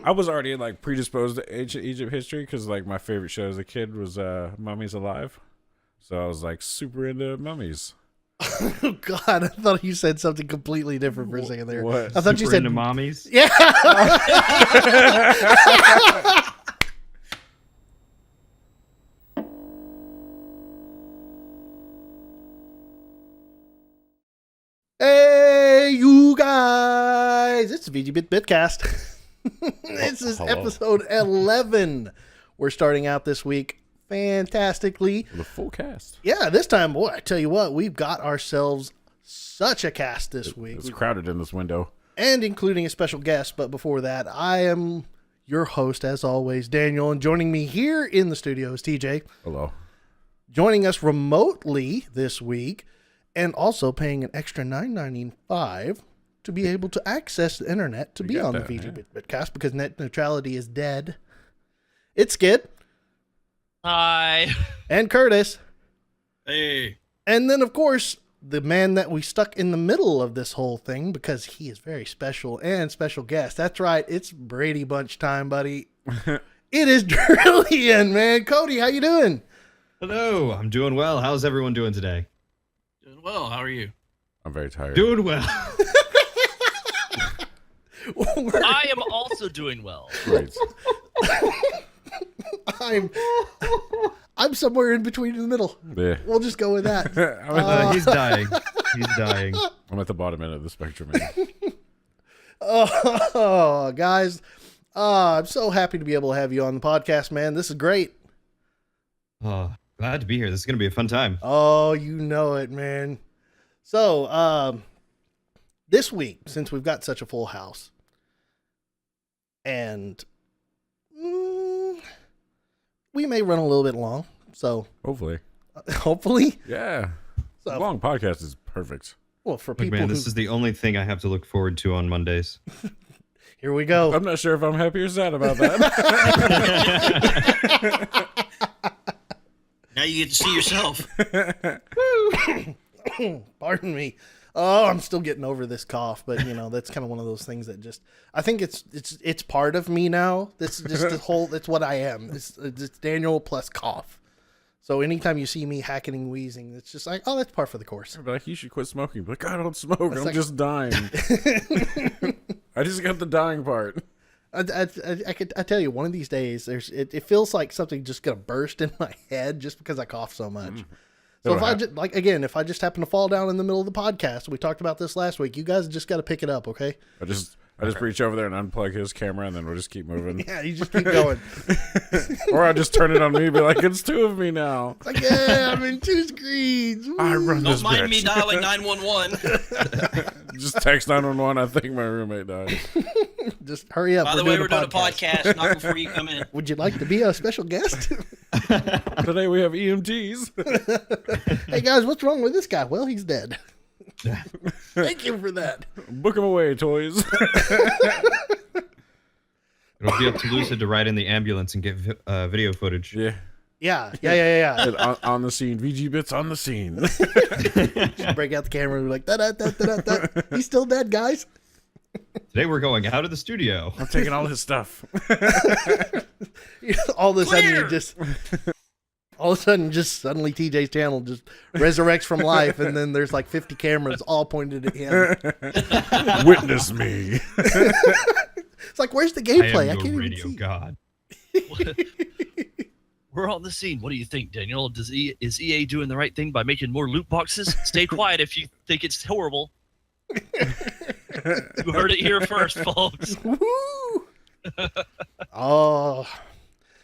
I was already like predisposed to ancient Egypt history because like my favorite show as a kid was Mummies Alive, so I was like super into mummies. Oh God, I thought you said something completely different for a second there. What? I thought you said into mommies. Yeah. Hey, you guys! It's VGBits BitCast. This is Hello. episode 11. We're starting out this week fantastically. The full cast. Yeah, this time, boy, I tell you what, we've got ourselves such a cast this week. It's crowded in this window. And including a special guest. But before that, I am your host, as always, Daniel. And joining me here in the studio is TJ. Hello. Joining us remotely this week, and also paying an extra $9.95 to be able to access the internet to be on the VGBits BitCast because net neutrality is dead. It's Skid. Hi. And Curtis. Hey. And then, of course, the man that we stuck in the middle of this whole thing because he is very special and special guest. That's right. It's Brady Bunch time, buddy. It is Drillian, man. Cody, how you doing? Hello, I'm doing well. How's everyone doing today? Doing well. How are you? I'm very tired. Doing well. I am also doing well. Great. I'm somewhere in between in the middle. Yeah. We'll just go with that. He's dying. He's dying. I'm at the bottom end of the spectrum. Man. Oh, guys. I'm so happy to be able to have you on the podcast, man. This is great. Oh, glad to be here. This is going to be a fun time. Oh, you know it, man. So, this week, since we've got such a full house, and we may run a little bit long, so Hopefully. hopefully, Yeah. So- Long podcast is perfect. well, for Look, people man, who, this is the only thing I have to look forward to on Mondays. here we go. I'm not sure if I'm happy or sad about that. Now you get to see yourself. Pardon me. Oh, I'm still getting over this cough, but you know that's kind of one of those things that just I think it's part of me now. This is just the whole. It's what I am. It's Daniel plus cough. So anytime you see me hacking and wheezing, it's just like, oh, that's par for the course. I'd be like, you should quit smoking. Be like, I don't smoke. I'm like- just dying. I just got the dying part. I tell you, one of these days, it feels like something just gonna burst in my head just because I cough so much. So if I just if I just happen to fall down in the middle of the podcast, we talked about this last week. You guys just got to pick it up, okay? I just reach over there and unplug his camera, and then we'll just keep moving. Yeah, you just keep going. Or I just turn it on me and be like, it's two of me now. Like, yeah, I'm in two screens. Woo. I run this Don't mind me bitch. dialing 911. Just text 911. I think my roommate died. Just hurry up. By the way, we're doing a podcast. Not before you come in. Would you like to be a special guest? Today we have EMTs. Hey guys, what's wrong with this guy? Well, he's dead. Thank you for that. Book him away, toys. It'll be up to Lucid to ride in the ambulance and get video footage. Yeah. Yeah. And on the scene. VGBits on the scene. Just break out the camera and be like, da-da-da-da-da-da. He's still dead, guys. Today we're going out of the studio. I'm taking all his stuff. All of a sudden, Clear. just suddenly TJ's channel just resurrects from life, and then there's like 50 cameras all pointed at him. Witness me. It's like, where's the gameplay? I I am can't your even radio see. god. We're on the scene. What do you think, Daniel? Is EA doing the right thing by making more loot boxes? Stay quiet if you think it's horrible. You heard it here first, folks. Woo! Oh,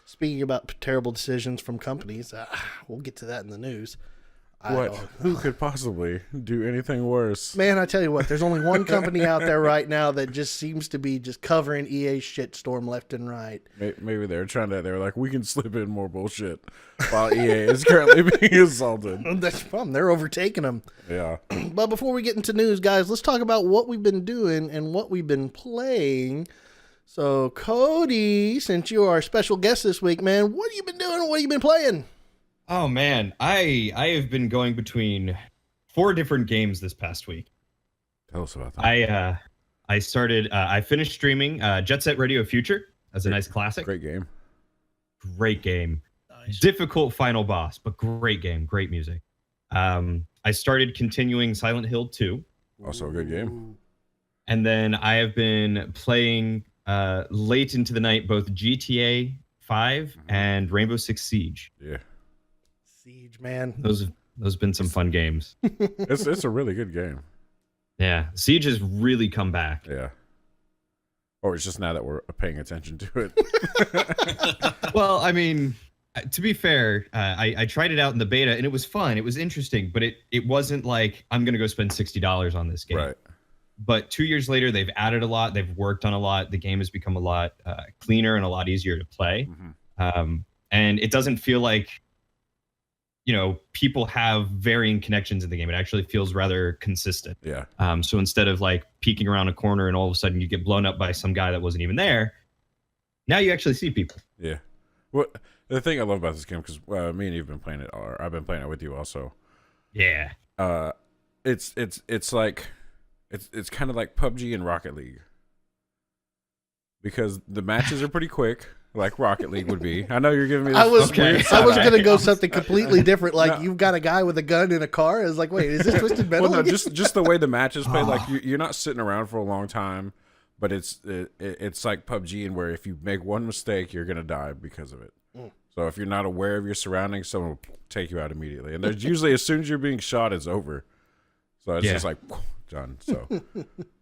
speaking about terrible decisions from companies, we'll get to that in the news. What? Who could possibly do anything worse? Man, I tell you what, there's only one company out there right now that just seems to be just covering EA's shitstorm left and right. Maybe they were like, we can slip in more bullshit while EA is currently being assaulted. That's the problem. They're overtaking them. Yeah. But before we get into news, guys, let's talk about what we've been doing and what we've been playing. So, Cody, since you are our special guest this week, man, what have you been doing and what have you been playing? Oh man, I have been going between 4 different games this past week. Tell us about that. I finished streaming Jet Set Radio Future as a nice classic. Great game. Great game. Nice. Difficult final boss, but great game. Great music. I started continuing Silent Hill 2. Also a good game. And then I have been playing late into the night both GTA 5 and Rainbow Six Siege. Yeah. Siege, man. Those have been some fun games. It's a really good game. Yeah, Siege has really come back. Yeah. Or it's just now that we're paying attention to it. Well, I mean, to be fair, I tried it out in the beta and it was fun. It was interesting, but it wasn't like I'm going to go spend $60 on this game. Right. But 2 years later, they've added a lot. They've worked on a lot. The game has become a lot cleaner and a lot easier to play. And it doesn't feel like, people have varying connections in the game. It actually feels rather consistent. Yeah. So instead of like peeking around a corner and all of a sudden you get blown up by some guy that wasn't even there, now you actually see people. Yeah. What the thing I love about this game, because me and you've been playing it, or I've been playing it with you also. Yeah. It's like it's kind of like PUBG and Rocket League, because the matches are pretty quick, like Rocket League would be. I know you're giving me this I was weird side going to eye. go something completely different. Like, No. you've got a guy with a gun in a car. I was like, wait, is this Twisted Metal? Well, no, again? just the way the matches play. Like you're not sitting around for a long time, but it's like PUBG, and where if you make one mistake, you're gonna die because of it. So if you're not aware of your surroundings, someone will take you out immediately. And there's usually, as soon as you're being shot, it's over. So it's just like done. So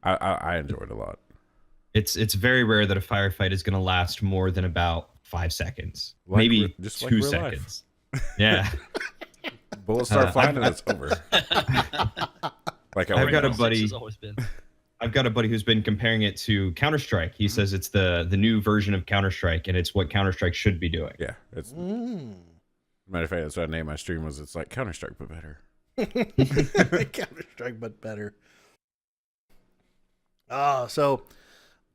I enjoy it a lot. It's very rare that a firefight is going to last more than about 5 seconds, Like maybe just like 2 real life. seconds. Yeah. Bullets start flying and it's over. Like I've got a know. buddy. Has always been. I've got a buddy who's been comparing it to Counter-Strike. He says it's the new version of Counter-Strike, and it's what Counter-Strike should be doing. Yeah, it's matter of fact, that's what I named my stream. Was it's like Counter-Strike but better. Counter-Strike, but better. So,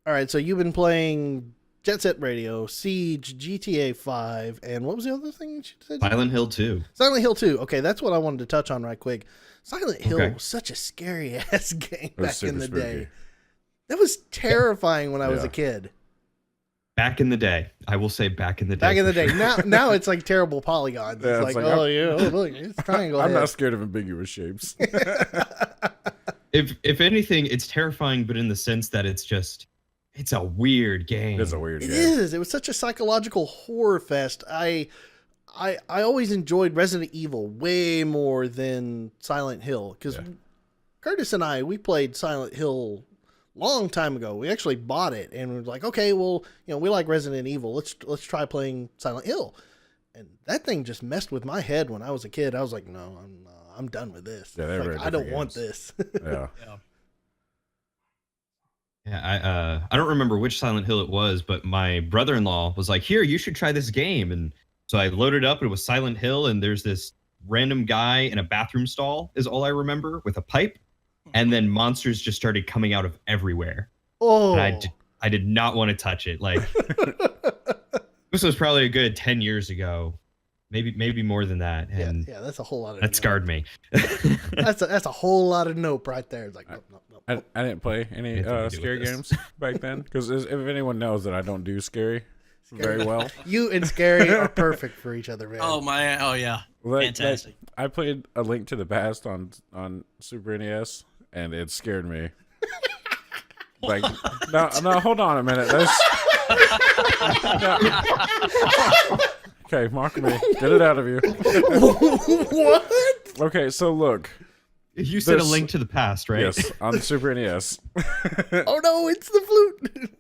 all right. So you've been playing Jet Set Radio, Siege, GTA 5, and what was the other thing you said? Silent Hill 2. Silent Hill 2. Okay, that's what I wanted to touch on right quick. Silent Hill Okay. was such a scary ass game It was back in super the spooky. day. That was terrifying when I was Yeah. a kid. Back in the day. I will say back in the day. Back in the for day. sure. Now it's like terrible polygons. Yeah, It's it's like, like, oh yeah, oh, look, it's triangle. I'm head. not scared of ambiguous shapes. If anything, it's terrifying, but in the sense that it's a weird game. It's a weird It game. is. It was such a psychological horror fest. I always enjoyed Resident Evil way more than Silent Hill, because Yeah. Curtis and we played Silent Hill long time ago. We actually bought it and we were like, okay, well, we like Resident Evil. Let's try playing Silent Hill. And that thing just messed with my head when I was a kid. I was like, no, I'm done with this. Yeah, they're Like, very I don't different want games. this. Yeah. Yeah. Yeah, I don't remember which Silent Hill it was, but my brother-in-law was like, "Here, you should try this game." And so I loaded up. It was Silent Hill, and there's this random guy in a bathroom stall, is all I remember, with a pipe, and then monsters just started coming out of everywhere. Oh, And I did not want to touch it. Like this was probably a good 10 years ago, maybe more than that, and yeah, that's a whole lot of that nope. scarred me. That's a whole lot of nope right there. It's like nope. I didn't play any Anything to do scary with this. games back then, because if anyone knows that I don't do scary very well. You and Scary are perfect for each other, man. Oh yeah. Fantastic. I played A Link to the Past on Super NES, and it scared me. Like, no, hold on a minute. Okay, mock me. Get it out of you. What? Okay, so look. You said This- A Link to the Past, right? Yes, on the Super NES. Oh no, it's the flute.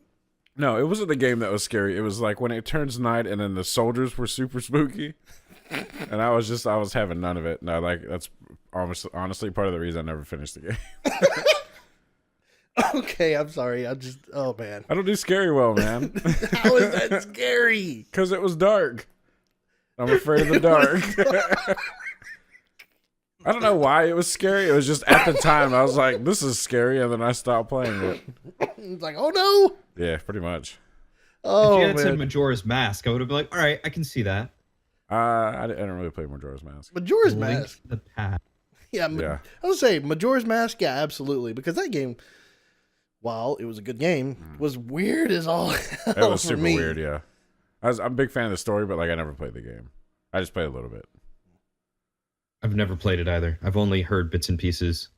No, it wasn't the game that was scary. It was like when it turns night and then the soldiers were super spooky. And I was having none of it. And that's honestly part of the reason I never finished the game. Okay, I'm sorry. Oh man. I don't do scary well, man. How is that scary? Because it was dark. I'm afraid of the dark. I don't know why it was scary. It was just at the time I was like, this is scary, and then I stopped playing it. It's like, oh no. Yeah, pretty much. Oh If you had said man. Majora's Mask, I would have been like, all right, I can see that. I didn't really play Majora's Mask. Majora's Link Mask. to the Past. Yeah, Yeah. I would say Majora's Mask. Yeah, absolutely, because that game while it was a good game, was weird as all hell. It was for super me. weird, yeah. I'm a big fan of the story, but like I never played the game. I just played a little bit. I've never played it either. I've only heard bits and pieces.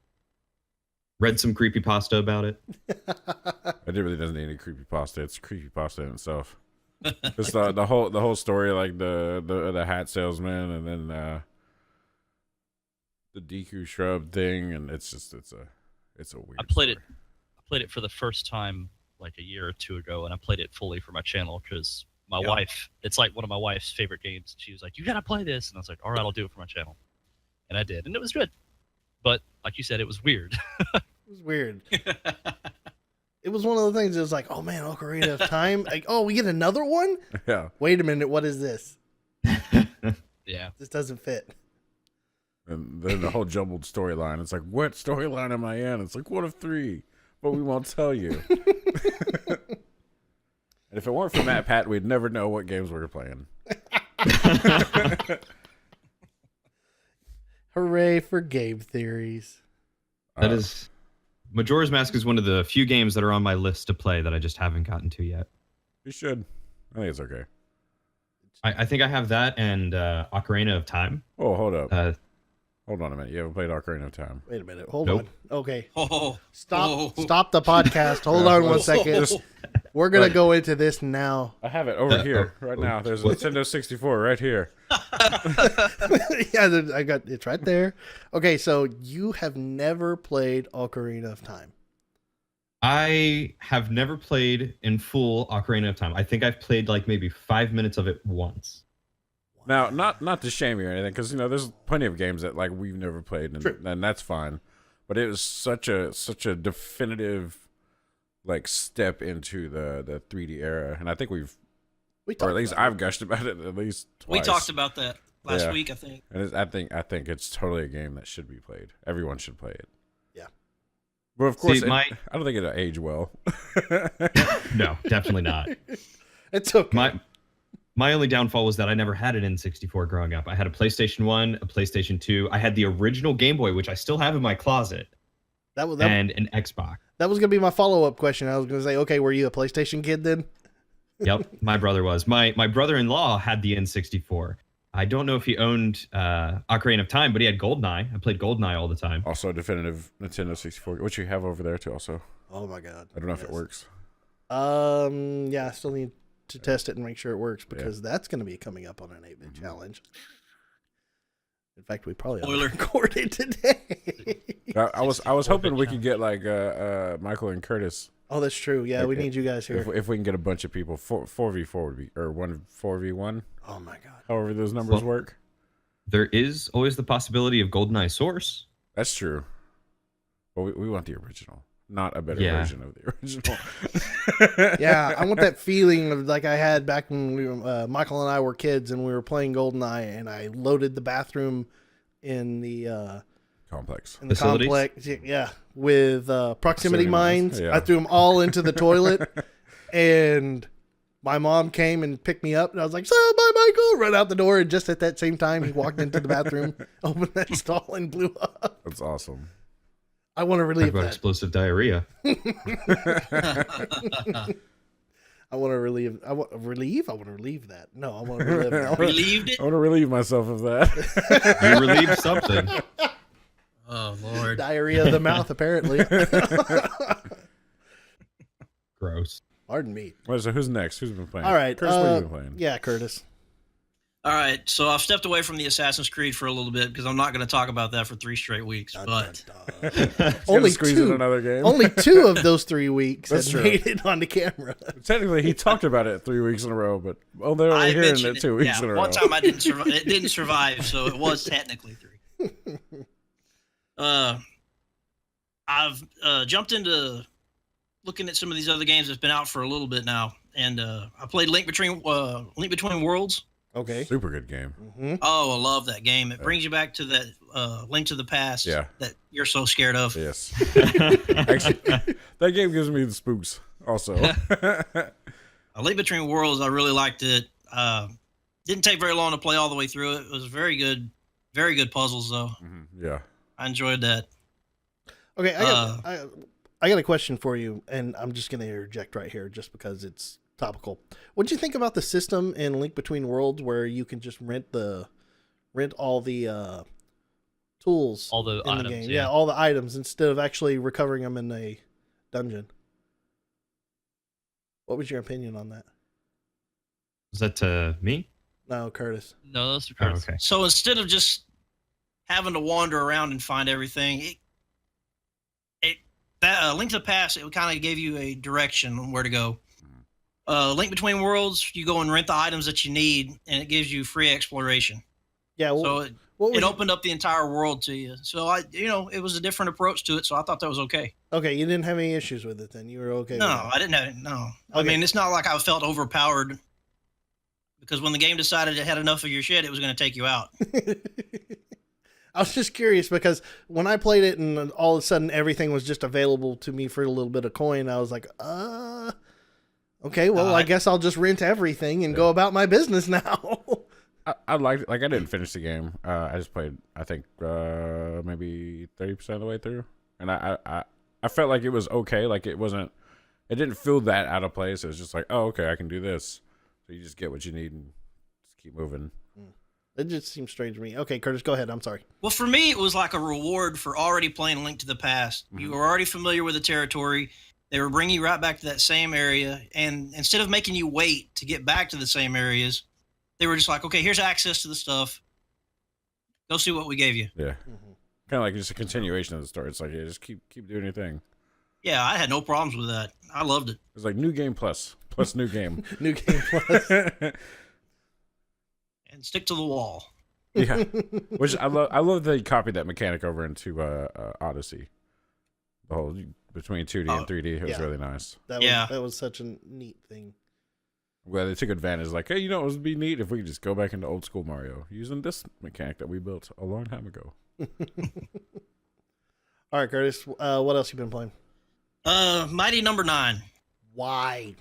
Read some creepypasta about it. It really doesn't need any creepypasta. It's creepypasta in itself. It's the whole story, like the hat salesman, and then the Deku shrub thing, and it's a weird. I played story. I played it for the first time like a year or two ago, and I played it fully for my channel because my wife. It's like one of my wife's favorite games. She was like, "You gotta play this," and I was like, "All right, I'll do it for my channel," and I did, and it was good. But like you said, it was weird. It was weird. It was one of the things that was like, oh man, Ocarina of Time. Like, oh, we get another one? Yeah. Wait a minute, what is this? Yeah. This doesn't fit. And then the whole jumbled storyline. It's like, what storyline am I in? It's like, what of 3? But we won't tell you. And if it weren't for Matt Pat, we'd never know what games we were playing. Hooray for game theories. That is... Majora's Mask is one of the few games that are on my list to play that I just haven't gotten to yet. You should. I think it's okay. I think I have that and Ocarina of Time. Oh, hold up. Hold on a minute. You haven't played Ocarina of Time. Wait a minute. Hold Nope. on. Okay. Oh, Stop the podcast. Hold on one second. We're going to go into this now. I have it over here right now. There's a Nintendo 64 right here. Yeah, I got it's right there. Okay, so you have never played Ocarina of Time. I have never played in full Ocarina of Time. I think I've played like maybe 5 minutes of it once. Now, not to shame you or anything, because there's plenty of games that like we've never played, and that's fine. But it was such a definitive like step into the 3D era, and I think or at least I've gushed about it at least twice. we talked about that last week, I think. And I think it's totally a game that should be played. Everyone should play it. Yeah. But of course, See, I don't think it'll age well. No, definitely not. It's okay. My only downfall was that I never had an N64 growing up. I had a PlayStation 1, a PlayStation 2. I had the original Game Boy, which I still have in my closet, and an Xbox. That was going to be my follow-up question. I was going to say, okay, were you a PlayStation kid then? Yep, my brother was. My brother-in-law had the N64. I don't know if he owned Ocarina of Time, but he had GoldenEye. I played GoldenEye all the time. Also, a definitive Nintendo 64, which you have over there too. Also, Oh my god. I don't know if it works. Yeah, I still need to test it and make sure it works because that's going to be coming up on an 8-bit challenge. In fact, we probably ought to record it today. I was hoping we could get like Michael and Curtis. Oh, that's true. Yeah, we need you guys here. If we can get a bunch of people, 4v4 would be, or 4v1. Oh my god. However those numbers work. There is always the possibility of GoldenEye Source. That's true. But we want the original, not a better version of the original. Yeah, I want that feeling of like I had back when Michael and I were kids and we were playing GoldenEye, and I loaded the bathroom in the complex. In the complex, yeah, with proximity mines. Yeah. I threw them all into the toilet, and my mom came and picked me up, and I was like, "So, bye, Michael!" Run out the door, and just at that same time, he walked into the bathroom, opened that stall, and blew up. That's awesome. I want to relieve that. Explosive diarrhea. I want to relieve. I want to relieve that. No, I want to relive that. Relieved it? I want to relieve myself of that. You relieved something. Oh, Lord. Diarrhea of the mouth, apparently. Gross. Pardon me. Well, so who's next? Who's been playing? All right. Curtis, what have you been playing? Yeah, Curtis. All right, so I've stepped away from the Assassin's Creed for a little bit because I'm not going to talk about that for 3 straight weeks. But only squeeze two. in another game. Only 2 of those 3 weeks That's have true. made it onto camera. Technically, he talked about it 3 weeks in a row, but they're only hearing it 2 weeks in a row. One time I didn't survive. It didn't survive, so it was technically 3. I've jumped into looking at some of these other games that's been out for a little bit now, and I played Link Between Worlds. Okay. Super good game. Mm-hmm. Oh, I love that game. It brings you back to that Link to the Past that you're so scared of. Yes. Actually, that game gives me the spooks also. Link Between Worlds, I really liked it. Didn't take very long to play all the way through it. It was very good puzzles, though. Mm-hmm. Yeah. I enjoyed that. Okay, I I got a question for you, and I'm just going to interject right here just because it's topical. What do you think about the system in Link Between Worlds where you can just rent all the tools All the in items, the game? yeah. All the items instead of actually recovering them in a dungeon. What was your opinion on that? Was that to me? No, Curtis. No, those are Oh, cards. okay. So instead of just having to wander around and find everything, Link to the Past, it kind of gave you a direction on where to go. Link Between Worlds, you go and rent the items that you need, and it gives you free exploration. Yeah. So What it was opened up the entire world to you. So it was a different approach to it. So I thought that was okay. Okay, you didn't have any issues with it then. You were okay. No, with it. I didn't have no. I Okay. mean, it's not like I felt overpowered because when the game decided it had enough of your shit, it was going to take you out. I was just curious because when I played it and all of a sudden everything was just available to me for a little bit of coin, I was like, okay, well, I guess I'll just rent everything and go about my business now. I liked it. Like, I didn't finish the game. I just played, I think, maybe 30% of the way through. And I felt like it was okay. Like, it didn't feel that out of place. It was just like, oh, okay, I can do this. So you just get what you need and just keep moving. It just seems strange to me. Okay, Curtis, go ahead. I'm sorry. Well, for me, it was like a reward for already playing Link to the Past. You were already familiar with the territory. They were bringing you right back to that same area. And instead of making you wait to get back to the same areas, they were just like, okay, here's access to the stuff. Go see what we gave you. Yeah. Kind of like just a continuation of the story. It's like, yeah, just keep doing your thing. Yeah, I had no problems with that. I loved it. It's like new game plus new game. New Game Plus. And stick to the wall. Yeah. Which I love they copied that mechanic over into Odyssey. The whole between 2D and 3D. It was really nice. That was such a neat thing. Well, they took advantage. Like, hey, it would be neat if we could just go back into old school Mario using this mechanic that we built a long time ago. All right, Curtis. What else you been playing? Mighty Number 9. Why?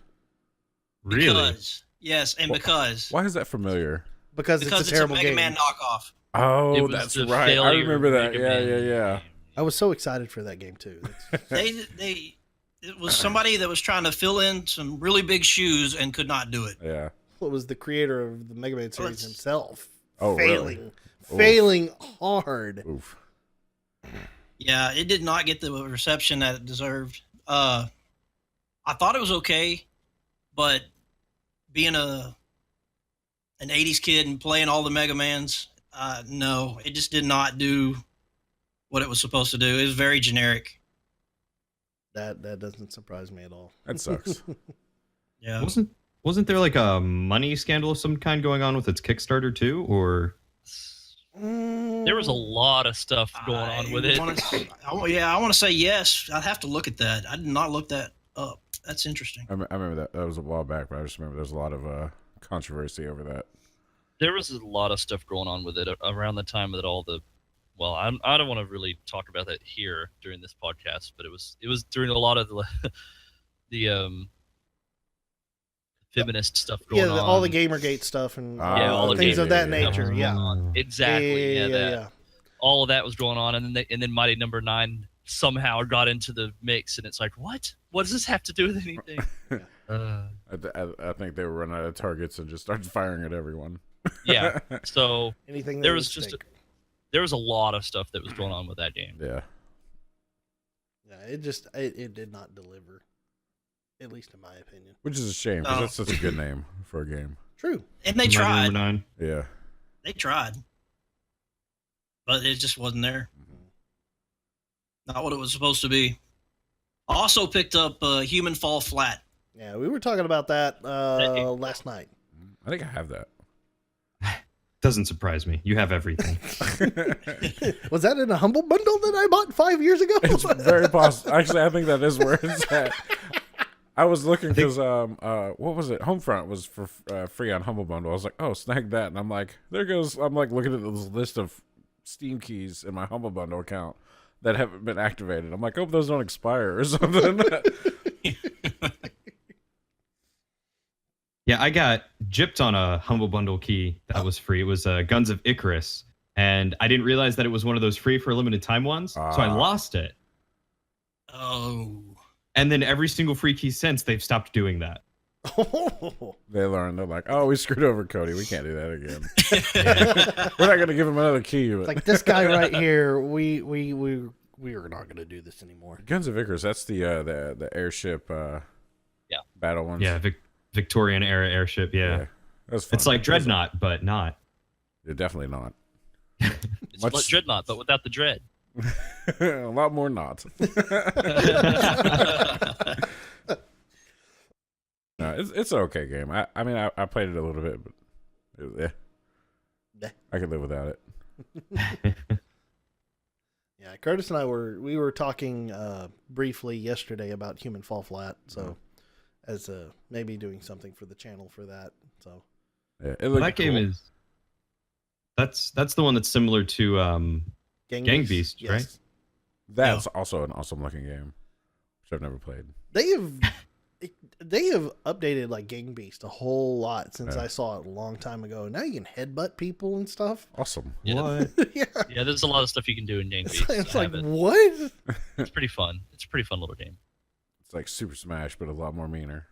Really? Because, yes, and because Why is that familiar? Because it's a terrible Mega game. Man knockoff. Oh, It was that's the right. I failure remember of that. Mega Yeah, Man. yeah. I was so excited for that game too. It was somebody that was trying to fill in some really big shoes and could not do it. Yeah. It was the creator of the Mega Man series it's- himself. Oh, failing, really? failing hard. Oof. Yeah, it did not get the reception that it deserved. I thought it was okay, but being an 80s kid and playing all the Mega Mans, no, it just did not do what it was supposed to do. It was very generic. That doesn't surprise me at all. That sucks. Yeah. Wasn't there like a money scandal of some kind going on with its Kickstarter too, or? There was a lot of stuff going on with it. I want to say yes. I'd have to look at that. I did not look that up. That's interesting. I remember that. That was a while back, but I just remember there's a lot of controversy over that. There was a lot of stuff going on with it around the time that all the, well, I don't want to really talk about that here during this podcast, but it was during a lot of the feminist stuff going on. All the Gamergate stuff and all the things of that Gamergate, nature. Yeah. Exactly. Yeah. All of that was going on, and then Mighty Number 9 somehow got into the mix, and it's like, what? What does this have to do with anything? I think they were running out of targets and just started firing at everyone. Yeah. So Anything that there would was just stick. there was a lot of stuff that was going on with that game. Yeah. Yeah, it did not deliver, at least in my opinion. Which is a shame because that's such a good name for a game. True. And they Mighty tried. Number 9. Yeah. They tried. But it just wasn't there. Not what it was supposed to be. I also picked up Human Fall Flat. Yeah, we were talking about that last night. I think I have that. Doesn't surprise me. You have everything. Was that in a Humble Bundle that I bought 5 years ago? It's very possible. Actually, I think that is where it's at. I was looking because what was it? Homefront was for free on Humble Bundle. I was like, oh, snag that, and I'm like, there goes. I'm like looking at this list of Steam keys in my Humble Bundle account that haven't been activated. I'm like, hope those don't expire or something. Yeah, I got gypped on a Humble Bundle key that was free. It was Guns of Icarus, and I didn't realize that it was one of those free for a limited time ones, so I lost it. Oh. And then every single free key since, they've stopped doing that. They learned. They're like, oh, we screwed over Cody. We can't do that again. We're not gonna give him another key. But... Like this guy right here, we are not gonna do this anymore. Guns of Icarus. That's the airship. Battle ones. Yeah, Victorian era airship. Yeah, that's fun. It's like Dreadnought, but not. You're definitely not. It's like Dreadnought, but without the dread. A lot more not. No, it's an okay game. I mean, I played it a little bit, but I could live without it. Yeah, Curtis and I were talking briefly yesterday about Human Fall Flat, so as maybe doing something for the channel for that. So yeah, that game is that's the one that's similar to Gang Beast, yes. right? That's also an awesome looking game, which I've never played. They have updated like Gang Beast a whole lot since I saw it a long time ago. Now you can headbutt people and stuff. Awesome. Yeah. What? Yeah, There's a lot of stuff you can do in Gang Beast. it's like what? It's pretty fun. It's a pretty fun little game. It's like Super Smash, but a lot more meaner.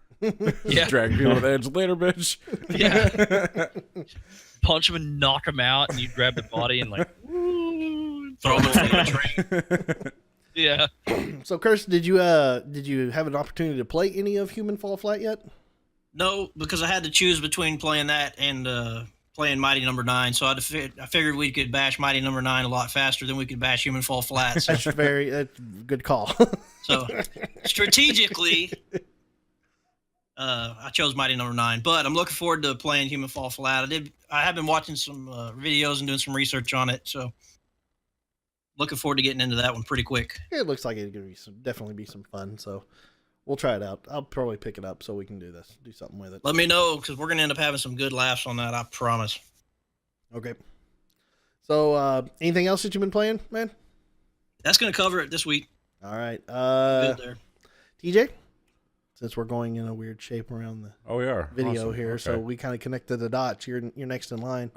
Yeah. Drag people with edge later, bitch. Yeah. Punch him and knock him out, and you grab the body and like Throw him in a train. Yeah. So, Curtis, did you have an opportunity to play any of Human Fall Flat yet? No, because I had to choose between playing that and playing Mighty Number 9. So I figured we could bash Mighty Number 9 a lot faster than we could bash Human Fall Flat. So, That's a good call. so strategically, I chose Mighty Number 9. But I'm looking forward to playing Human Fall Flat. I have been watching some videos and doing some research on it. So looking forward to getting into that one pretty quick. It looks like it's going to definitely be some fun. So we'll try it out. I'll probably pick it up so we can do something with it. Let me know, because we're going to end up having some good laughs on that, I promise. Okay. So anything else that you've been playing, man? That's going to cover it this week. All right. Good there. TJ, since we're going in a weird shape around the We are. video Awesome. here, Okay. so we kind of connected the dots. You're next in line.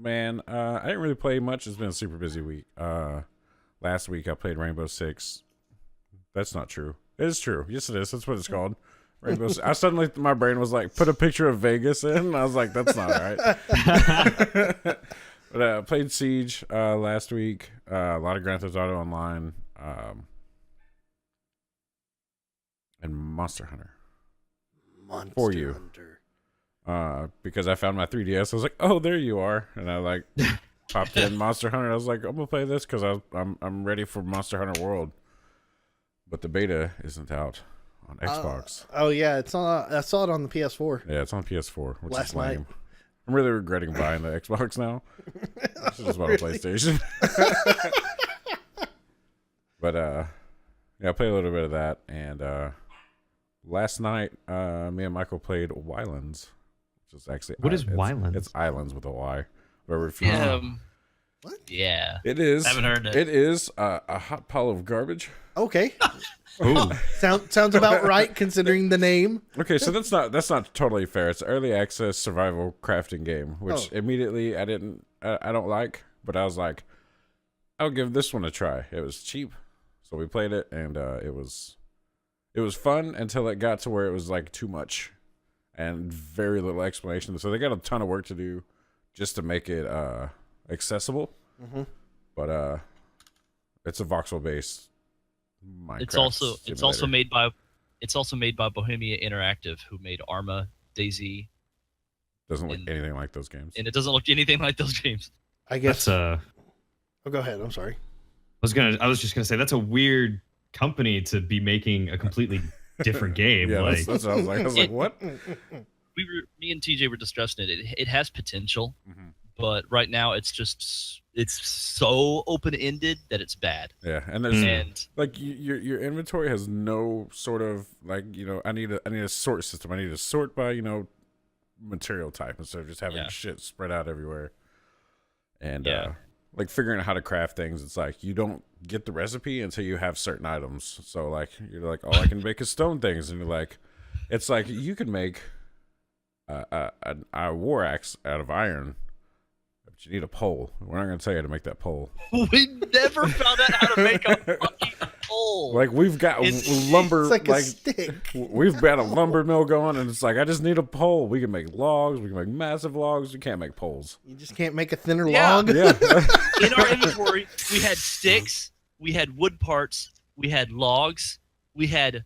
Man, I didn't really play much. It's been a super busy week. Last week I played Rainbow Six. That's not true. It is true. Yes, it is. That's what it's called. Rainbow Six. I suddenly, my brain was like, put a picture of Vegas in. And I was like, that's not right. But I played Siege last week. A lot of Grand Theft Auto Online. And Monster Hunter. Monster For you. Hunter. Because I found my 3DS. I was like, oh, there you are. And I like popped in Monster Hunter. I was like, I'm going to play this because I'm ready for Monster Hunter World. But the beta isn't out on Xbox. Oh yeah, it's on. I saw it on the PS4. Yeah, it's on PS4, which Last is lame. night. I'm really regretting buying the Xbox now. I should just bought a PlayStation. But yeah, I played a little bit of that. And last night, me and Michael played Wylands. Which is actually What is Wylands? It's islands with a Y. Where we're What? Yeah. It is. Haven't heard that. It is a hot pile of garbage. Okay, Ooh. sounds about right considering the name. Okay, so that's not totally fair. It's an early access survival crafting game, which immediately I don't like, but I was like, I'll give this one a try. It was cheap, so we played it, and it was fun until it got to where it was like too much, and very little explanation. So they got a ton of work to do just to make it accessible. Mm-hmm. But it's a voxel based Minecraft. It's also made by Bohemia Interactive, who made Arma, DayZ, Doesn't look anything like those games. and it doesn't look anything like those games. I guess. That's Oh, go ahead. I'm sorry. I was just gonna say that's a weird company to be making a completely different game. Yeah, like that's what I was like. I was like, what? Me and TJ were discussing it. It has potential, Mhm. but right now it's so open ended that it's bad. Yeah, and there's And like your inventory has no sort of like I need a sort system. I need to sort by material type instead of just having shit spread out everywhere. And like figuring out how to craft things, it's like you don't get the recipe until you have certain items. So like you're like, oh, I can make a stone things, and you're like, it's like you can make a war axe out of iron. But you need a pole. We're not going to tell you how to make that pole. we never found out how to make a fucking pole. Like we've got It's- lumber, It's like a like stick. we've got a lumber mill going, and it's like I just need a pole. We can make logs, we can make massive logs. We can't make poles. You just can't make a thinner Yeah. log. Yeah, In our inventory, we had sticks, we had wood parts, we had logs, we had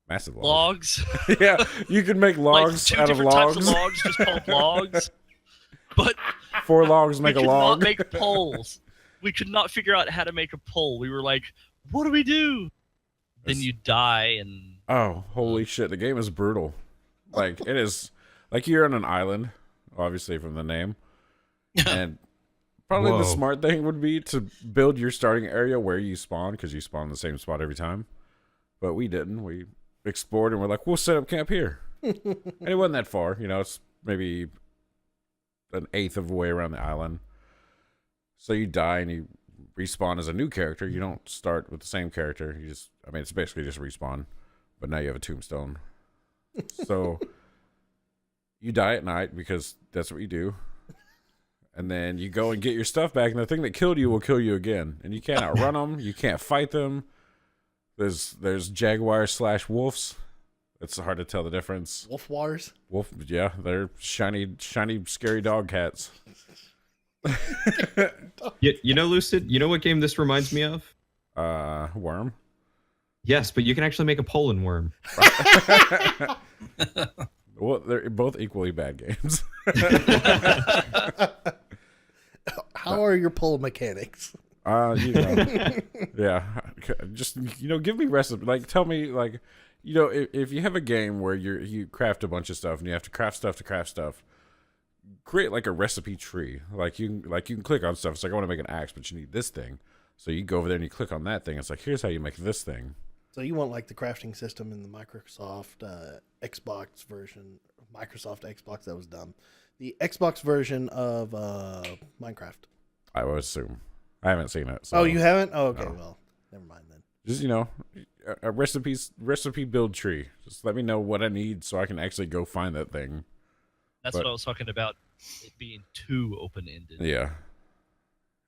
massive logs. logs. Yeah, you can make Like logs two out of different types logs. of logs, just called logs. But 4 logs make we a could log. not make poles. We could not figure out how to make a pole. We were like, what do we do? Then you die and Oh, holy shit! The game is brutal. Like it is. Like you're on an island, obviously from the name, and probably the Whoa. smart thing would be to build your starting area where you spawn, because you spawn in the same spot every time. But we didn't. We explored and we're like, we'll set up camp here, and it wasn't that far. You know, it's maybe an eighth of the way around the island. So you die and you respawn as a new character. You don't start with the same character. You just, I mean, it's basically just respawn, but now you have a tombstone. So you die at night because that's what you do. And then you go and get your stuff back, and the thing that killed you will kill you again. And you can't outrun them. You can't fight them. There's jaguars / wolves. It's hard to tell the difference. Wolf wars. Wolf, yeah, they're shiny, scary dog cats. You know, Lucid, you know what game this reminds me of? Worm. Yes, but you can actually make a pole in Worm. Well, they're both equally bad games. How are your pole mechanics? You know, yeah, just give me recipe. Like, tell me, like, if you have a game where you craft a bunch of stuff and you have to craft stuff, create like a recipe tree. Like you can click on stuff. It's like, I want to make an axe, but you need this thing. So you go over there and you click on that thing. It's like, here's how you make this thing. So you want like the crafting system in the Microsoft Xbox version, Microsoft Xbox, that was dumb. The Xbox version of Minecraft. I would assume. I haven't seen it. So. Oh, you haven't? Oh, okay. No. Well, never mind then. Just, a recipe build tree. Just let me know what I need so I can actually go find that thing. that's what I was talking about. It being too open ended. Yeah.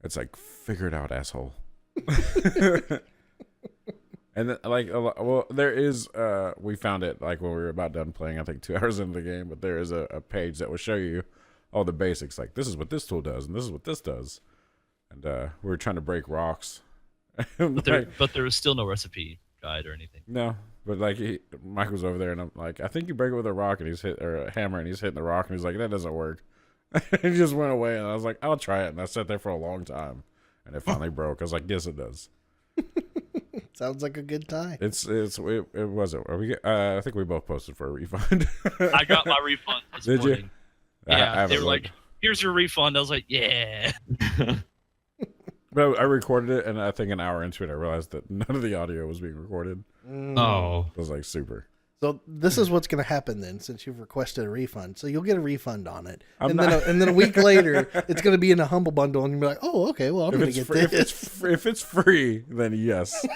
It's like, figure it out, asshole. And then, like, there is, we found it, like, when we were about done playing, I think 2 hours into the game, but there is a page that will show you all the basics. Like, this is what this tool does, and this is what this does. And we were trying to break rocks. But there was still no recipe guide or anything. No, but like Mike was over there, and I'm like, I think you break it with a rock, and or a hammer, and he's hitting the rock, and he's like, that doesn't work. He just went away, and I was like, I'll try it, and I sat there for a long time, and it finally broke. I was like, yes, it does. Sounds like a good time. It wasn't. I think we both posted for a refund. I got my refund this Did you? morning. I Yeah, haven't they were looked. like, "Here's your refund." I was like, "Yeah." But I recorded it, and I think an hour into it, I realized that none of the audio was being recorded. Oh. I was like, super. So this is what's going to happen then, since you've requested a refund. So you'll get a refund on it, I'm and not- then a week later, it's going to be in a humble bundle, and you'll be like, "Oh, okay, well, I'm going to get this." If it's free, then yes.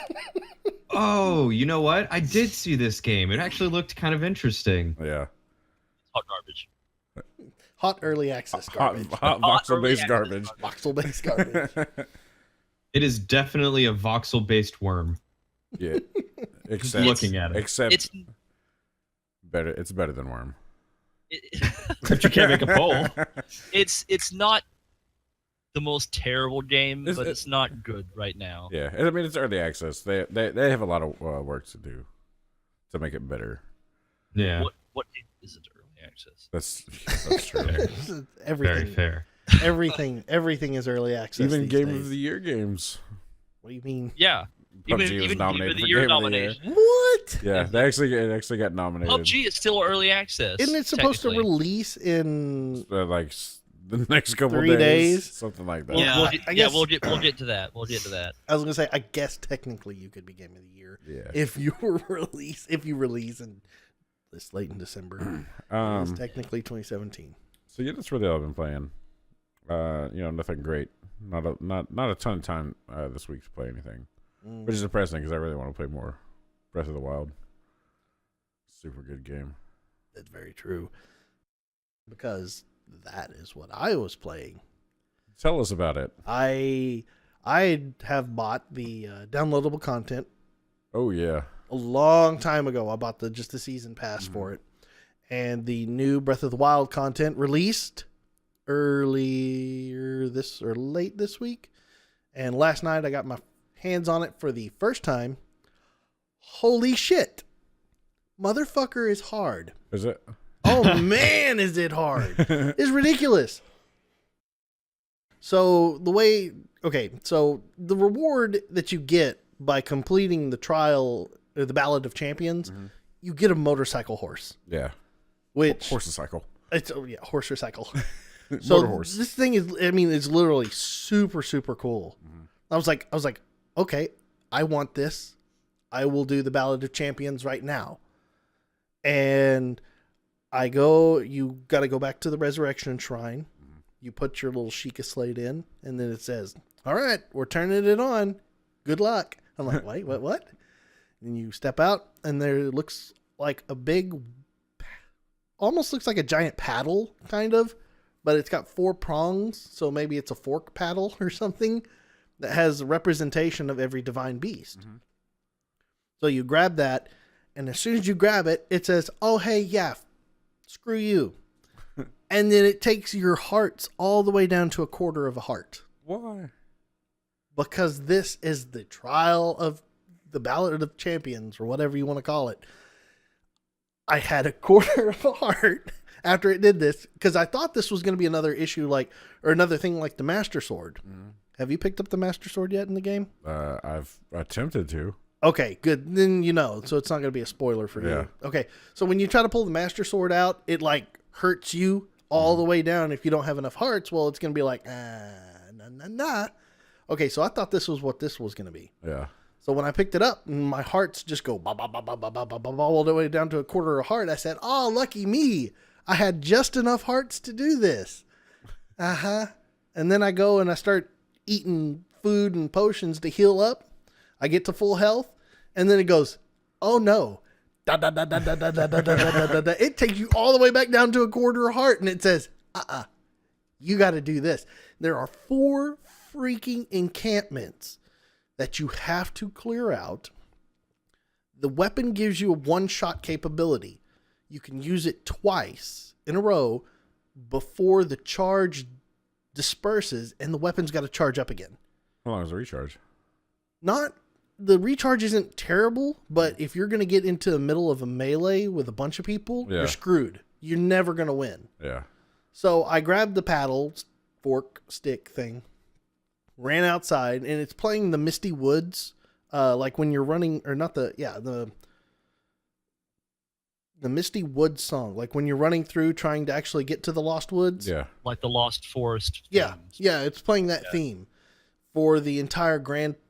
Oh, you know what? I did see this game. It actually looked kind of interesting. Yeah. Hot garbage. Hot early access garbage, Hot voxel-based early garbage. access voxel-based garbage. It is definitely a voxel-based worm. Yeah. Except, looking at it. Except It's better. It's better than Worm. But you can't make a pole. it's not the most terrible game, It's- but it's not good right now. Yeah. I mean, it's early access. They have a lot of work to do to make it better. Yeah. What isn't early access? That's true. Very everything, fair. everything is early access. Even these Game days. of the Year games. What do you mean? Yeah, PUBG even was Game nominated of the for Year Game of the Year. nomination. What? Yeah, they actually got nominated. PUBG is still early access. Isn't it supposed to technically. release in? Like the next couple 3 days? something like that. Yeah. We'll I guess we'll get to that. We'll get to that. I was gonna say, I guess technically you could be Game of the Year Yeah. if you release in this late in December. It's technically 2017. So yeah, that's really all I've been playing. Nothing great. Not a ton of time this week to play anything, which is depressing because I really want to play more Breath of the Wild. Super good game. That's very true. Because that is what I was playing. Tell us about it. I have bought the downloadable content Oh yeah. A long time ago, I bought just the season pass for it. And the new Breath of the Wild content released earlier this or late this week. And last night I got my hands on it for the first time. Holy shit. Motherfucker is hard. Is it? Oh man, is it hard. It's ridiculous. So so the reward that you get by completing the trial or the Ballad of Champions, you get a motorcycle horse. Yeah. Which Horse-cycle. It's horse or cycle. Motor So horse. this thing is, I mean, it's literally super, super cool. I was like, okay, I want this. I will do the Ballad of Champions right now. And you got to go back to the Resurrection Shrine. You put your little Sheikah slate in, and then it says, all right, we're turning it on. Good luck. I'm like, wait, what? And you step out, and there looks like almost looks like a giant paddle, kind of, but it's got 4 prongs, so maybe it's a fork paddle or something that has a representation of every divine beast. So you grab that, and as soon as you grab it, it says, oh, hey, yeah, screw you. And then it takes your hearts all the way down to a quarter of a heart. Why? Because this is the trial of the Ballad of Champions, or whatever you want to call it. I had a quarter of a heart after it did this, because I thought this was going to be another issue or another thing like the Master Sword. Have you picked up the Master Sword yet in the game? I've attempted to. Okay, good. Then so it's not going to be a spoiler for you. Okay, so when you try to pull the Master Sword out, it hurts you all the way down. If you don't have enough hearts, well, it's going to be like, nah. Okay, so I thought this was what this was going to be. Yeah. So when I picked it up, my hearts just go ba ba ba ba ba ba ba ba all the way down to a quarter of a heart. I said, "Oh, lucky me! I had just enough hearts to do this." And then I go and I start eating food and potions to heal up. I get to full health, and then it goes, "Oh no!" It takes you all the way back down to a quarter of a heart, and it says, you got to do this. There are 4 freaking encampments that you have to clear out. The weapon gives you a 1-shot capability. You can use it twice in a row before the charge disperses, and the weapon's got to charge up again. How long is the recharge? The recharge isn't terrible, but if you're going to get into the middle of a melee with a bunch of people, you're screwed. You're never going to win. Yeah. So I grabbed the paddle, fork, stick thing, ran outside, and it's playing the Misty Woods, like when you're running, or not the Misty Woods song, like when you're running through trying to actually get to the Lost Woods. Yeah. Like the Lost Forest. Yeah. themes. Yeah, it's playing that theme for the entire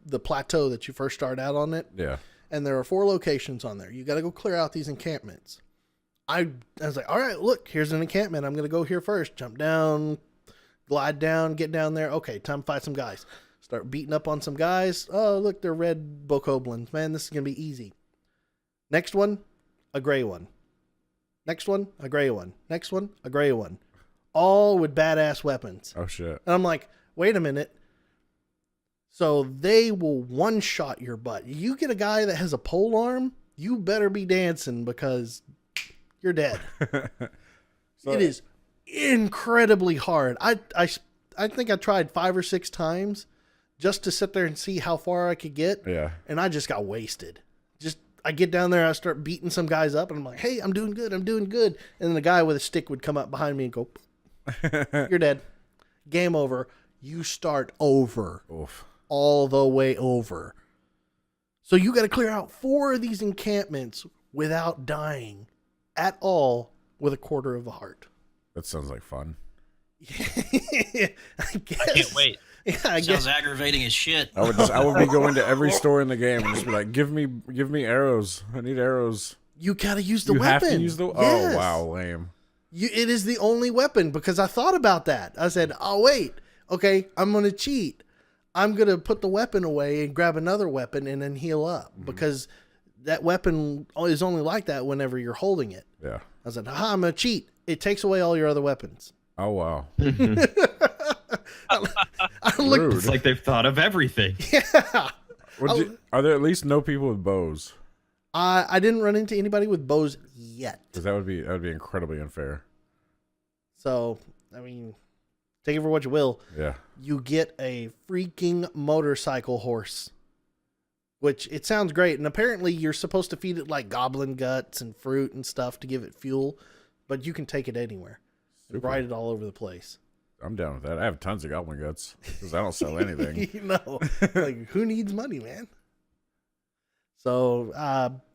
the plateau that you first start out on it. Yeah. And there are 4 locations on there. You got to go clear out these encampments. I was like, all right, look, here's an encampment. I'm going to go here first. Jump down, glide down, get down there. Okay, time to fight some guys. Start beating up on some guys. Oh, look, they're red bokoblins. Man, this is going to be easy. Next one, a gray one. Next one, a gray one. Next one, a gray one. All with badass weapons. Oh, shit. And I'm like, wait a minute. So they will 1-shot your butt. You get a guy that has a pole arm, you better be dancing because you're dead. It is incredibly hard. I think I tried 5 or 6 times just to sit there and see how far I could get. Yeah. And I just got wasted. I get down there, I start beating some guys up, and I'm like, hey, I'm doing good. And then the guy with a stick would come up behind me and go, you're dead. Game over. You start over. Oof. All the way over. So you got to clear out 4 of these encampments without dying at all with a quarter of a heart. That sounds like fun. I guess. I can't wait. Yeah, Sounds aggravating as shit. I would be going to every store in the game and just be like, give me arrows. I need arrows. You gotta use the weapon. You have to use the. Yes. Oh wow, lame. It is the only weapon because I thought about that. I said, oh wait, okay, I'm gonna cheat. I'm gonna put the weapon away and grab another weapon and then heal up because that weapon is only like that whenever you're holding it. Yeah. I said, I'm gonna cheat. It takes away all your other weapons. Oh wow. I looked, it's like they've thought of everything. Yeah. Are there at least no people with bows? I didn't run into anybody with bows yet. Because that would be incredibly unfair. So, I mean, take it for what you will. Yeah. You get a freaking motorcycle horse, which it sounds great. And apparently you're supposed to feed it like goblin guts and fruit and stuff to give it fuel, but you can take it anywhere and ride it all over the place. I'm down with that. I have tons of goblin guts because I don't sell anything. Like who needs money, man? So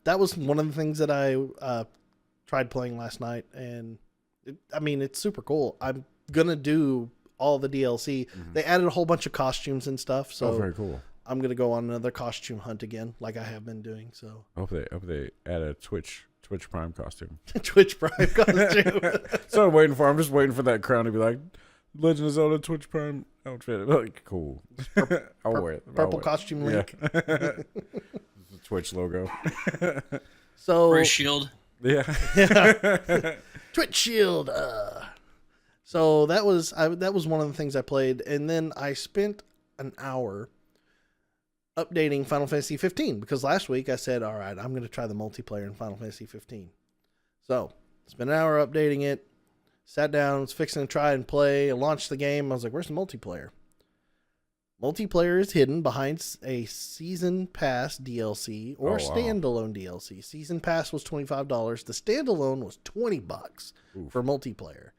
that was one of the things that I tried playing last night, and it's super cool. I'm gonna do all the DLC. Mm-hmm. They added a whole bunch of costumes and stuff, so very cool. I'm gonna go on another costume hunt again, like I have been doing. So I hope they add a Twitch Prime costume. Twitch Prime costume. That's what I'm just waiting for that crown to be like Legend of Zelda Twitch Prime outfit. Like cool. I'll wear it. Purple costume link. Yeah. Twitch logo. So for a shield. Yeah. Twitch shield. So that was one of the things I played, and then I spent an hour updating Final Fantasy 15 because last week I said, all right, I'm going to try the multiplayer in Final Fantasy 15. So spent an hour updating it, sat down, was fixing to try and play, I launched the game. I was like, where's the multiplayer? Multiplayer is hidden behind a Season Pass DLC or standalone DLC. Season Pass was $25. The standalone was $20 for multiplayer.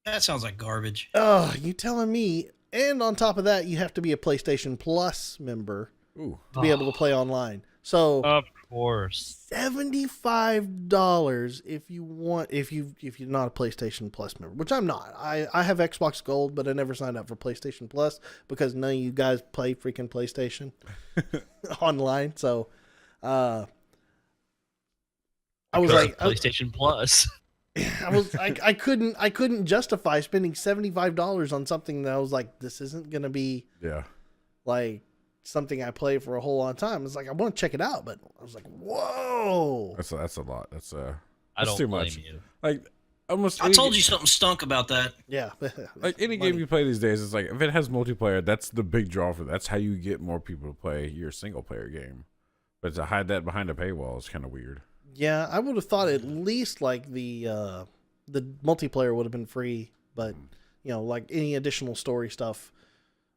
That sounds like garbage. Oh, you telling me? And on top of that, you have to be a PlayStation Plus member to be able to play online. So of course, $75 if you're not a PlayStation Plus member, which I'm not. I have Xbox Gold, but I never signed up for PlayStation Plus because none of you guys play freaking PlayStation online. So I was like PlayStation Plus. I couldn't justify spending $75 on something that I was like, this isn't gonna be like something I play for a whole lot of time. It's like I want to check it out, but I was like, whoa, that's a lot. That's too much. You. Like almost. I told you something stunk about that. Yeah, like any game you play these days, it's like if it has multiplayer, that's the big draw for. That's how you get more people to play your single player game. But to hide that behind a paywall is kind of weird. Yeah, I would have thought at least like the multiplayer would have been free, but like any additional story stuff.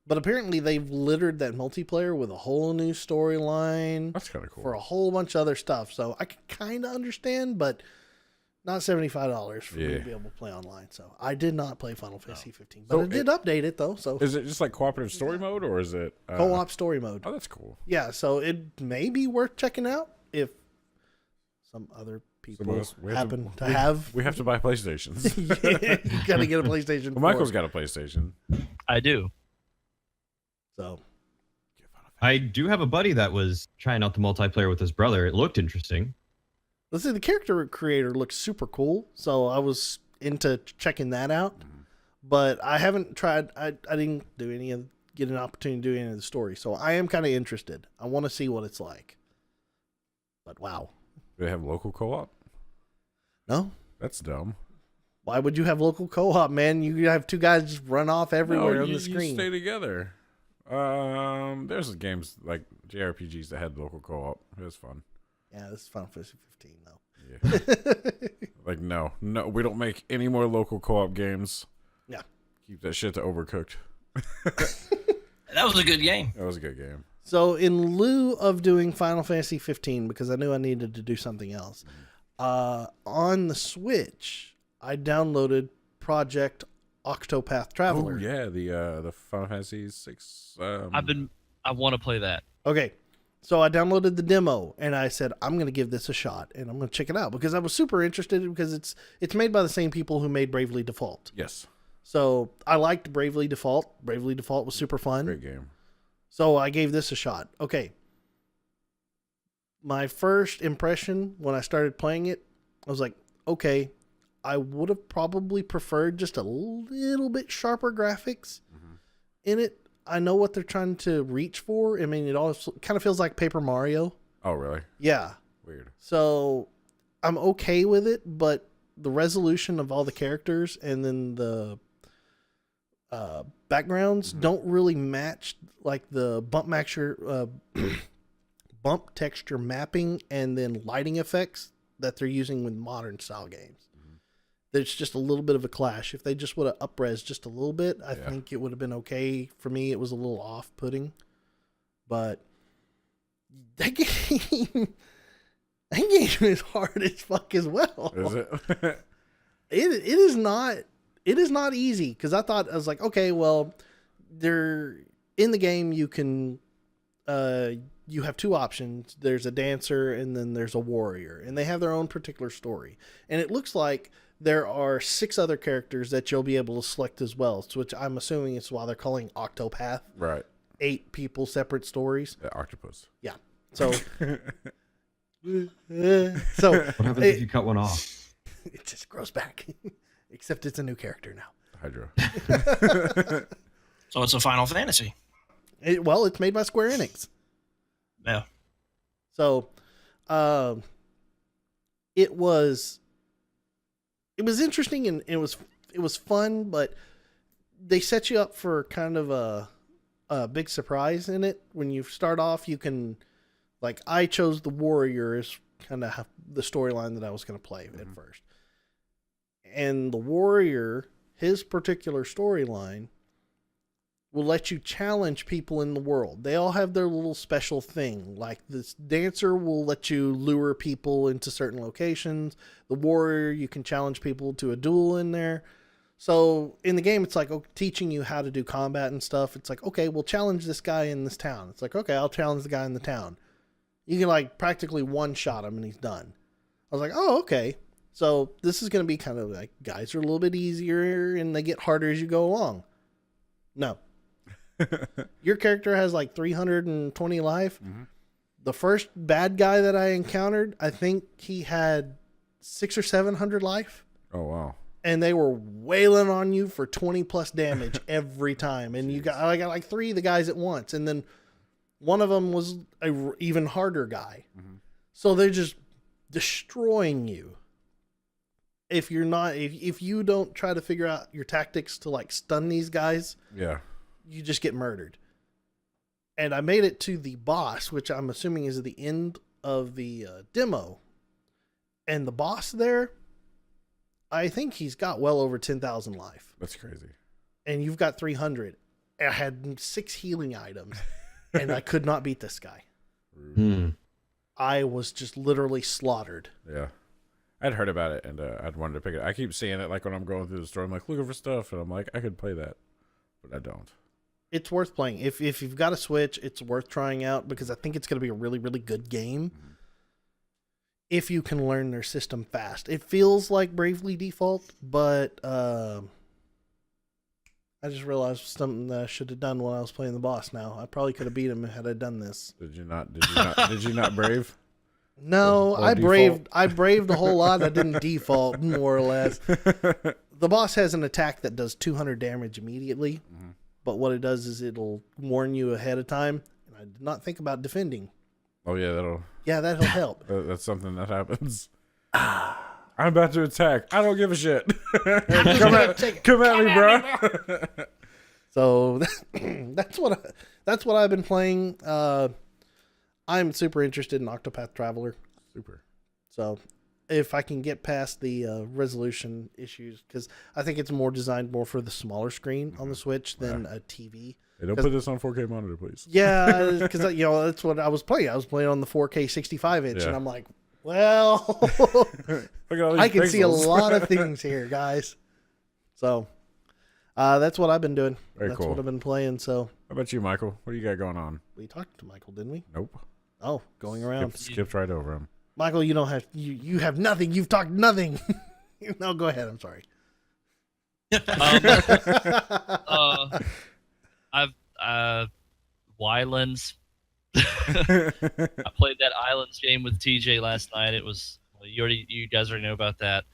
But apparently they've littered that multiplayer with a whole new storyline. That's kind of cool. For a whole bunch of other stuff. So I can kind of understand, but not $75 for me to be able to play online. So I did not play Final Fantasy 15, but I did update it though. So is it just like cooperative story mode or is it co-op story mode? Oh, that's cool. Yeah, so it may be worth checking out if some other people happen to have. We have to buy PlayStations. You gotta get a PlayStation. Well, Michael's got a PlayStation. I do. So I do have a buddy that was trying out the multiplayer with his brother. It looked interesting. Let's see, the character creator looks super cool, so I was into checking that out. But I haven't tried. I didn't get an opportunity to do any of the story, so I am kind of interested. I want to see what it's like. But wow, do they have local co-op? No, that's dumb. Why would you have local co-op, man? You have two guys just run off everywhere on the screen. You stay together. There's games like JRPGs that had local co-op. It was fun. Yeah, this is Final Fantasy 15 though. Yeah. Like no, we don't make any more local co-op games. Yeah. Keep that shit to Overcooked. That was a good game. That was a good game. So in lieu of doing Final Fantasy 15, because I knew I needed to do something else, on the Switch, I downloaded Project Octopath Traveler. Oh yeah, the Final Fantasy 6. I want to play that. Okay, so I downloaded the demo and I said I'm going to give this a shot and I'm going to check it out because I was super interested because it's made by the same people who made Bravely Default. Yes. So I liked Bravely Default. Bravely Default was super fun. Great game. So I gave this a shot. Okay. My first impression when I started playing it, I was like, okay, I would have probably preferred just a little bit sharper graphics in it. I know what they're trying to reach for. I mean, it all kind of feels like Paper Mario. Oh, really? Yeah. Weird. So I'm okay with it, but the resolution of all the characters and then the backgrounds don't really match like the bump texture mapping and then lighting effects that they're using with modern style games. There's just a little bit of a clash. If they just would have up-res just a little bit, I think it would have been okay. For me, it was a little off-putting. But that game is hard as fuck as well. Is it? It is not easy, because I was like, okay, well, they're in the game. You can you have two options. There's a dancer and then there's a warrior, and they have their own particular story. And it looks like there are 6 other characters that you'll be able to select as well, which I'm assuming is why they're calling Octopath. Right. 8 people, separate stories. The octopus. Yeah. So, What happens if you cut one off? It just grows back. Except it's a new character now. Hydra. So it's a Final Fantasy. It's made by Square Enix. Yeah. So, it was interesting, and it was fun, but they set you up for kind of a big surprise in it. When you start off, you can, like, I chose the warrior as kind of the storyline that I was going to play at first. And the warrior, his particular storyline, will let you challenge people in the world. They all have their little special thing. Like, this dancer will let you lure people into certain locations. The warrior, you can challenge people to a duel in there. So in the game, it's like teaching you how to do combat and stuff. It's like, okay, we'll challenge this guy in this town. It's like, okay, I'll challenge the guy in the town. You can like practically one-shot him and he's done. I was like, oh, okay. So this is going to be kind of like, guys are a little bit easier and they get harder as you go along. No. Your character has like 320 life. Mm-hmm. The first bad guy that I encountered, I think he had 600 or 700 life. Oh, wow. And they were wailing on you for 20 plus damage every time. And I got like 3 of the guys at once. And then one of them was a even harder guy. Mm-hmm. So they're just destroying you. If you don't try to figure out your tactics to like stun these guys. Yeah. You just get murdered. And I made it to the boss, which I'm assuming is the end of the demo. And the boss there, I think he's got well over 10,000 life. That's crazy. And you've got 300. I had 6 healing items, and I could not beat this guy. I was just literally slaughtered. Yeah. I'd heard about it, and I'd wanted to pick it. I keep seeing it like when I'm going through the store. I'm like looking for stuff, and I'm like, I could play that, but I don't. It's worth playing. If you've got a Switch, it's worth trying out because I think it's going to be a really, really good game. Mm-hmm. If you can learn their system fast. It feels like Bravely Default, but I just realized something that I should have done when I was playing the boss now. I probably could have beat him had I done this. Did you not brave? No, I braved a whole lot. I didn't default, more or less. The boss has an attack that does 200 damage immediately. Mm-hmm. But what it does is it'll warn you ahead of time. And I did not think about defending. Oh, yeah, that'll help. That's something that happens. I'm about to attack. I don't give a shit. Come at me, bro. So that's what I've been playing. I'm super interested in Octopath Traveler. Super. So if I can get past the resolution issues, because I think it's more designed for the smaller screen on the Switch than a TV. Hey, don't put this on 4K monitor, please. Yeah, because that's what I was playing. I was playing on the 4K 65-inch, and I'm like, well, I can see a lot of things here, guys. So that's what I've been doing. That's cool. What I've been playing. So how about you, Michael? What do you got going on? We talked to Michael, didn't we? Nope. Oh, going around. Skipped right over him. Michael, you don't have you have nothing. You've talked nothing. No, go ahead. I'm sorry. I've Wylands. I played that Islands game with TJ last night. It was you guys already know about that.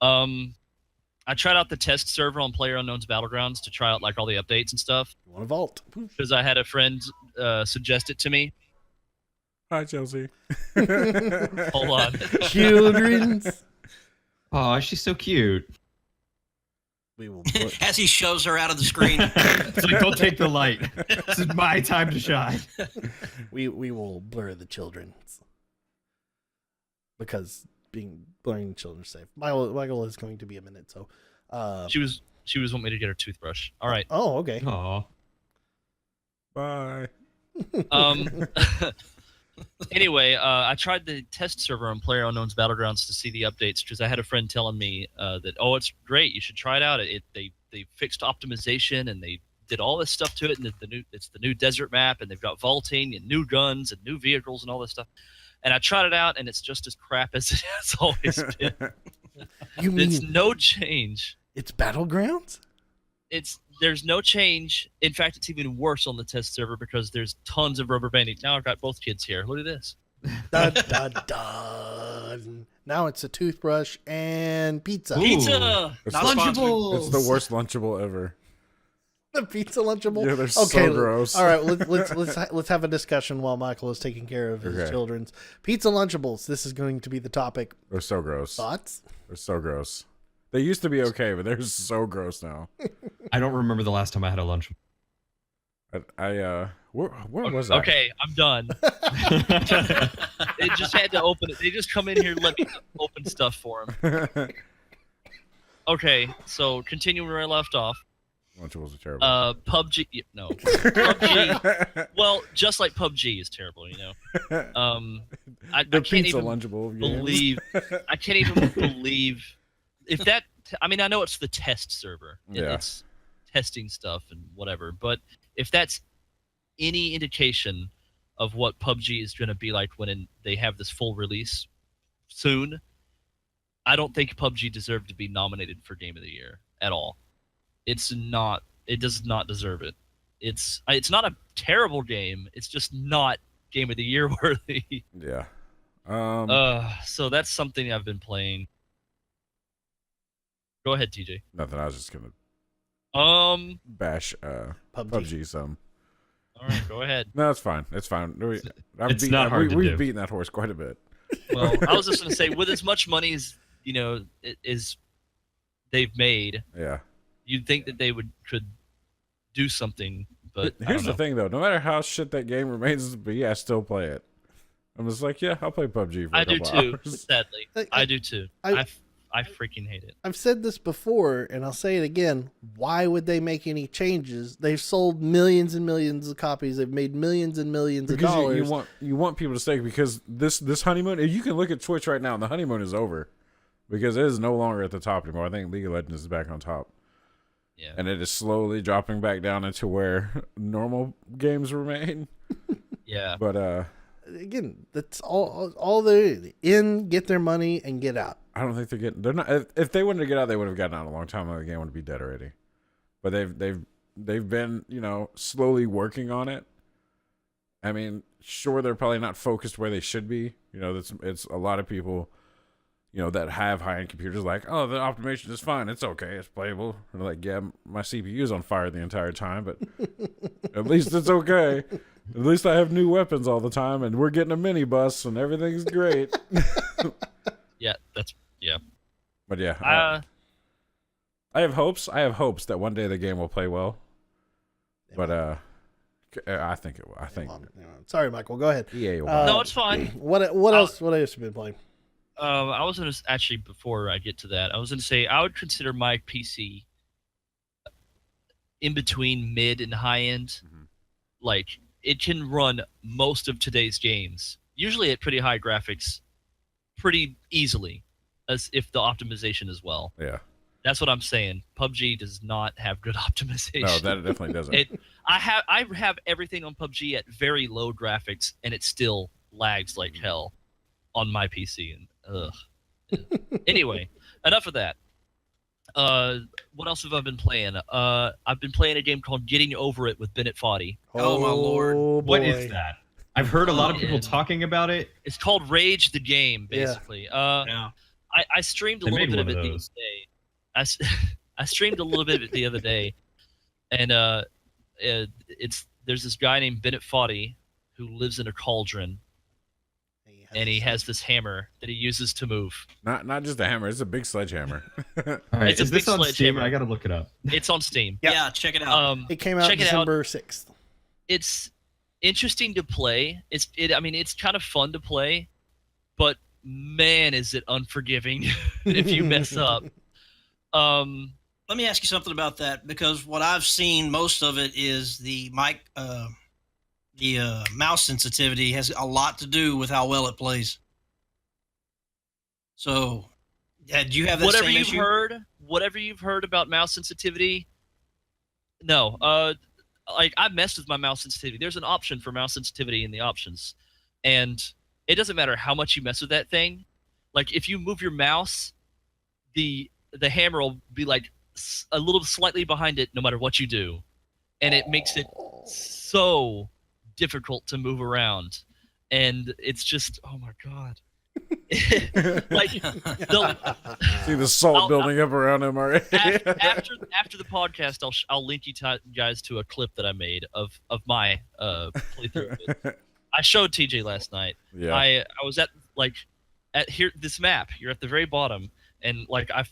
I tried out the test server on PlayerUnknown's Battlegrounds to try out like all the updates and stuff. You want to vault? Because I had a friend suggest it to me. Hi, Chelsea. Hold on. Children's. Oh, she's so cute. We will. As he shoves her out of the screen. It's like, don't take the light. This is my time to shine. we will blur the children because blurring the children is safe. Michael is going to be a minute, so. She was wanting me to get her toothbrush. All right. Oh, okay. Aw. Bye. Anyway, I tried the test server on PlayerUnknown's Battlegrounds to see the updates because I had a friend telling me that it's great, you should try it out. They fixed optimization and they did all this stuff to it, and it's the new desert map, and they've got vaulting and new guns and new vehicles and all this stuff. And I tried it out, and it's just as crap as it has always been. You mean it's no change? It's Battlegrounds? There's no change. In fact, it's even worse on the test server because there's tons of rubber banding. Now I've got both kids here. Look at this. Dun, dun, dun. Now it's a toothbrush and pizza. Pizza! It's Not Lunchables! It's the worst Lunchable ever. The pizza Lunchable? Yeah, they're so gross. All right, let's have a discussion while Michael is taking care of his children's. Pizza Lunchables. This is going to be the topic. They're so gross. Thoughts? They're so gross. They used to be okay, but they're so gross now. I don't remember the last time I had a lunch. Where was I? Okay, I'm done. They just had to open it. They just come in here and let me open stuff for them. Okay, so continuing where I left off. Lunchables are terrible. PUBG. No. PUBG. Well, just like PUBG is terrible, you know. I can't pizza even Lunchable believe. I can't even believe if that. I mean, I know it's the test server. Yeah. It's testing stuff and whatever. But if that's any indication of what PUBG is going to be like when they have this full release soon, I don't think PUBG deserved to be nominated for Game of the Year at all. It's not. It does not deserve it. It's not a terrible game. It's just not Game of the Year worthy. Yeah. So that's something I've been playing. Go ahead, TJ. Nothing. I was just gonna bash PUBG some. All right, go ahead. No, it's fine. It's fine. It's not hard to We've do. beaten that horse quite a bit. Well, I was just gonna say, with as much money as is they've made, Yeah. you'd think that they could do something. But Here's the thing, though. No matter how shit that game remains to be, I still play it. I'm just like, yeah, I'll play PUBG for a I do couple too. hours. Sadly, I do too. I freaking hate it. I've said this before, and I'll say it again. Why would they make any changes? They've sold millions and millions of copies. They've made millions and millions of dollars. You want people to stay because this honeymoon. You can look at Twitch right now, and the honeymoon is over because it is no longer at the top anymore. I think League of Legends is back on top. Yeah. And it is slowly dropping back down into where normal games remain. Yeah. But again, that's all they're in, get their money and get out. I don't think they're not. If they wanted to get out, they would have gotten out a long time ago. The game would be dead already. But they've been, slowly working on it. I mean, sure, they're probably not focused where they should be. It's a lot of people, that have high-end computers like, oh, the optimization is fine. It's okay. It's playable. And they're like, yeah, my CPU is on fire the entire time, but at least it's okay. At least I have new weapons all the time, and we're getting a mini bus, and everything's great. Yeah. But yeah, I have hopes. I have hopes that one day the game will play well. But I think it will. I think. Sorry, Michael. Go ahead. EA will. No, it's fine. What else? What else have you been playing? I was going to actually, before I get to that, I was going to say I would consider my PC in between mid and high end. Mm-hmm. Like, it can run most of today's games, usually at pretty high graphics, pretty easily, as if the optimization is well. Yeah. That's what I'm saying. PUBG does not have good optimization. No, that definitely doesn't. I have everything on PUBG at very low graphics, and it still lags like hell on my PC. And anyway, enough of that. What else have I been playing? I've been playing a game called Getting Over It with Bennett Foddy. Oh, my Lord. What is that? I've heard a lot of people talking about it. It's called Rage the Game, basically. Yeah. I streamed a little bit of it the other day. I streamed a little bit of it the other day, and there's this guy named Bennett Foddy who lives in a cauldron, and he has this hammer that he uses to move. Not just a hammer; it's a big sledgehammer. All right, It's a is this big on Steam? sledgehammer. I gotta look it up. It's on Steam. Yeah, check it out. It came out check it out. December 6th. It's interesting to play. I mean, it's kind of fun to play, but man, is it unforgiving if you mess up. Let me ask you something about that, because what I've seen, most of it is the mouse sensitivity has a lot to do with how well it plays. So, yeah, do you have that same issue? Whatever you've heard about mouse sensitivity, no. Like, I've messed with my mouse sensitivity. There's an option for mouse sensitivity in the options, and it doesn't matter how much you mess with that thing. Like, if you move your mouse, the hammer will be like a little slightly behind it no matter what you do, and it makes it so difficult to move around, and it's just, oh my god. Like, See the salt building up around him already. after the podcast, I'll link you guys to a clip that I made of my playthrough. I showed TJ last night. Yeah. I was at here, this map. You're at the very bottom, and like I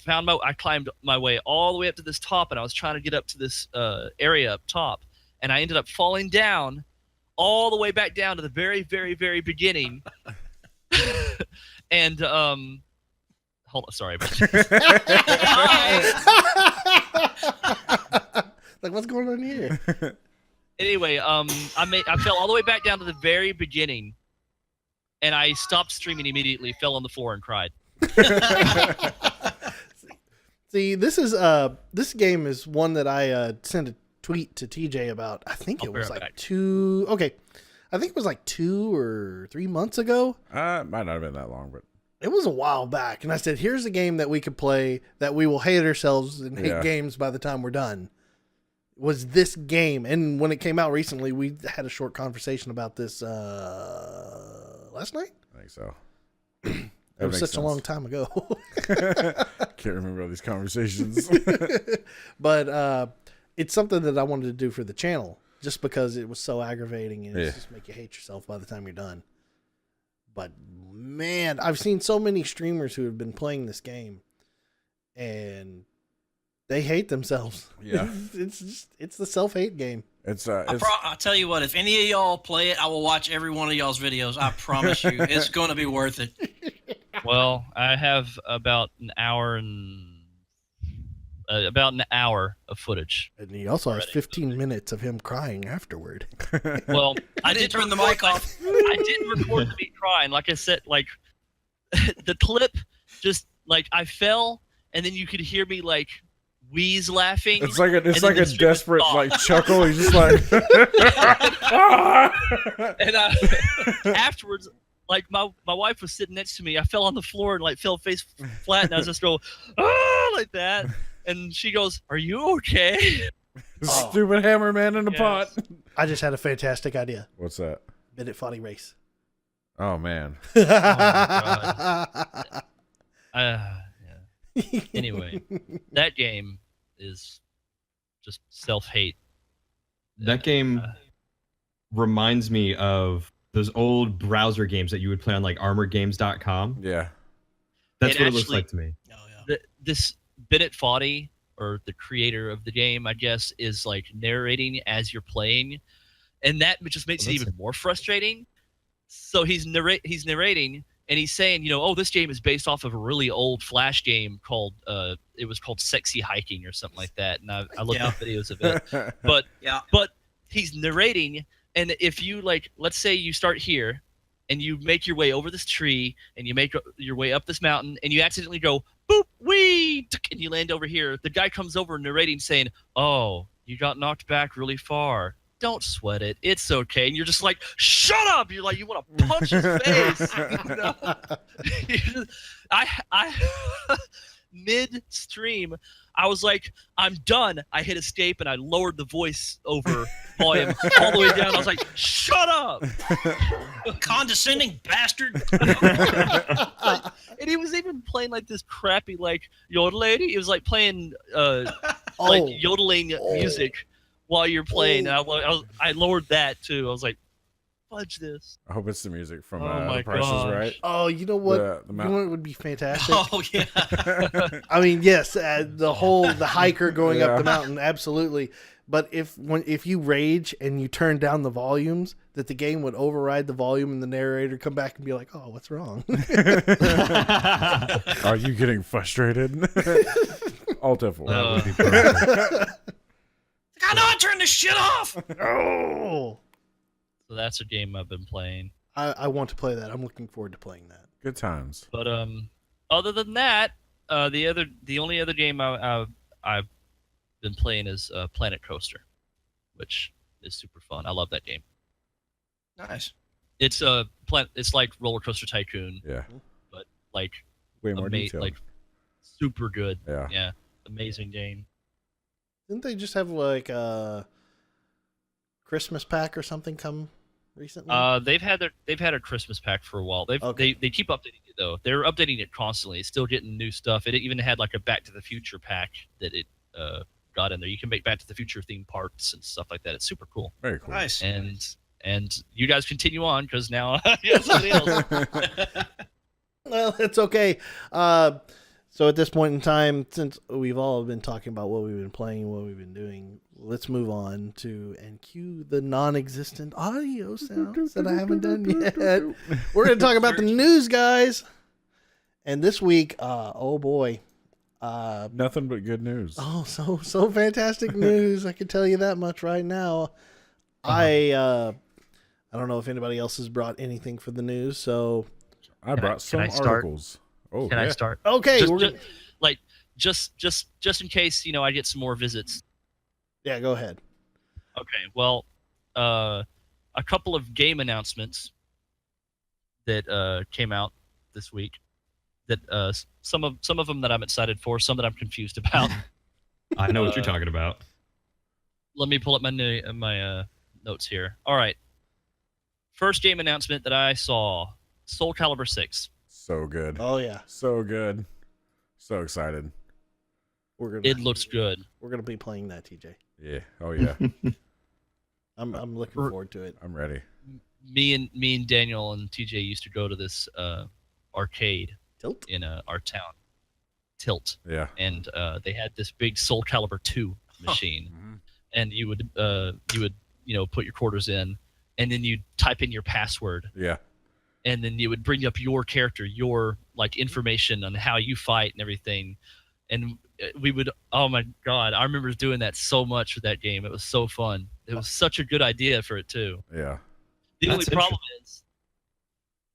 climbed my way all the way up to this top, and I was trying to get up to this area up top, and I ended up falling down all the way back down to the very, very, very beginning. And hold on, sorry. Like, what's going on here? Anyway, I fell all the way back down to the very beginning, and I stopped streaming immediately, fell on the floor, and cried. See, this game is one that I sent a tweet to TJ about. I think it was like 2 or 3 months ago. Might not have been that long, but it was a while back. And I said, here's a game that we could play that we will hate ourselves and hate games by the time we're done. Was this game. And when it came out recently, we had a short conversation about this last night. I think so. It was such a long time ago. Can't remember all these conversations. But it's something that I wanted to do for the channel, just because it was so aggravating and it just make you hate yourself by the time you're done. But man, I've seen so many streamers who have been playing this game and they hate themselves. Yeah. It's the self-hate game. I'll tell you what, if any of y'all play it, I will watch every one of y'all's videos. I promise you, it's going to be worth it. Well, I have about an hour of footage. And he also has 15 minutes of him crying afterward. Well, I didn't turn the mic off. I didn't record me crying. Like I said, like the clip, just like I fell, and then you could hear me like wheeze laughing. It's like a desperate like chuckle. He's just like. And afterwards, like my wife was sitting next to me. I fell on the floor and like fell face flat, and I was just go like that. And she goes, "Are you okay?" Stupid hammer man in a pot. I just had a fantastic idea. What's that? Minute 40 race. Oh man. Oh, my God. Anyway, that game is just self-hate. That game reminds me of those old browser games that you would play on like armorgames.com. Yeah. That's what it looks like to me. Oh, yeah. This Bennett Foddy, or the creator of the game, I guess, is like narrating as you're playing, and that just makes it even more frustrating. So he's narrating, and he's saying, this game is based off of a really old Flash game called it was called Sexy Hiking or something like that. And I looked up videos of it, but he's narrating, and if you let's say you start here, and you make your way over this tree, and you make your way up this mountain, and you accidentally go boop wee, and you land over here. The guy comes over narrating, saying, "Oh, you got knocked back really far. Don't sweat it. It's okay." And you're just like, "Shut up!" You're like, you want to punch his face. I mid-stream, I was like, "I'm done." I hit escape and I lowered the voice over volume all the way down. I was like, "Shut up!" Condescending bastard. And he was even playing like this crappy yodeling. He was like playing yodeling music while you're playing. I lowered that too. I was like, fudge this. I hope it's the music from Oh my The Price is gosh. Right. Oh, you know what? The You know what would be fantastic? Oh yeah. I mean, yes, the hiker going up the Yeah. mountain, absolutely. But if you rage and you turn down the volumes, that the game would override the volume and the narrator come back and be like, "Oh, what's wrong?" Are you getting frustrated? Alt F4. That would be perfect. I know I turned this shit off. Oh, So that's a game I've been playing. I want to play that. I'm looking forward to playing that. Good times. But other than that, the only other game I've been playing is Planet Coaster, which is super fun. I love that game. Nice. It's it's like Roller Coaster Tycoon, Yeah. but like Way more detailed. like super good. Yeah. Yeah, amazing game. Didn't they just have like a Christmas pack or something come recently? They've had a Christmas pack for a while. Okay. They keep updating it though. They're updating it constantly. It's still getting new stuff. It even had like a Back to the Future pack that it got in there. You can make Back to the Future themed parts and stuff like that. It's super cool. Very cool. Nice. And you guys continue on because now you have somebody else. Well, it's okay. So at this point in time, since we've all been talking about what we've been playing, what we've been doing, let's move on to and cue the non-existent audio sounds that I haven't done yet. We're going to talk about the news, guys. And this week, oh boy, Nothing but good news. oh so fantastic news! I can tell you that much right now. I don't know if anybody else has brought anything for the news, so I brought some can I start? articles. Oh, Can yeah. I start? okay, Just in case I get some more visits. yeah, go ahead. Okay, well, a couple of game announcements that came out this week. That some of them that I'm excited for, some that I'm confused about. I know what you're talking about. Let me pull up my notes here. All right, first game announcement that I saw: Soul Calibur 6. So good. Oh yeah, So good. So excited. It looks good. We're gonna be playing that, TJ. Yeah. Oh, yeah. I'm looking forward to it. I'm ready. Me and Daniel and TJ used to go to this arcade Tilt. in our town, Tilt, Yeah. and they had this big Soul Calibur 2 machine, Mhm. and you would put your quarters in, and then you'd type in your password, Yeah. and then you would bring up your character, your like information on how you fight and everything, and we would. Oh my god, I remember doing that so much with that game. It was so fun. It was such a good idea for it too. Yeah. The That's only problem is,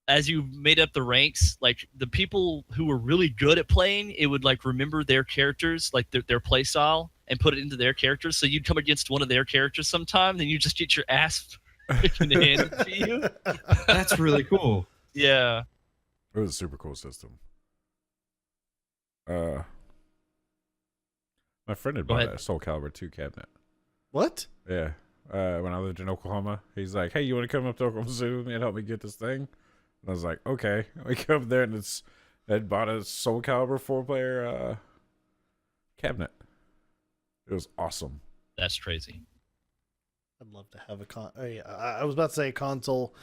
as you made up the ranks, like the people who were really good at playing, it would like remember their characters, like their play style, and put it into their characters. So you'd come against one of their characters sometime, then you just get your ass freaking handed to you. That's really cool. Yeah. It was a super cool system. My friend had Go bought ahead. a Soul Calibur 2 cabinet. What? Yeah. When I lived in Oklahoma, he's like, "Hey, you want to come up to Oklahoma City with me and help me get this thing?" And I was like, "Okay." We come up there and they'd bought a Soul Calibur 4-player cabinet. It was awesome. That's crazy. I'd love to have a I was about to say a console.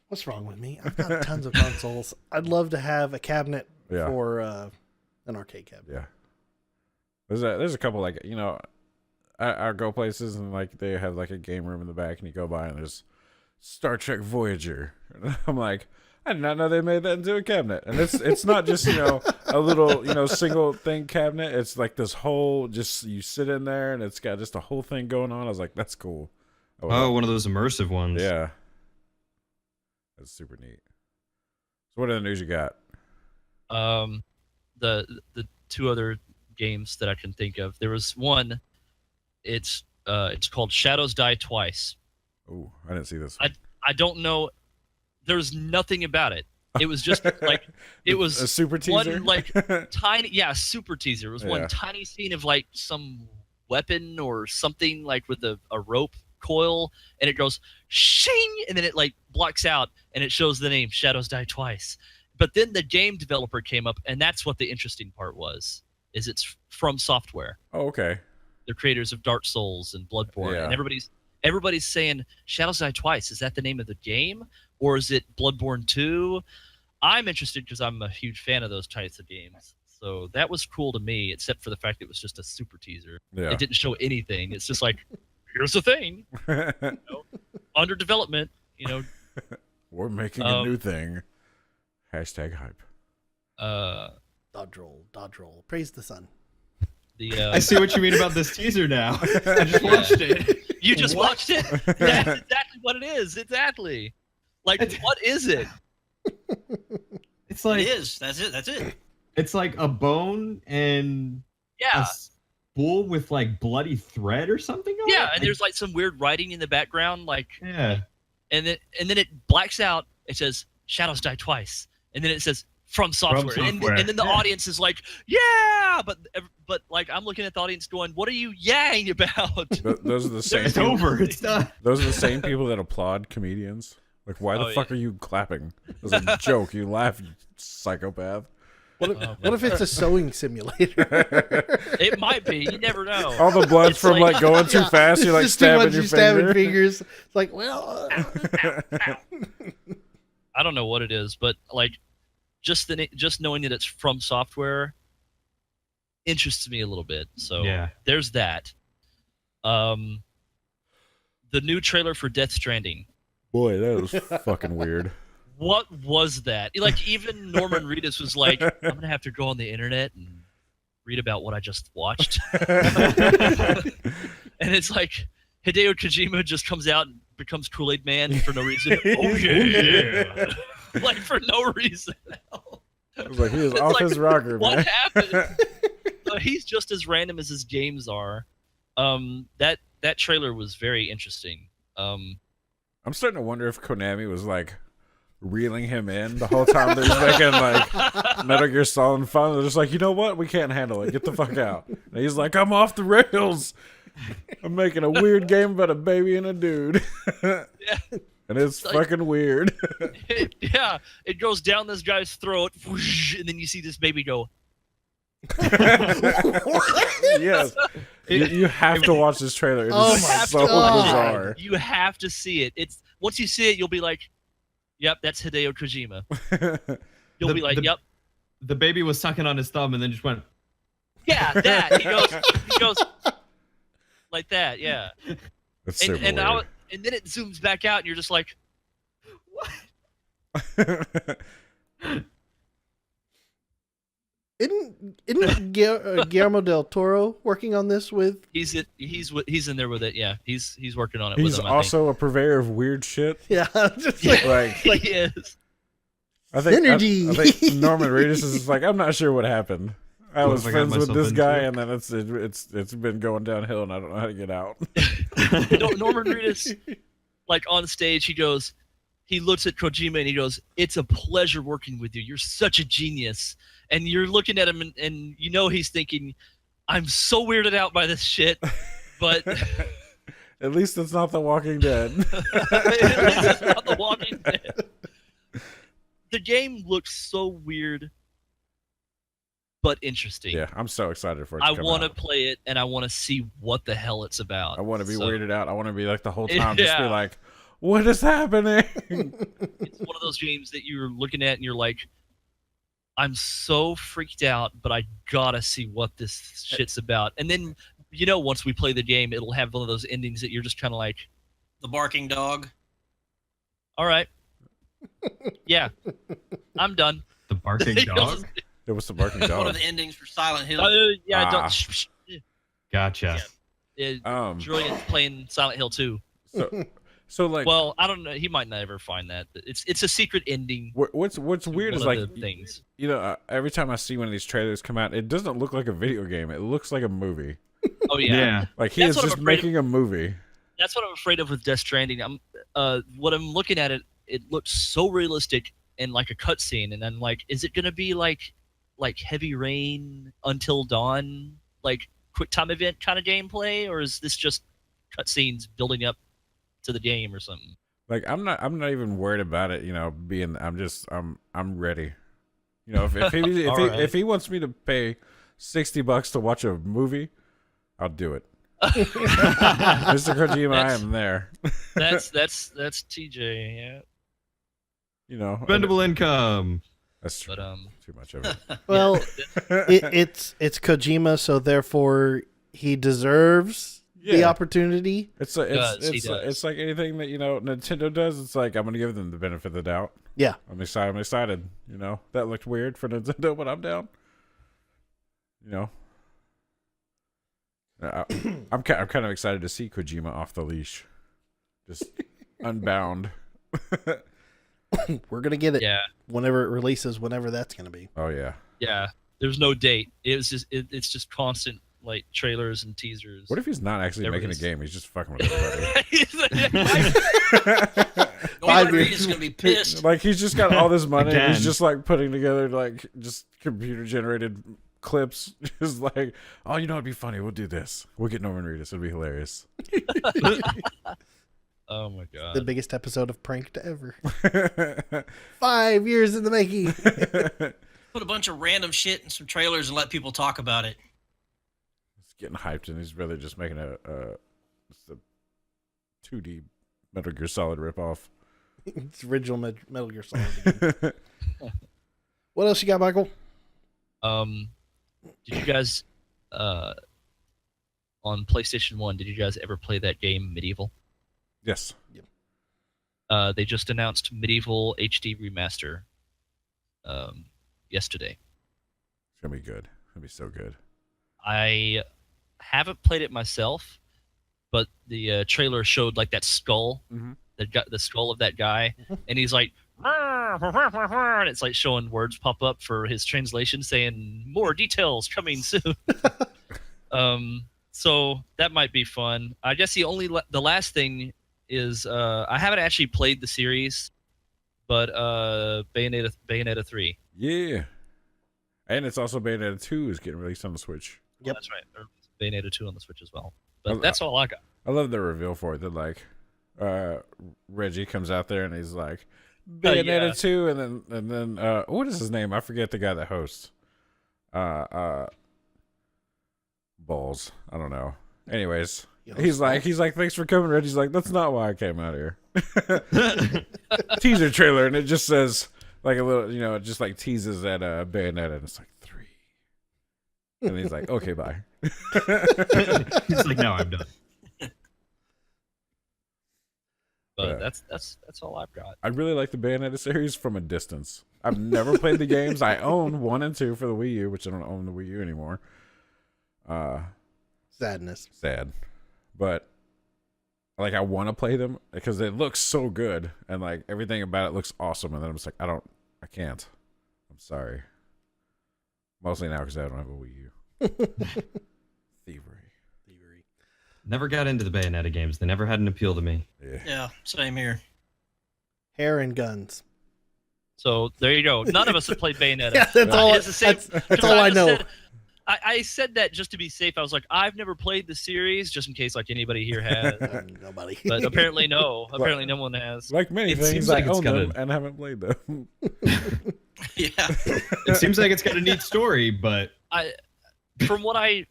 What's wrong with me? I've got tons of consoles. I'd love to have a cabinet Yeah. for an arcade cabinet. Yeah. There's a couple, like, I go places and like they have like a game room in the back and you go by and there's Star Trek Voyager. And I'm like, I did not know they made that into a cabinet. And it's not just, a little, single thing cabinet. It's like this whole, just you sit in there and it's got just a whole thing going on. I was like, that's cool. Oh, one of those immersive ones. Yeah. That's super neat. So what other news you got? The two other games that I can think of. There was one. It's called Shadows Die Twice. Oh, I didn't see this. I don't know. There's nothing about it. It was just like it was a super teaser. one like tiny, super teaser. It was Yeah. one tiny scene of like some weapon or something like with a rope coil, and it goes shing, and then it like blocks out, and it shows the name Shadows Die Twice. But then the game developer came up, and that's what the interesting part was. Is it's from Software. Oh, okay. They're creators of Dark Souls and Bloodborne, Yeah. and everybody's saying Shadows Die Twice. Is that the name of the game, or is it Bloodborne 2? I'm interested because I'm a huge fan of those types of games. So that was cool to me, except for the fact it was just a super teaser. Yeah. It didn't show anything. It's just like, here's the thing, under development. We're making a new thing. Hashtag hype. Dodge roll. Praise the sun. I see what you mean about this teaser now. I just watched it. You just watched it? That's exactly what it is. Exactly. Like, what is it? It's like It is. That's it. it's like a bone and Yeah. a spool with like bloody thread or something on Yeah, it. and there's like some weird writing in the background, like, Yeah. and then it blacks out. It says Shadows Die Twice, and then it says From Software, Software. And then the audience is like, yeah, but like I'm looking at the audience going, what are you yang about? Those are the same. It's people, over. It's done. Those are the same people that applaud comedians. Like, why the fuck are you clapping? It's a joke. You laugh, you psychopath. What if it's a sewing simulator? It might be. You never know. All the blood It's from like- like going too fast. You're like Just too much, stabbing your you stabbing finger. fingers. It's like, well, I don't know what it is, but like just knowing that it's From Software interests me a little bit. So Yeah. there's that. The new trailer for Death Stranding. Boy, that was fucking weird. What was that? Like, even Norman Reedus was like, I'm gonna have to go on the internet and read about what I just watched. And it's like Hideo Kojima just comes out and becomes Kool-Aid Man for no reason. Oh yeah. Like, for no reason. It was like he was It's off like, his rocker, What man. happened? He's just as random as his games are. That trailer was very interesting. I'm starting to wonder if Konami was like reeling him in the whole time they was making like Metal Gear Solid. And finally, they're just like, you know what? We can't handle it. Get the fuck out. And he's like, I'm off the rails. I'm making a weird game about a baby and a dude. Yeah. And it's Like- fucking weird. Yeah, it goes down this guy's throat, whoosh, and then you see this baby go. Yes. You have to watch this trailer. It is Oh my so God. bizarre. You have to see it. It's once you see it, you'll be like, "Yep, that's Hideo Kojima." You'll The- be like, the- "Yep, The baby was sucking on his thumb and then just went. yeah, that." He goes like that, yeah. It's super And weird. and then it zooms back out, and you're just like, isn't Guillermo del Toro working on this with? he's in there with it. Yeah, he's working on it. He's with him, also a purveyor of weird shit. Yeah, just I like, think. He is. I think Synergy. I think Norman Reedus is like, I'm not sure what happened. I What was have I got friends with myself this guy, into? and then it's been going downhill, and I don't know how to get out. Norman Reedus, like on stage, he looks at Kojima and he goes, "It's a pleasure working with you. You're such a genius." And you're looking at him and you know he's thinking, "I'm so weirded out by this shit," but At least it's not The Walking Dead. at least it's not The Walking Dead. The game looks so weird, but interesting. Yeah, I'm so excited for it. I want to play it and I want to see what the hell it's about. I want to be So, weirded out. I want to be like the whole time, just be Yeah. like, "What is happening?" It's one of those games that you're looking at and you're like, I'm so freaked out, but I gotta see what this shit's about. And then, once we play the game, it'll have one of those endings that you're just kind of like, The barking dog. all right, yeah, I'm done. The barking You know, dog. It was the barking One dog. of the endings for Silent Hill. yeah, Ah. don't. Gotcha. Drillian's playing Silent Hill 2. So like, Well, I don't know. He might never find that. It's a secret ending. what's weird One is of like, the things. every time I see one of these trailers come out, it doesn't look like a video game. It looks like a movie. Oh yeah. Like he That's is what I'm just afraid of. making a movie. That's what I'm afraid of with Death Stranding. What I'm looking at it looks so realistic and like a cutscene, and I'm like, is it gonna be like Heavy Rain, Until Dawn, like quick time event kind of gameplay, or is this just cutscenes building up to the game or something? Like I'm not even worried about it. I'm ready. If All right. he wants me to pay $60 to watch a movie, I'll do it. Mr. Kojima, I am there. That's TJ. Yeah. You know, Spendable income. that's true. But Too much of it. Well, it's Kojima, so therefore he deserves the Yeah. opportunity. It's He does. it's like anything that Nintendo does. It's like I'm gonna give them the benefit of the doubt. Yeah. I'm excited. You know, that looked weird for Nintendo, but I'm down. You know, I'm kind of excited to see Kojima off the leash, just unbound. We're gonna get it yeah, whenever it releases, whenever that's gonna be. Oh yeah. yeah. There's no date. It's just constant like trailers and teasers. What if he's not actually There making a is. game? He's just fucking with everybody. 5 Reed years. is gonna be pissed. Like he's just got all this money. And Again. he's just like putting together like just computer generated clips. Just like, oh, you know, it'd be funny. We'll do this. We'll get Norman Reedus. It'll be hilarious. Oh my god. The biggest episode of Pranked ever. 5 years in the making. Put a bunch of random shit in some trailers and let people talk about it. He's getting hyped, and he's really just making a 2D Metal Gear Solid ripoff. It's original Metal Gear Solid. Again. What else you got, Michael? Did you guys on PlayStation 1, did you guys ever play that game Medieval? Yes. They just announced Medieval HD Remaster yesterday. It's gonna be good. It's gonna be so good. I haven't played it myself, but the trailer showed like that skull, Mhm. the skull of that guy, and he's like, and it's like showing words pop up for his translation saying more details coming soon. So that might be fun. I guess the last thing is I haven't actually played the series, but Bayonetta 3. Yeah. And it's also Bayonetta 2 is getting released on the Switch. Yep. That's right. Bayonetta 2 on the Switch as well. But that's all I got. I love the reveal for it. That like Reggie comes out there and he's like Bayonetta yeah. 2, and then what is his name? I forget the guy that hosts. Balls. I don't know. Anyways, he's like thanks for coming, Reggie's like that's not why I came out here. Teaser trailer, and it just says like a little, it just like teases at Bayonetta, and it's like 3. And he's like, okay, bye. He's like, no, I'm done. But that's all I've got. I really like the Bayonetta series from a distance. I've never played the games. I own 1 and 2 for the Wii U, which I don't own the Wii U anymore. Sadness. Sad. But like I want to play them because it looks so good and like everything about it looks awesome, and then I'm just like I can't. I'm sorry. Mostly now because I don't have a Wii U. Thievery. Never got into the Bayonetta games. They never had an appeal to me. Yeah, same here. Hair and guns. So there you go. None of us have played Bayonetta. Yeah, that's all. It's the same- That's all I know. I said that just to be safe. I was like, I've never played the series, just in case like anybody here has. Nobody. But apparently no. Apparently no one has. Like many It things, seems I like it's own got them a- and haven't played them. Yeah. It seems like it's got a neat story, but From what I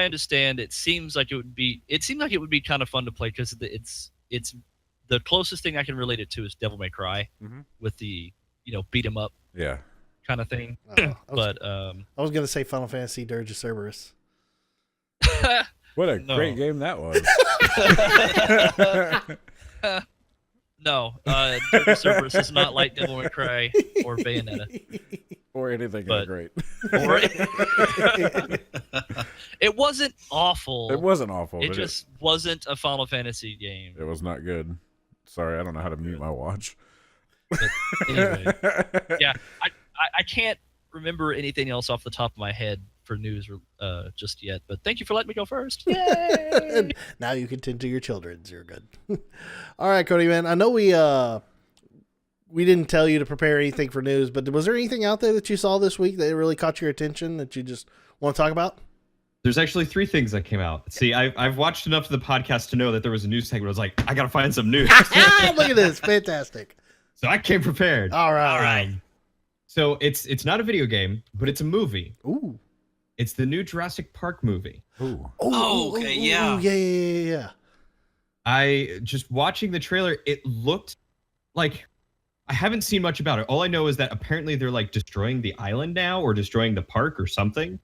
understand, it seems like it would be kind of fun to play because it's the closest thing I can relate it to is Devil May Cry with the beat 'em up Yeah. kind of thing. I was gonna say Final Fantasy Dirge of Cerberus. What a No. great game that was. No, Dirge of Cerberus is not like Devil May Cry or Bayonetta. Or anything But- great. Or it wasn't awful. It wasn't awful. It but just wasn't a Final Fantasy game. it was not good. Sorry, I don't know how to mute my watch. But anyway, yeah, I can't remember anything else off the top of my head for news just yet. But thank you for letting me go first. Yay! Now you can tend to your children. You're good. All right, Cody, man. I know we didn't tell you to prepare anything for news, but was there anything out there that you saw this week that really caught your attention that you just want to talk about? there's actually 3 things that came out. See, I've watched enough of the podcast to know that there was a news segment. I was like, I got to find some news. Look at this. Fantastic. So I came prepared. All right. So it's not a video game, but it's a movie. Ooh. It's the new Jurassic Park movie. Ooh. Okay, yeah. Yeah. I just watching the trailer, it looked like I haven't seen much about it. All I know is that apparently they're like destroying the island now or destroying the park or something.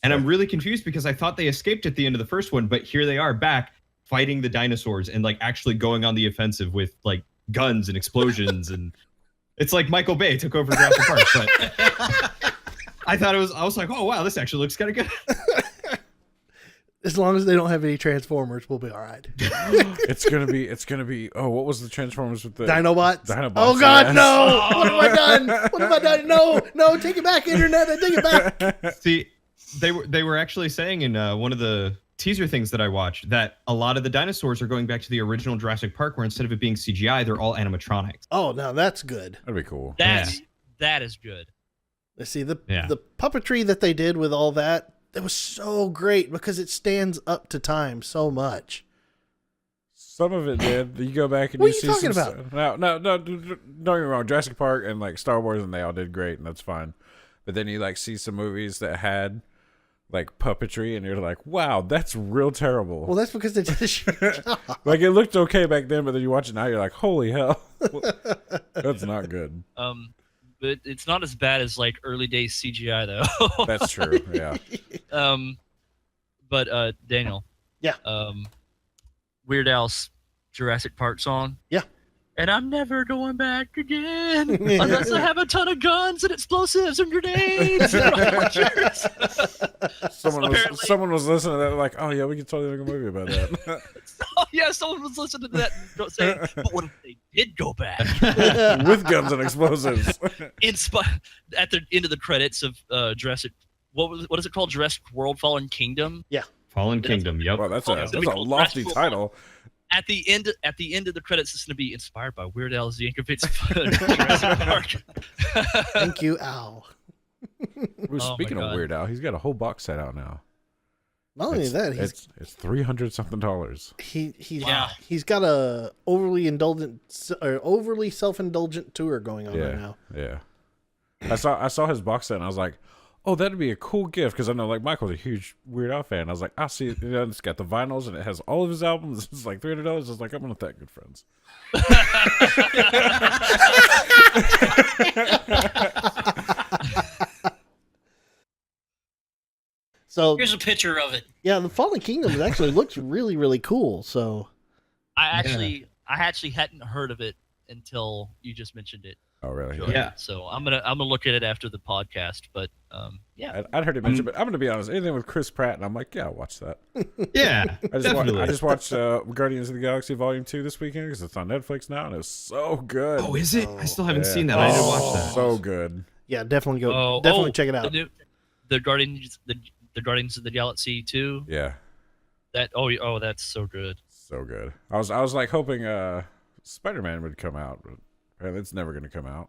And I'm really confused because I thought they escaped at the end of the first one, but here they are back fighting the dinosaurs and like actually going on the offensive with like guns and explosions. And it's like Michael Bay took over Jurassic Park. But I was like, oh wow, this actually looks kind of good. As long as they don't have any Transformers, we'll be all right. It's gonna be. Oh, what was the Transformers with the Dinobots? Dinobots. Oh God, yes. no! What have I done? What have I done? No, take it back, internet. I take it back. See, they were actually saying in one of the teaser things that I watched that a lot of the dinosaurs are going back to the original Jurassic Park, where instead of it being CGI, they're all animatronics. Oh, now that's good. That'd be cool. That is good. Let's see the puppetry that they did with all that. That was so great because it stands up to time so much. Some of it did. You go back and What you are you see talking some about? stuff. No, don't get me wrong. Jurassic Park and like Star Wars and they all did great, and that's fine. But then you like see some movies that had like puppetry, and you're like, wow, that's real terrible. Well, that's because they did a shit job. Like it looked okay back then, but then you watch it now, you're like, holy hell, that's not good. But it's not as bad as like early days CGI though. That's true. Yeah. But Daniel. Yeah. Weird Al's Jurassic Park song. Yeah. And I'm never going back again unless I have a ton of guns and explosives and grenades and rockets. Someone was listening to that like, oh yeah, we could totally make a movie about that. Oh yeah, someone was listening to that saying, but what if they did go back? With guns and explosives. At the end of the credits of Jurassic, what is it called? Jurassic World: Fallen Kingdom. Yeah, Fallen Kingdom. Yep. Wow, that's a lofty title. At the end of the credits, it's going to be inspired by Weird Al's Yankovic's Jurassic Park. Thank you, Al. Speaking of Weird Al, he's got a whole box set out now. Not only that, it's $300 something. He's got a overly self-indulgent tour going on right now. Yeah. I saw his box set and I was like, oh, that'd be a cool gift because I know like Michael's a huge Weird Al fan. I was like, I'll see it. It's got the vinyls and it has all of his albums. It's like $300. I was like, I'm gonna thank good friends. So here's a picture of it. Yeah, the Fallen Kingdom actually looks really, really cool. So I actually hadn't heard of it until you just mentioned it. Oh really? Yeah. So I'm gonna look at it after the podcast. But yeah, I'd heard it mentioned, but I'm gonna be honest. Anything with Chris Pratt, and I'm like, yeah, I'll watch that. Yeah, I just watched Guardians of the Galaxy Volume 2 this weekend because it's on Netflix now, and it's so good. Oh, is it? I still haven't seen that. I need to watch that. So good. Yeah, definitely go. Definitely check it out. The Guardians of the Galaxy 2. Yeah. That's so good. So good. I was like hoping Spider-Man would come out, but apparently it's never gonna come out.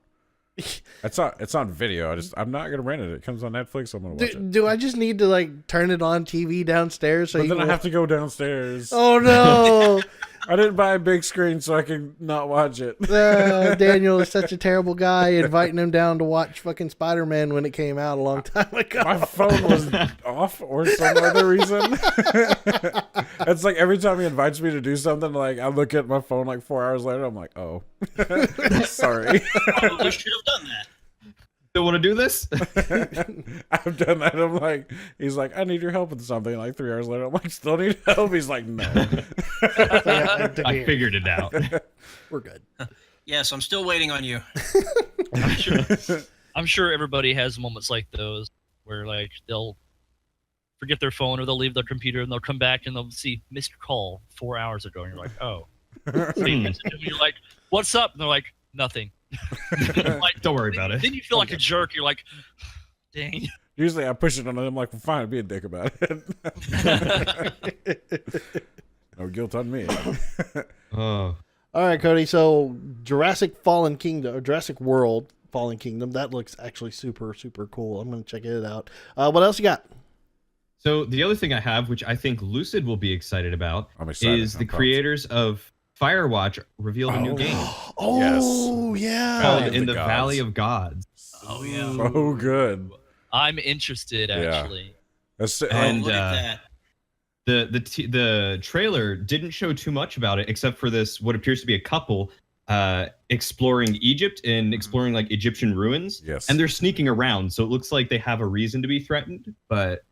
It's on video. I'm not gonna rent it. It comes on Netflix. So I'm gonna watch it. Do I just need to like turn it on TV downstairs? But then I have to go downstairs. Oh no! I didn't buy a big screen so I can not watch it. Daniel is such a terrible guy, inviting him down to watch fucking Spider-Man when it came out a long time ago. My phone was off or some other reason. It's like every time he invites me to do something, like I look at my phone like 4 hours later, I'm like, oh, sorry. Probably should have done that. Still want to do this? I've done that. I'm like, he's like, I need your help with something. Like 3 hours later, I'm like, still need help. He's like, no. I figured it out. We're good. Yes, I'm still waiting on you. I'm sure everybody has moments like those where like they'll forget their phone or they'll leave their computer and they'll come back and they'll see missed call 4 hours ago and you're like, oh. So you're like, what's up? And they're like, nothing. Like, don't worry about it. Then you feel like a jerk. You're like, dang. Usually I push it on them. I'm like, well, fine, be a dick about it. No guilt on me. Oh. All right, Cody. So Jurassic World Fallen Kingdom. That looks actually super, super cool. I'm going to check it out. What else you got? So the other thing I have, which I think Lucid will be excited about, is the creators of Firewatch revealed a new game. Oh, yes. Yeah. Called In the Valley of Gods. Oh, yeah. So good. I'm interested, actually. That's, And Look at that. the trailer didn't show too much about it, except for this what appears to be a couple exploring Egypt and exploring like Egyptian ruins. Yes. And they're sneaking around, so it looks like they have a reason to be threatened. But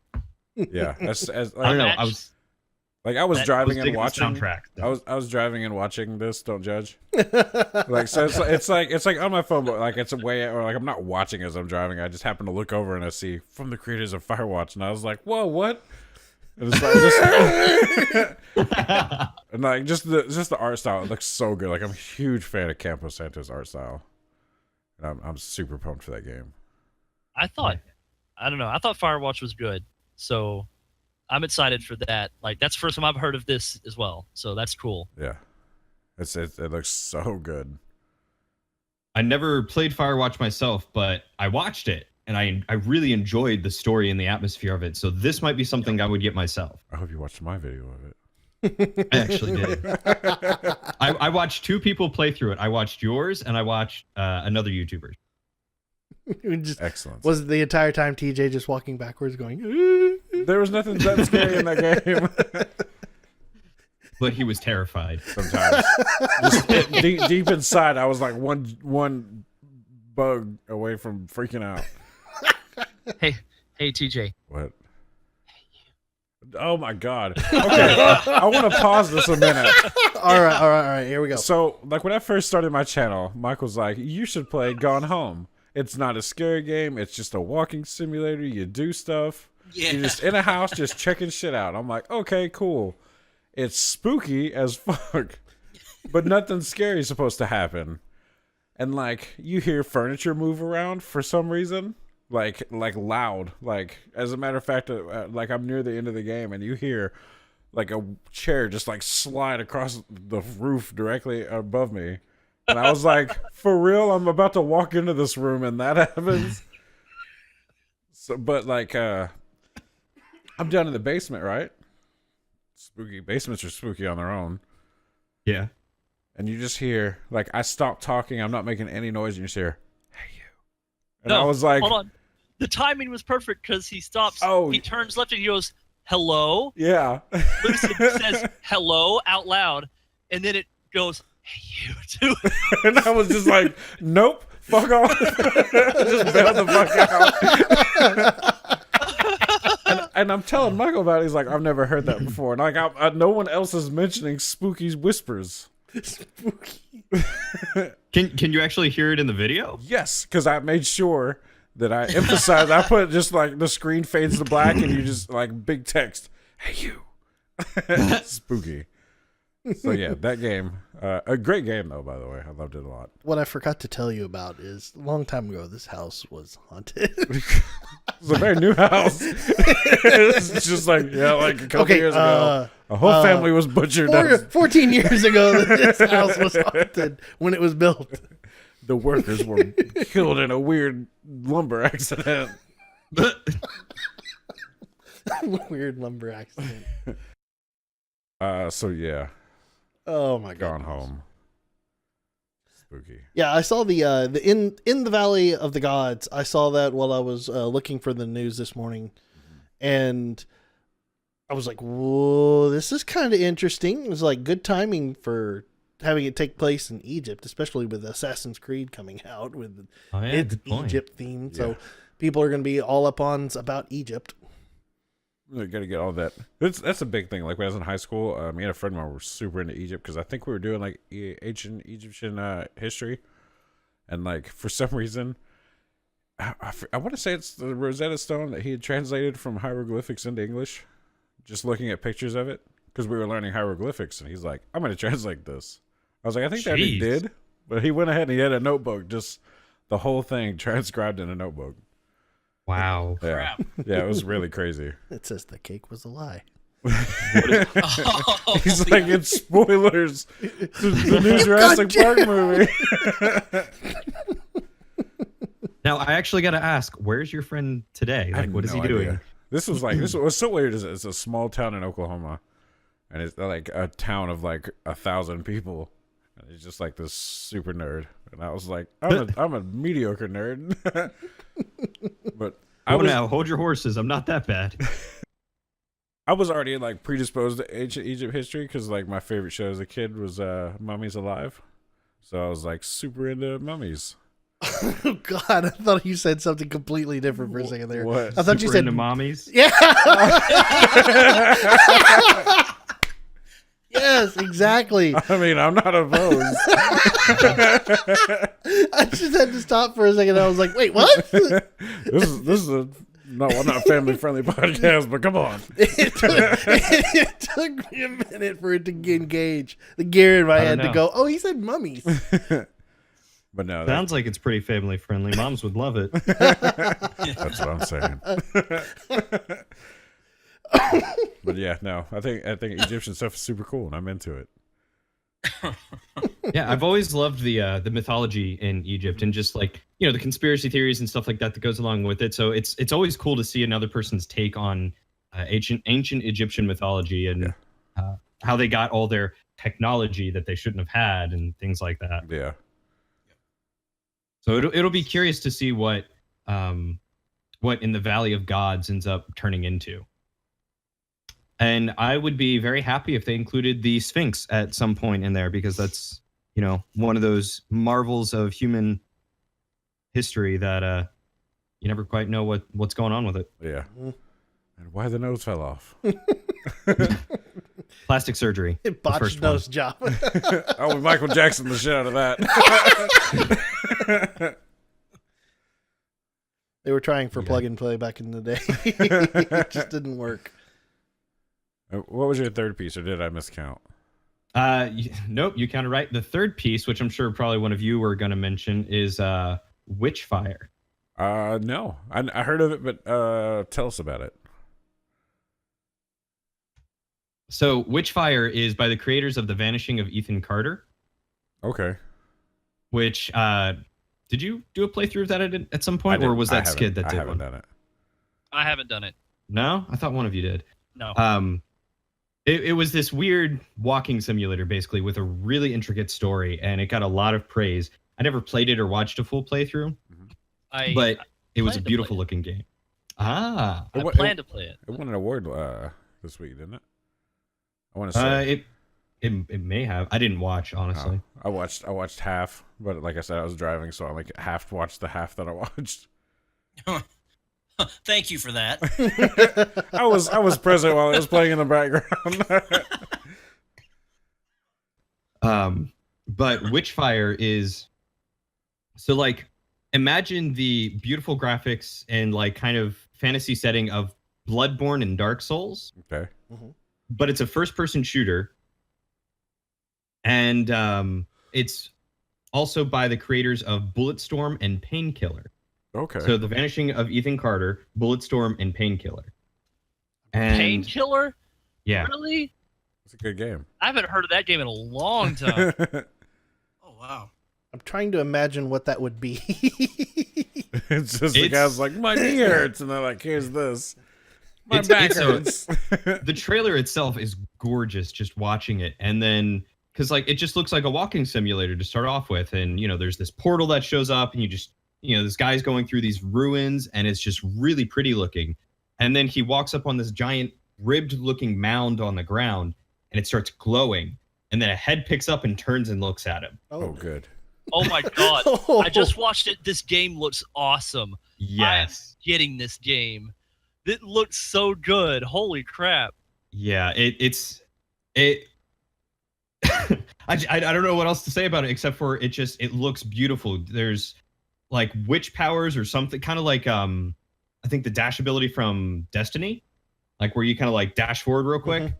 yeah, I don't know. I was driving and digging the watching. soundtrack, though. I was driving and watching this. Don't judge. Like so, it's like on my phone, but like it's a way, or like I'm not watching as I'm driving. I just happen to look over and I see from the creators of Firewatch, and I was like, whoa, what? And it's like and like just the art style. It looks so good. Like I'm a huge fan of Campo Santo's art style, and I'm super pumped for that game. I thought Firewatch was good, so I'm excited for that. Like that's the first time I've heard of this as well, so that's cool. Yeah, it looks so good. I never played Firewatch myself, but I watched it, and I really enjoyed the story and the atmosphere of it. So this might be something I would get myself. I hope you watched my video of it. I actually did. I watched 2 people play through it. I watched yours, and I watched another YouTuber. Excellent. Was the entire time TJ just walking backwards going, There was nothing that scary in that game. But he was terrified. Sometimes. Just deep inside, I was like one bug away from freaking out. Hey, TJ. What? Oh my god. Okay, I want to pause this a minute. all right, here we go. So, like when I first started my channel, Michael's like, "You should play Gone Home. It's not a scary game. It's just a walking simulator. You do stuff. Yeah. You're just in a house, just checking shit out." I'm like, "Okay, cool. It's spooky as fuck, but nothing scary is supposed to happen." And like, you hear furniture move around for some reason. Like loud, like as a matter of fact, like I'm near the end of the game and you hear like a chair just like slide across the roof directly above me, and I was like, for real, I'm about to walk into this room and that happens. So, but like, I'm down in the basement, right? Spooky basements are spooky on their own. Yeah. And you just hear like I stop talking, I'm not making any noise, and you just hear, "Hey you," and No, I was like, hold on. The timing was perfect because he stops. Oh. He turns left and he goes, "Hello." "Yeah." Lucid says hello out loud, and then it goes, "Hey, you too." And I was just like, "Nope, fuck off." Just bailed the fuck out. and I'm telling Michael about it. He's like, "I've never heard that before." And like, no one else is mentioning spooky whispers. Spooky. Can you actually hear it in the video? Yes, because I made sure that I emphasized. I put just like the screen fades to black, and you just like big text, "Hey you." Spooky. So yeah, that game, a great game though. By the way, I loved it a lot. What I forgot to tell you about is a long time ago, this house was haunted. It's a very new house. It's just like like a couple years ago, a whole family was butchered. 14 years ago, this house was haunted when it was built. The workers were killed in a weird lumber accident. Weird lumber accident. So yeah, Oh my god. Gone Home. Spooky. Yeah, I saw the in the Valley of the Gods. I saw that while I was looking for the news this morning, and I was like, "Whoa, this is kind of interesting." It was like good timing for having it take place in Egypt, especially with Assassin's Creed coming out with its good point. Egypt theme. Yeah. So people are going to be all up on about Egypt. We got to get all that. That's a big thing. Like when I was in high school, me and a friend of mine were super into Egypt because I think we were doing like ancient Egyptian history, and like for some reason, I want to say it's the Rosetta Stone that he had translated from hieroglyphics into English. Just looking at pictures of it because we were learning hieroglyphics, and he's like, "I'm going to translate this." I was like, "I think that he Jeez. did," but he went ahead and he had a notebook, just the whole thing transcribed in a notebook. Wow. Yeah, Crap. yeah, it was really crazy. It says the cake was a lie. Oh, He's like, "It's spoilers to the new Jurassic Park movie." Now I actually got to ask, where's your friend today? I Like, have what is no he doing? idea. This was so weird. It's a small town in Oklahoma, and it's like a town of like 1,000 people. And he's just like this super nerd, and I was like, I'm a mediocre nerd, but now, hold your horses. I'm not that bad. I was already like predisposed to ancient Egypt history because like my favorite show as a kid was Mummies Alive, so I was like super into mummies. Oh God, I thought you said something completely different for a second there. What? I thought you said into mommies. Yeah. Yes, exactly. I mean, I'm not opposed. I just had to stop for a second. I was like, wait, what? This is not a family friendly podcast, but come on. It took me a minute for it to engage the gear in my head to go, oh, he said mummies. But no, Sounds like it's pretty family friendly. Moms would love it. that's what I'm saying. But yeah, no, I think Egyptian stuff is super cool, and I'm into it. Yeah, I've always loved the mythology in Egypt and just like the conspiracy theories and stuff like that goes along with it. So it's always cool to see another person's take on ancient Egyptian mythology and how they got all their technology that they shouldn't have had and things like that. Yeah. So it'll be curious to see what in the Valley of Gods ends up turning into. And I would be very happy if they included the Sphinx at some point in there, because that's, one of those marvels of human history that you never quite know what's going on with it. Yeah. And why the nose fell off. Plastic surgery. Botched nose job. Oh, Michael Jackson the shit out of that. They were trying for plug and play back in the day. It just didn't work. What was your third piece, or did I miscount? Nope, you counted right. The third piece, which I'm sure probably one of you were going to mention, is Witchfire. No, I heard of it, but tell us about it. So Witchfire is by the creators of The Vanishing of Ethan Carter. Okay. Which did you do a playthrough of that at some point, or was that Skid that did one? I haven't done it. I haven't done it. No, I thought one of you did. No. It was this weird walking simulator, basically, with a really intricate story, and it got a lot of praise. I never played it or watched a full playthrough, but it was a beautiful looking game. I plan to play it. It won an award this week, didn't it? I want to say it may have. I didn't watch, honestly. I watched half, but like I said, I was driving, so I like half watched the half that I watched. Thank you for that. I was present while it was playing in the background. But Witchfire is so like imagine the beautiful graphics and like kind of fantasy setting of Bloodborne and Dark Souls. Okay. Mm-hmm. But it's a first-person shooter, and it's also by the creators of Bulletstorm and Painkiller. Okay. So The Vanishing of Ethan Carter, Bulletstorm, and Painkiller. Painkiller? Yeah. Really? It's a good game. I haven't heard of that game in a long time. Oh, wow. I'm trying to imagine what that would be. It's just the guy's like, my knee hurts, and they're like, here's this. My back hurts. The trailer itself is gorgeous just watching it. And then, because like it just looks like a walking simulator to start off with. And, there's this portal that shows up and you just, this guy's going through these ruins and it's just really pretty looking. And then he walks up on this giant ribbed looking mound on the ground and it starts glowing. And then a head picks up and turns and looks at him. Oh, good. Oh my God. I just watched it. This game looks awesome. Yes. I'm getting this game. It looks so good. Holy crap. Yeah, it's I don't know what else to say about it except for it looks beautiful. There's like witch powers or something, kind of like I think the dash ability from Destiny, like where you kind of like dash forward real quick.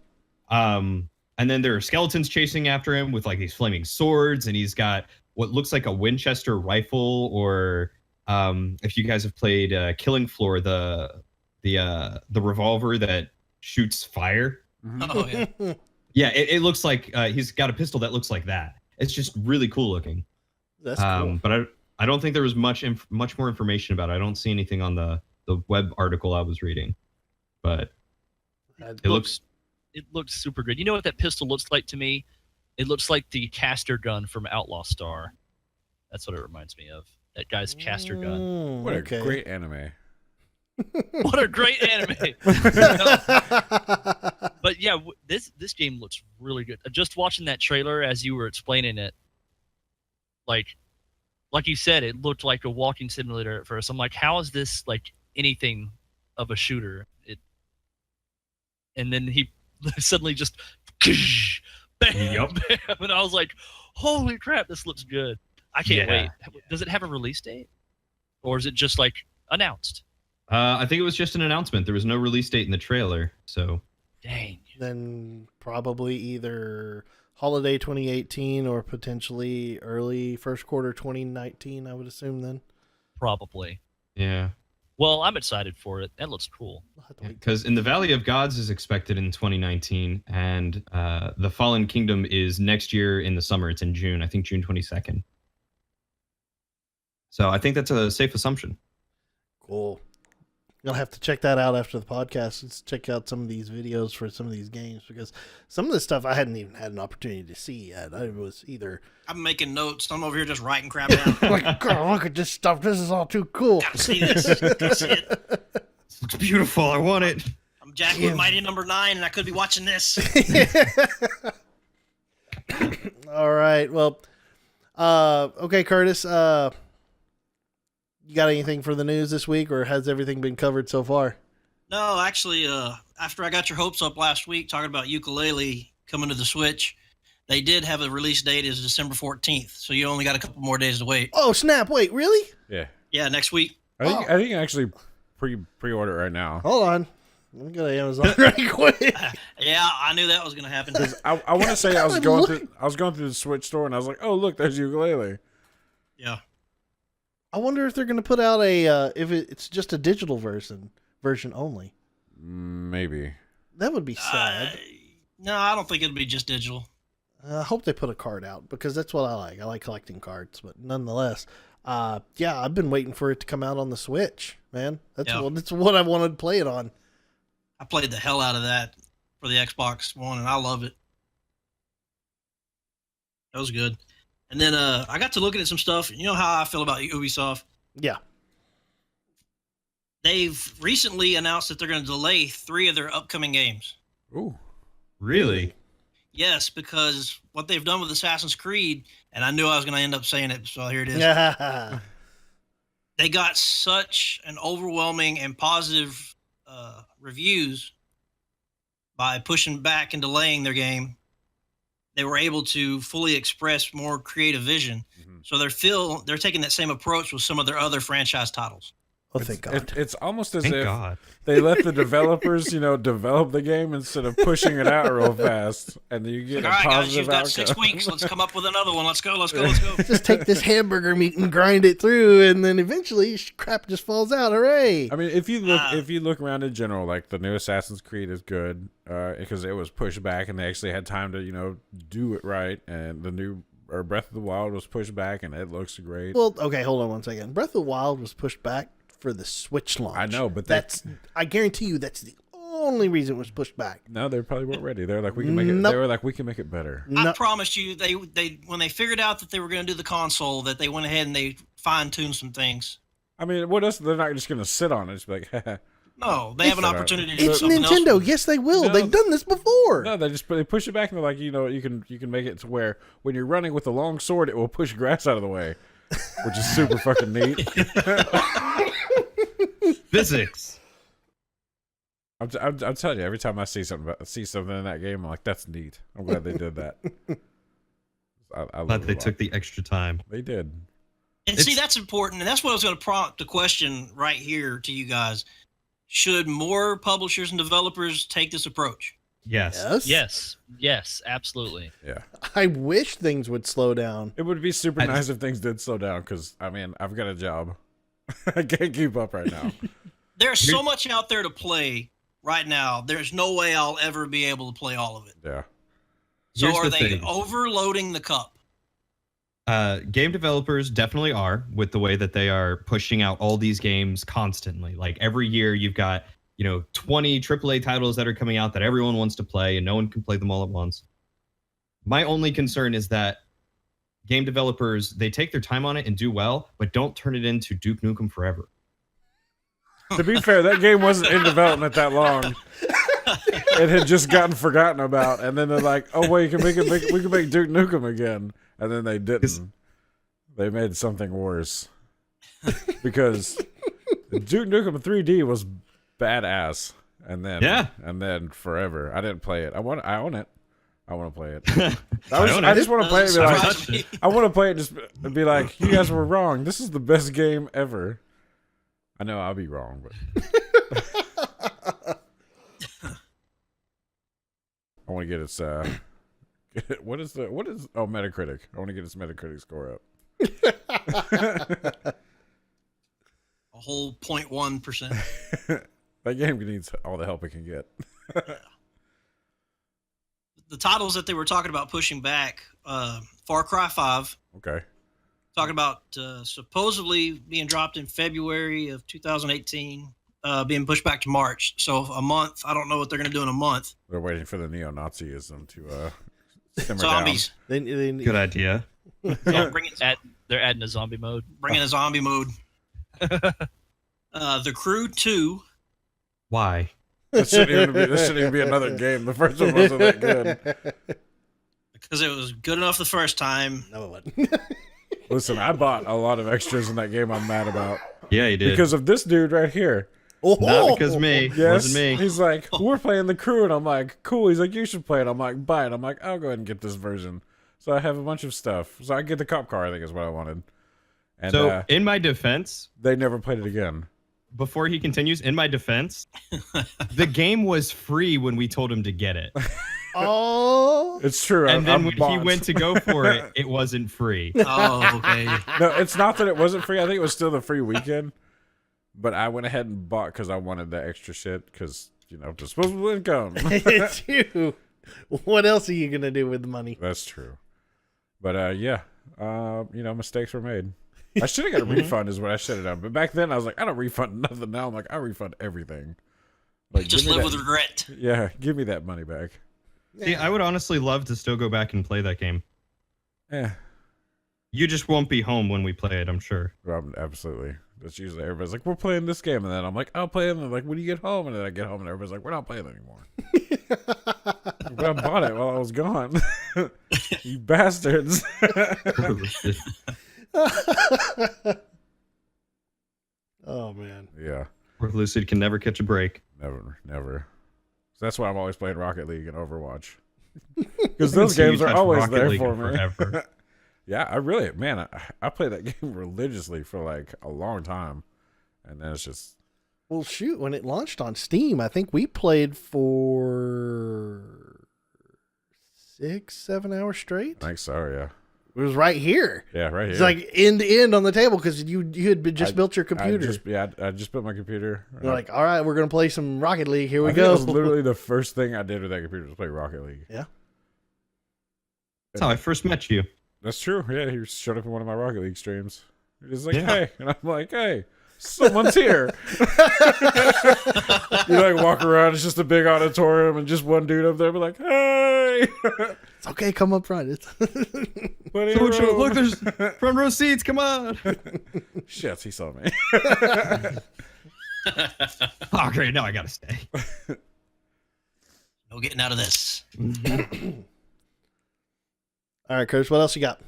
Mm-hmm. And then there are skeletons chasing after him with like these flaming swords, and he's got what looks like a Winchester rifle, or if you guys have played Killing Floor, the revolver that shoots fire. Oh, yeah. Yeah, it looks like he's got a pistol that looks like that. It's just really cool looking. That's cool. But I don't think there was much more information about it. I don't see anything on the web article I was reading. But it looks super good. You know what that pistol looks like to me? It looks like the caster gun from Outlaw Star. That's what it reminds me of. That guy's caster gun. What a great anime. What a great anime! No. But yeah, this game looks really good. Just watching that trailer as you were explaining it, like you said, it looked like a walking simulator at first. I'm like, how is this like anything of a shooter? And then he suddenly just bam, bam, and I was like, holy crap, this looks good. I can't wait. Does it have a release date, or is it just like announced? I think it was just an announcement. There was no release date in the trailer, so. Dang. Then probably either holiday 2018 or potentially early first quarter 2019, I would assume then. Probably. Yeah. Well, I'm excited for it. That looks cool. Because In the Valley of Gods is expected in 2019, and The Fallen Kingdom is next year in the summer. It's in June, I think June 22nd. So I think that's a safe assumption. Cool. You'll have to check that out after the podcast. Let's check out some of these videos for some of these games, because some of this stuff I hadn't even had an opportunity to see yet. I was either... I'm making notes. I'm over here just writing crap down. like, God, look at this stuff. This is all too cool. Gotta see this. Gotta see it. This looks beautiful. I want it. I'm Jack with Mighty Number 9, and I could be watching this. All right. Well, okay, Curtis. You got anything for the news this week, or has everything been covered so far? No, actually, after I got your hopes up last week talking about Yooka-Laylee coming to the Switch, they did have a release date as December 14th, so you only got a couple more days to wait. Oh, snap. Wait, really? Yeah. Yeah, next week. I think actually pre-order it right now. Hold on. Let me go to Amazon right quick. Yeah, I knew that was going to happen. I want to say I was going through the Switch store and I was like, oh look, there's Yooka-Laylee. Yeah. I wonder if they're going to put out a if it's just a digital version only. Maybe. That would be sad. No, I don't think it'll be just digital. I hope they put a card out, because that's what I like. I like collecting cards, but nonetheless, yeah, I've been waiting for it to come out on the Switch, man. That's what I wanted to play it on. I played the hell out of that for the Xbox One, and I love it. That was good. And then I got to looking at some stuff. You know how I feel about Ubisoft? Yeah. They've recently announced that they're going to delay 3 of their upcoming games. Ooh. Really? Yes, because what they've done with Assassin's Creed, and I knew I was going to end up saying it, so here it is. Yeah. They got such an overwhelming and positive reviews by pushing back and delaying their game. They were able to fully express more creative vision. Mm-hmm. So they're taking that same approach with some of their other franchise titles. Oh, thank God. It's almost as Thank if God. they let the developers, develop the game instead of pushing it out real fast, and you get all a right, positive guys, you've got outcome. 6 weeks. Let's come up with another one. Let's go. Just take this hamburger meat and grind it through, and then eventually crap just falls out. Hooray! I mean, if you look around in general, like the new Assassin's Creed is good because it was pushed back and they actually had time to do it right, and the new Breath of the Wild was pushed back and it looks great. Well, okay, hold on one second. Breath of the Wild was pushed back for the Switch launch. I know, but I guarantee you that's the only reason it was pushed back. No, they probably weren't ready. They're like, we can make it. Nope. They were like, we can make it better. I promised you, they when they figured out that they were going to do the console, that they went ahead and they fine-tuned some things. I mean, what else? They're not just going to sit on it. Just be like, no, they have an opportunity to do it's something Nintendo. else. Yes, they will. No, They've done this before. No, they push it back and they're like, you can make it to where when you're running with a long sword, it will push grass out of the way, which is super fucking neat. Physics. I'm telling you, every time I see something in that game, I'm like, that's neat. I'm glad they did that. I Glad they took the extra time. They did. And see, that's important, and that's what I was going to prompt the question right here to you guys. Should more publishers and developers take this approach? Yes. Yes, absolutely. Yeah. I wish things would slow down. It would be super nice if things did slow down because, I mean, I've got a job. I can't keep up right now. There's so much out there to play right now. There's no way I'll ever be able to play all of it. Yeah. So Here's are the they thing. overloading the cup? Game developers definitely are, with the way that they are pushing out all these games constantly. Like every year you've got, 20 AAA titles that are coming out that everyone wants to play and no one can play them all at once. My only concern is that game developers, they take their time on it and do well, but don't turn it into Duke Nukem Forever. To be fair, that game wasn't in development that long. It had just gotten forgotten about, and then they're like, "Oh wait, we can make Duke Nukem again," and then they didn't. They made something worse because Duke Nukem 3D was badass, and then forever. I didn't play it. I own it. I want to play it. I just want to play it. And be like, I want to play it and be like, you guys were wrong. This is the best game ever. I know I'll be wrong, but I want to get its what is Metacritic. I want to get its Metacritic score up. A whole 0.1%. That game needs all the help it can get. The titles that they were talking about pushing back, Far Cry 5. Okay. Talking about supposedly being dropped in February of 2018, being pushed back to March. So a month. I don't know what they're going to do in a month. They're waiting for the neo-Nazism to simmer Zombies. down. Good idea. Yeah, They're adding a zombie mode. bringing a zombie mode. The Crew 2. Why? This shouldn't even be another game. The first one wasn't that good. Because it was good enough the first time. No, it wasn't. Listen, I bought a lot of extras in that game I'm mad about. Yeah, you did. Because of this dude right here. Not because of me. Yes. Wasn't me. He's like, we're playing the Crew, and I'm like, cool. He's like, you should play it. I'm like, buy it. I'm like, I'll go ahead and get this version. So I have a bunch of stuff. So I get the cop car, I think is what I wanted. And So, in my defense, they never played it again. before he continues, in my defense, the game was free when we told him to get it. Oh, It's true. And then I'm when he bought. went to go for it, it wasn't free. Oh, okay. No, it's not that it wasn't free. I think it was still the free weekend. But I went ahead and bought because I wanted the extra shit because, disposable income. it's you. What else are you gonna do with the money? That's true. But mistakes were made. I should have got a refund is what I should have done. But back then I was like, I don't refund nothing. Now I'm like, I refund everything. Like, Just give me live that- with regret. Yeah, give me that money back. See, I would honestly love to still go back and play that game. Yeah. You just won't be home when we play it, I'm sure. Absolutely. That's usually everybody's like, we're playing this game, and then I'm like, I'll play it. And they're like, when do you get home? And then I get home, and everybody's like, we're not playing it anymore. But I bought it while I was gone. You bastards. Oh man. Yeah. Poor Lucid can never catch a break. Never. So that's why I'm always playing Rocket League and Overwatch. Because I haven't those seen you games are touch always Rocket there League for in me. forever. Yeah, I played that game religiously for like a long time. And then it's just Well, shoot, when it launched on Steam, I think we played for 6-7 hours straight. I think so, yeah. It was right here. Yeah, right here. It's like end to end on the table because you had just built your computer. I just built my computer. You're like, all right, we're gonna play some Rocket League. Here we I think go. That was literally the first thing I did with that computer was play Rocket League. Yeah. That's how I first met you. That's true. Yeah, he showed up in one of my Rocket League streams. He's like, Yeah. hey. And I'm like, hey, someone's here. You like walk around, it's just a big auditorium and just one dude up there be like, hey. It's okay, come up front. It's Plenty of Look, room. there's front row seats. Come on. Shit, he saw me. Oh, great. Now I got to stay. No getting out of this. all right, Curtis. What else you got?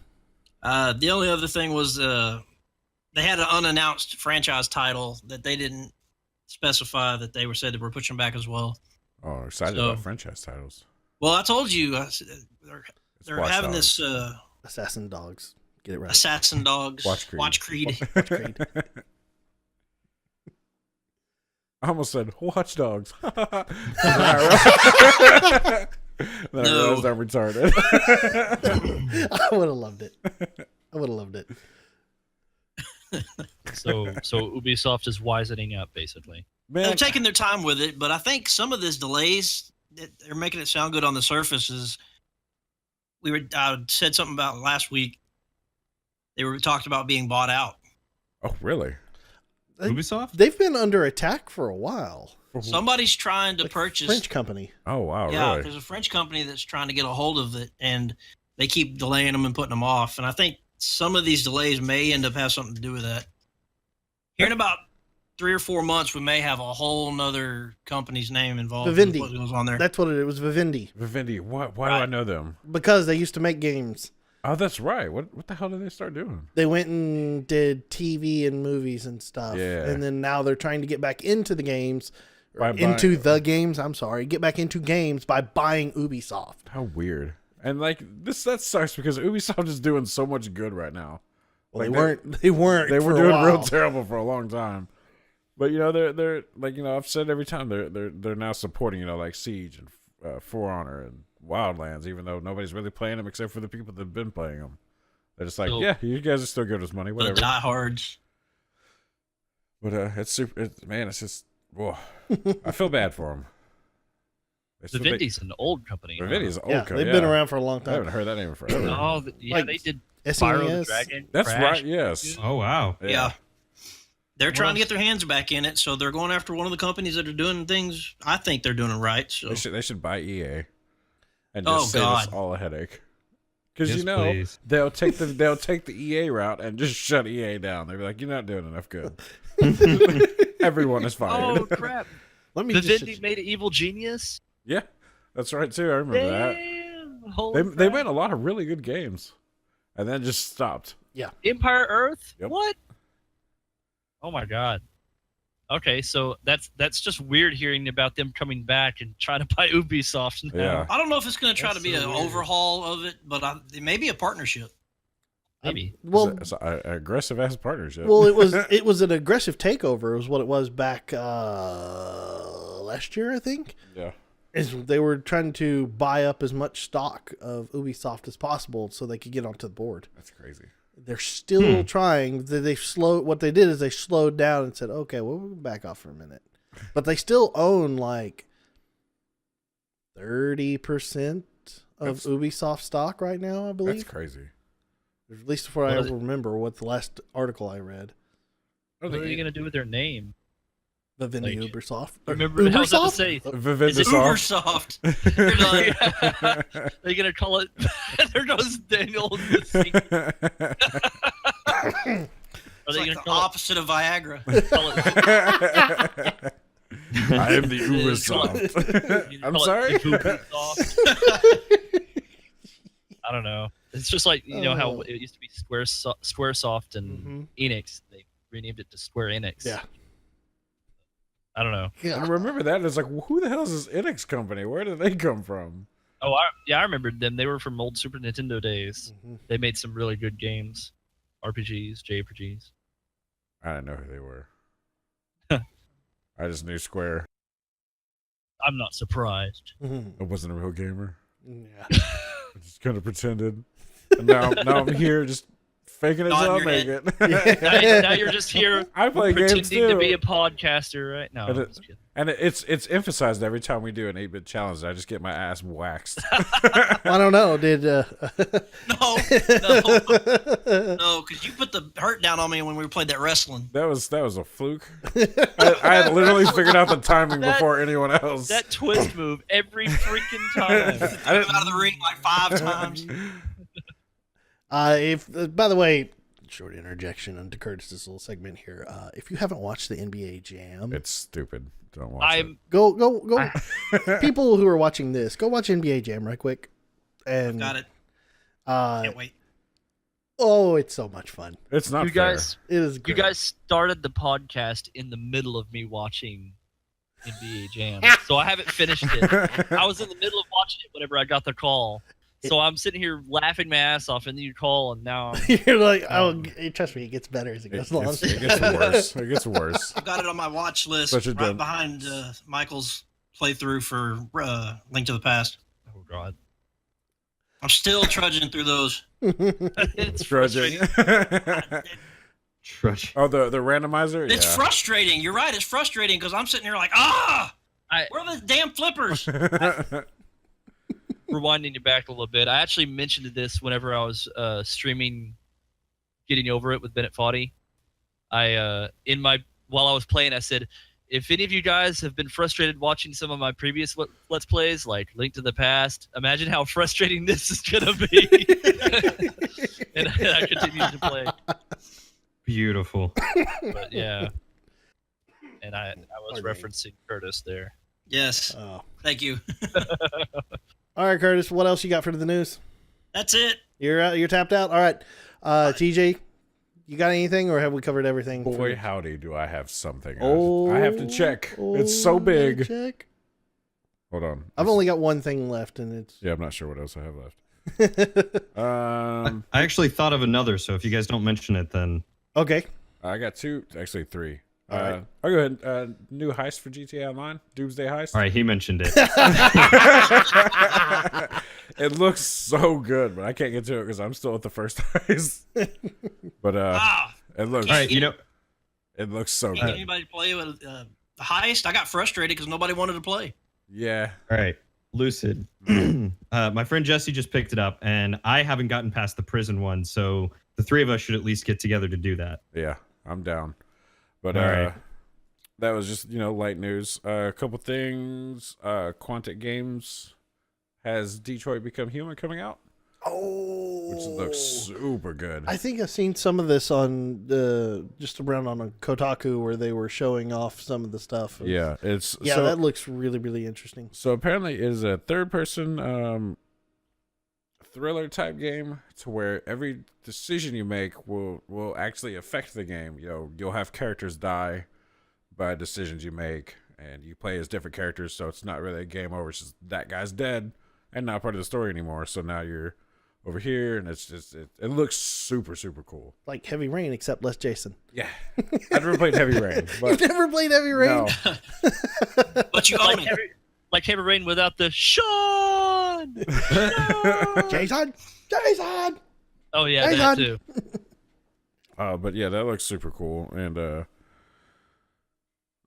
The only other thing was they had an unannounced franchise title that they didn't specify that they said that we're pushing back as well. Oh, excited So- about franchise titles. Well, I told you they're Watch having Dogs. this Assassin Dogs. Get it right. Assassin Dogs Watch Creed. Watch Creed. Creed. I almost said Watch Dogs. Then I realized I'm retarded. I would have loved it. So Ubisoft is wisening up, basically. They're Man, taking their time with it, but I think some of this delays they're making it sound good on the surface. Is I said something about last week. They were talked about being bought out. oh, really? Ubisoft? They've been under attack for a while. Somebody's trying to Like purchase. French company. Oh, wow, Yeah, really? there's a French company that's trying to get a hold of it, and they keep delaying them and putting them off. And I think some of these delays may end up have something to do with that. Hearing about 3 or 4 months, we may have a whole nother company's name involved. Vivendi. What goes on there? That's what it was. Vivendi, Vivendi. Why do I know them? because they used to make games. Oh, that's right. What the hell did they start doing? They went and did TV and movies and stuff. Yeah. And then now they're trying to get back into the games. By Into buying- the games, I'm sorry. Get back into games by buying Ubisoft. How weird. And like that sucks because Ubisoft is doing so much good right now. Well, Like, they weren't. They were for a doing real while. terrible for a long time. But they're like I've said every time they're now supporting like Siege and For Honor and Wildlands, even though nobody's really playing them except for the people that've been playing them. They're just like, So- yeah, you guys are still giving us money, The whatever. diehards. But it's super. It's just. Whoa. I feel bad for them. Vivendi's an old company. Vivendi's old. Yeah, they've been around for a long I time. haven't heard that name in forever. Oh, yeah, Like, they did Spyro the SNES. Dragon. That's Crash. right. Yes. Oh wow. Yeah. They're trying to else? get their hands back in it, so they're going after one of the companies that are doing things. I think they're doing it right. So They should buy EA and Oh, just save us God. all a headache. Because Yes, please. they'll take the EA route and just shut EA down. They'll be like, you're not doing enough good. Everyone is fired. Oh crap! Let me Vivendi just. made an Evil Genius. Yeah, that's right too. I remember that. Damn! Holy They crap. made a lot of really good games, and then just stopped. Empire Earth. Yep. What? Oh my god. Okay, so that's just weird hearing about them coming back and trying to buy Ubisoft now. Yeah. I don't know if it's going to try That's to be so an weird. overhaul of it, but it may be a partnership. Maybe. Well, It's an aggressive ass partnership. well, it was an aggressive takeover. Was what it was back last year, I think. yeah. Is they were trying to buy up as much stock of Ubisoft as possible so they could get onto the board. That's crazy. They're still trying. What they did is they slowed down and said, "Okay, well, we'll back off for a minute." But they still own like 30% of That's- Ubisoft stock right now, I That's believe. crazy. At least before I What is ever remember what the last article I read. What are you gonna do with their name? Vivendi Like, Ubisoft. Remember, I was about to say, Vivendi Is it Soft. Ubersoft. You're done. they're gonna call it. There goes Daniel. In the scene. Are It's they like gonna the call opposite of Viagra. call it? I am the Ubisoft. I'm sorry. I don't know. It's just like how it used to be SquareSoft and Enix. They renamed it to Square Enix. Yeah. I don't know. I remember that. It's like, who the hell is this Enix company? Where did they come from? Oh, I remembered them. They were from old Super Nintendo days. They made some really good games, RPGs, JRPGs. I didn't know who they were. I just knew Square. I'm not surprised. I wasn't a real gamer. Yeah. I just kind of pretended. And now I'm here just faking it Nodding till I your make head. it. Now you're just here I play games pretending to too. be a podcaster, right? No, And I'm it- just kidding. And it's emphasized every time we do an 8-bit challenge. I just get my ass waxed. I don't know. Did No, because you put the hurt down on me when we played that wrestling. That was a fluke. I had literally figured out the timing before anyone else. That twist move every freaking time. I didn't. Out of the ring like 5 times. by the way, short interjection into Curtis's little segment here. If you haven't watched the NBA Jam, It's stupid. Don't watch I'm go. People who are watching this, go watch NBA Jam right quick. And Got it. Uh, Can't wait. oh, it's so much fun. it. It's not you fair. guys. It is. You Great. guys started the podcast in the middle of me watching NBA Jam, so I haven't finished it. I was in the middle of watching it whenever I got the call, so I'm sitting here laughing my ass off, and then you call, and now You're like, oh, trust me, it gets better as it It goes along. gets worse. It gets worse. I've got it on my watch list But you're right done. behind Michael's playthrough for Link to the Past. oh god, I'm still trudging through those. it's Trudging. frustrating. Trudge. Oh, the randomizer. It's Yeah. frustrating. You're right. It's frustrating because I'm sitting here like, where are the damn flippers? Rewinding you back a little bit, I actually mentioned this whenever I was streaming, Getting Over It with Bennett Foddy. While I was playing, I said, if any of you guys have been frustrated watching some of my previous Let's Plays, like Link to the Past, imagine how frustrating this is gonna be. and I continued to play. Beautiful. But yeah, And I was referencing Curtis there. Yes. Oh. Thank you. All right, Curtis. What else you got for the news? That's it. You're tapped out. All right, TJ, you got anything, or have we covered everything? Boy, howdy, do I have something. Oh, I have to check. It's so big. Check. Hold on. I've only got one thing left, and it's Yeah, I'm not sure what else I have left. I actually thought of another, so if you guys don't mention it, then okay. I got two, actually three. All right. I'll go ahead. New heist for GTA Online, Doomsday Heist. all right, he mentioned it. It looks so good, but I can't get to it because I'm still at the first heist. But it looks. All right, you know, It looks so Can't get good. anybody to play with the heist? I got frustrated because nobody wanted to play. Yeah. all right, Lucid. My friend Jesse just picked it up, and I haven't gotten past the prison one, so the three of us should at least get together to do that. Yeah, I'm down. But All right. that was just, light news. A couple things. Quantic Games has Detroit Become Human coming out, Oh, which looks super good. I think I've seen some of this on just around on a Kotaku where they were showing off some of the stuff. Yeah, That looks really, really interesting. So apparently it is a third-person thriller type game to where every decision you make will actually affect the game. You'll have characters die by decisions you make, and you play as different characters, so it's not really a game over. It's just that guy's dead and not part of the story anymore. So now you're over here, and it's just it looks super, super cool. Like Heavy Rain, except less Jason. Yeah, I've never played Heavy Rain. But You've never played Heavy Rain? no. But you own it. Like Heavy Rain without the Sean. Jason! Oh yeah, Hey, that son. too. But yeah, that looks super cool, and a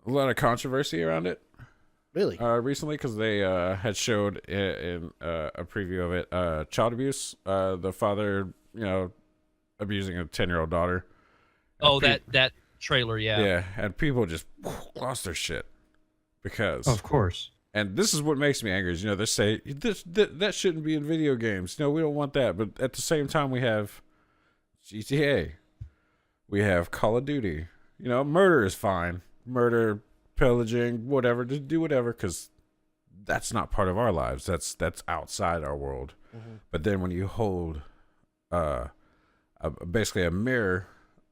lot of controversy around it. Really? Recently, because they had showed in a preview of it child abuse, the father, abusing a 10-year-old daughter. Oh, that trailer, yeah. Yeah, and people just lost their shit because, Of course. and this is what makes me angry is, they say that shouldn't be in video games. No, we don't want that. But at the same time, we have GTA, we have Call of Duty. Murder is fine. Murder, pillaging, whatever, just do whatever, because that's not part of our lives. That's outside our world. Mm-hmm. But then when you hold basically a mirror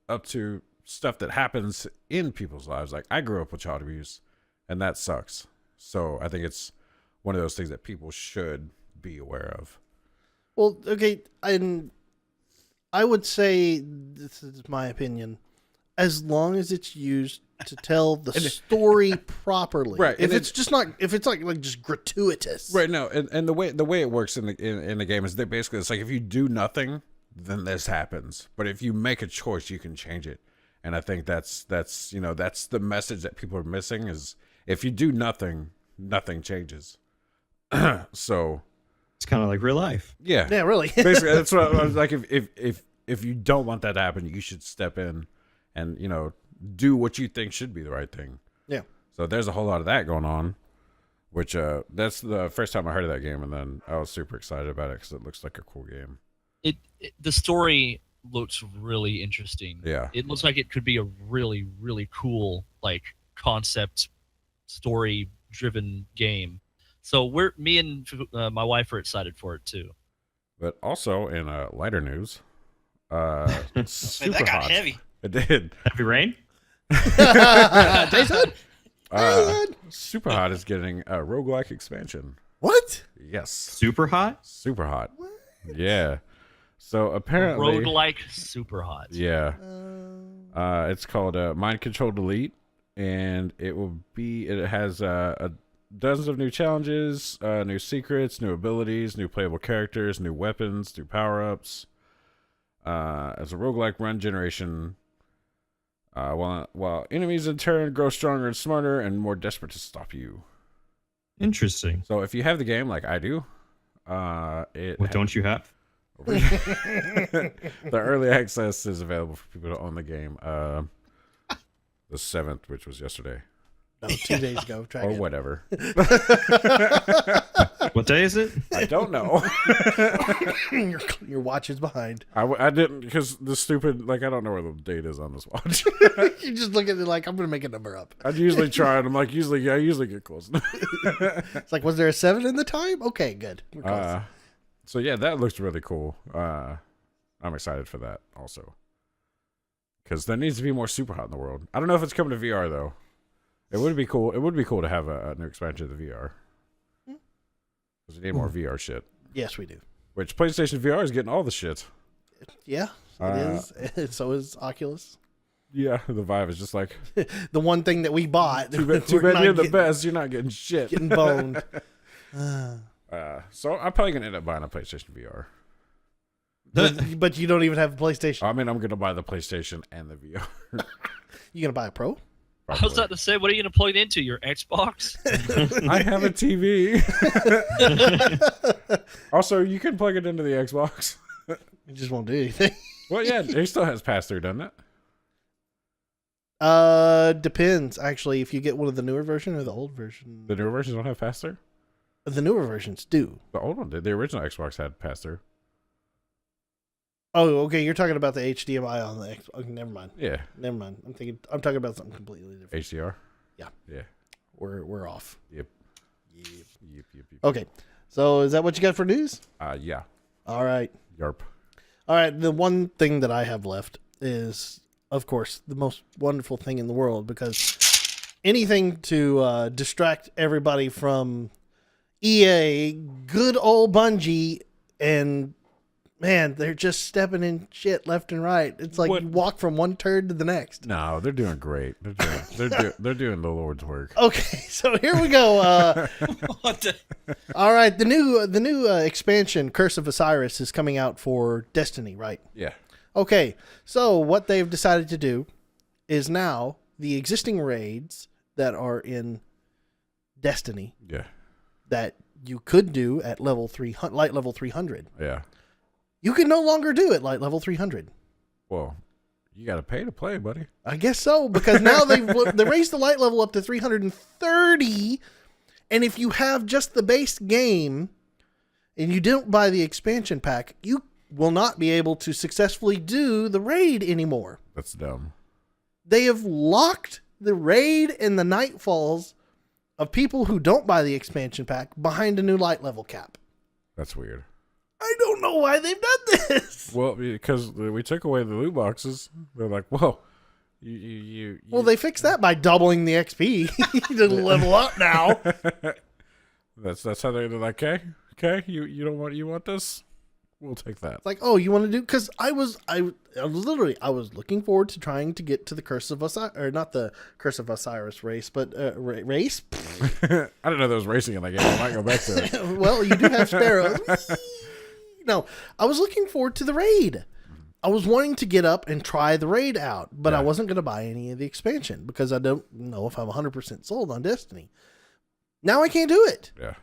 up to stuff that happens in people's lives, like I grew up with child abuse, and that sucks. So I think it's one of those things that people should be aware of. Well, okay, and I would say, this is my opinion, as long as it's used to tell the story properly. Right, If and it's just not, if it's like just gratuitous. Right now, and the way it works in the game is that basically it's like if you do nothing, then this happens. But if you make a choice, you can change it. And I think that's the message that people are missing is if you do nothing, nothing changes. So It's kind of like real life. Yeah, really. basically that's what I was like. If you don't want that to happen, you should step in and do what you think should be the right thing. Yeah. So there's a whole lot of that going on, which that's the first time I heard of that game, and then I was super excited about it because it looks like a cool game. The story looks really interesting. Yeah. It looks like it could be a really, really cool concept story driven game. So me and my wife are excited for it too. But also in lighter news, super that got hot. heavy. It did. Heavy Rain? Jason? Super hot is getting a roguelike expansion. What? Yes. Super hot? Super hot. Yeah. So apparently, Roguelike super hot. yeah. It's called Mind Control Delete, and it has dozens of new challenges, new secrets, new abilities, new playable characters, new weapons, new power-ups. As a roguelike run generation, while enemies in turn grow stronger and smarter and more desperate to stop you. Interesting. So if you have the game like I do, What don't you have? the early access is available for people to own the game. The 7th, which was yesterday, No, 2 days ago. or whatever. What day is it? I don't know. Your watch is behind. I didn't, because the stupid, like, I don't know where the date is on this watch. You just look at it like, I'm going to make a number up. I'd usually try, and I'm like, I usually get close. It's like, was there a 7 in the time? Okay, good. We're close. So yeah, that looks really cool. I'm excited for that also. Because there needs to be more Super Hot in the world. I don't know if it's coming to VR, though. It would be cool. It would be cool to have a new expansion of the VR. Because we need more VR shit. Yes, we do. Which PlayStation VR is getting all the shit. Yeah, it is. So is Oculus. Yeah, the Vive is just like, The one thing that we bought. too bad we're not you're the getting- best. You're not getting shit. Getting boned. So I'm probably gonna end up buying a PlayStation VR. But you don't even have a PlayStation. I mean, I'm gonna buy the PlayStation and the VR. You going to buy a Pro? I was about to say, what are you going to plug it into? Your Xbox? I have a TV. Also, you can plug it into the Xbox. It just won't do anything. Well, yeah, it still has pass-through, doesn't it? Depends, actually, if you get one of the newer version or the old version. The newer versions don't have pass-through? The newer versions do. The old one did. The original Xbox had pass-through. Oh, okay. You're talking about the HDMI on the Xbox. Okay, never mind. Yeah. Never mind. I'm talking about something completely different. HDR? Yeah. Yeah. We're off. Yep. Yep. Yep. Okay. So is that what you got for news? Yeah. All right. Yarp. All right. The one thing that I have left is, of course, the most wonderful thing in the world, because anything to distract everybody from EA, good old Bungie, and man, they're just stepping in shit left and right. It's like What? you walk from one turd to the next. No, they're doing great. They're doing the Lord's work. Okay, so here we go. What the? All right, the new expansion, Curse of Osiris, is coming out for Destiny, right? Yeah. Okay, so what they've decided to do is now the existing raids that are in Destiny Yeah. that you could do at level 300, light level 300. Yeah. You can no longer do it light level 300. Well, you got to pay to play, buddy. I guess so, because now they raised the light level up to 330, and if you have just the base game and you don't buy the expansion pack, you will not be able to successfully do the raid anymore. That's dumb. They have locked the raid and the nightfalls of people who don't buy the expansion pack behind a new light level cap. That's weird. I don't know why they've done this. Well, because we took away the loot boxes. They're like, whoa. Well, they fixed that by doubling the XP to level up now. That's how they're like, okay, you want this? We'll take that. It's like, oh, you want to do? Because I was looking forward to trying to get to the Curse of Osiris, or not the Curse of Osiris race, but race. I didn't know there was racing in that game. I might go back to it. Well, you do have sparrows. No, I was looking forward to the raid. I was wanting to get up and try the raid out, but I wasn't going to buy any of the expansion because I don't know if I'm 100% sold on Destiny. Now I can't do it. Yeah.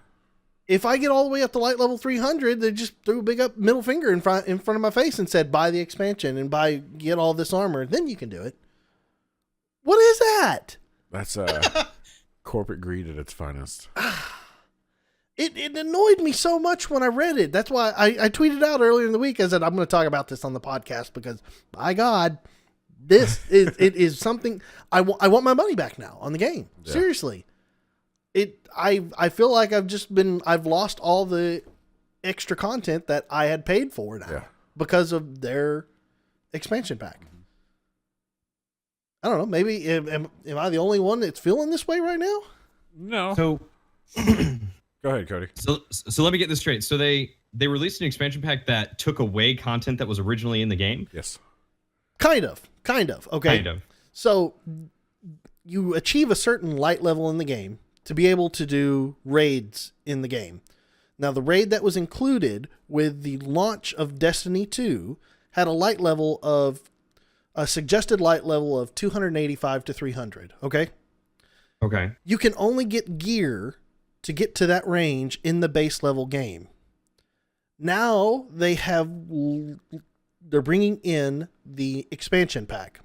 If I get all the way up to light level 300, they just threw a big up middle finger in front of my face and said, buy the expansion and get all this armor. Then you can do it. What is that? That's corporate greed at its finest. It annoyed me so much when I read it. That's why I tweeted out earlier in the week. I said, I'm going to talk about this on the podcast because, by God, this is something I want my money back now on the game. Yeah. Seriously. I feel like I've lost all the extra content that I had paid for now because of their expansion pack. I don't know. Maybe am I the only one that's feeling this way right now? No. So Go ahead, Cody. So let me get this straight. So they released an expansion pack that took away content that was originally in the game? Yes. Kind of. Okay. Kind of. So you achieve a certain light level in the game to be able to do raids in the game. Now, the raid that was included with the launch of Destiny 2 had a suggested light level of 285 to 300. Okay. Okay. You can only get gear to get to that range in the base level game. Now they're bringing in the expansion pack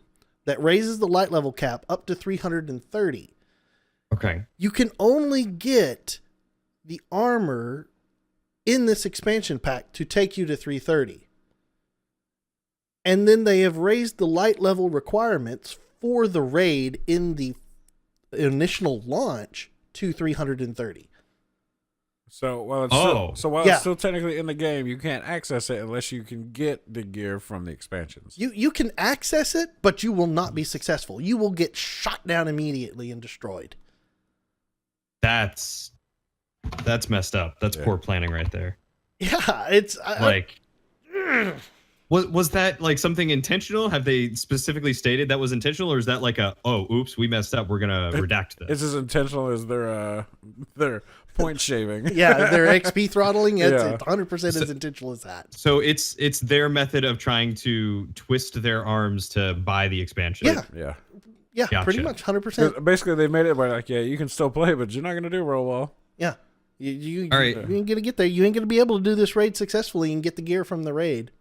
that raises the light level cap up to 330. Okay. You can only get the armor in this expansion pack to take you to 330. And then they have raised the light level requirements for the raid in the initial launch to 330. So while it's still technically in the game, you can't access it unless you can get the gear from the expansions. You can access it, but you will not be successful. You will get shot down immediately and destroyed. That's messed up. That's poor planning right there. Yeah, it's Was that like something intentional? Have they specifically stated that was intentional, or is that like oops, we messed up, we're gonna redact this? It's as intentional as their point shaving. Yeah, their XP throttling. It's 100% as intentional as that. So it's their method of trying to twist their arms to buy the expansion. Yeah. Gotcha. Pretty much 100%. Basically, they made it by like, you can still play, but you're not gonna do real well. Yeah. You All right. ain't gonna get there. You ain't gonna be able to do this raid successfully and get the gear from the raid.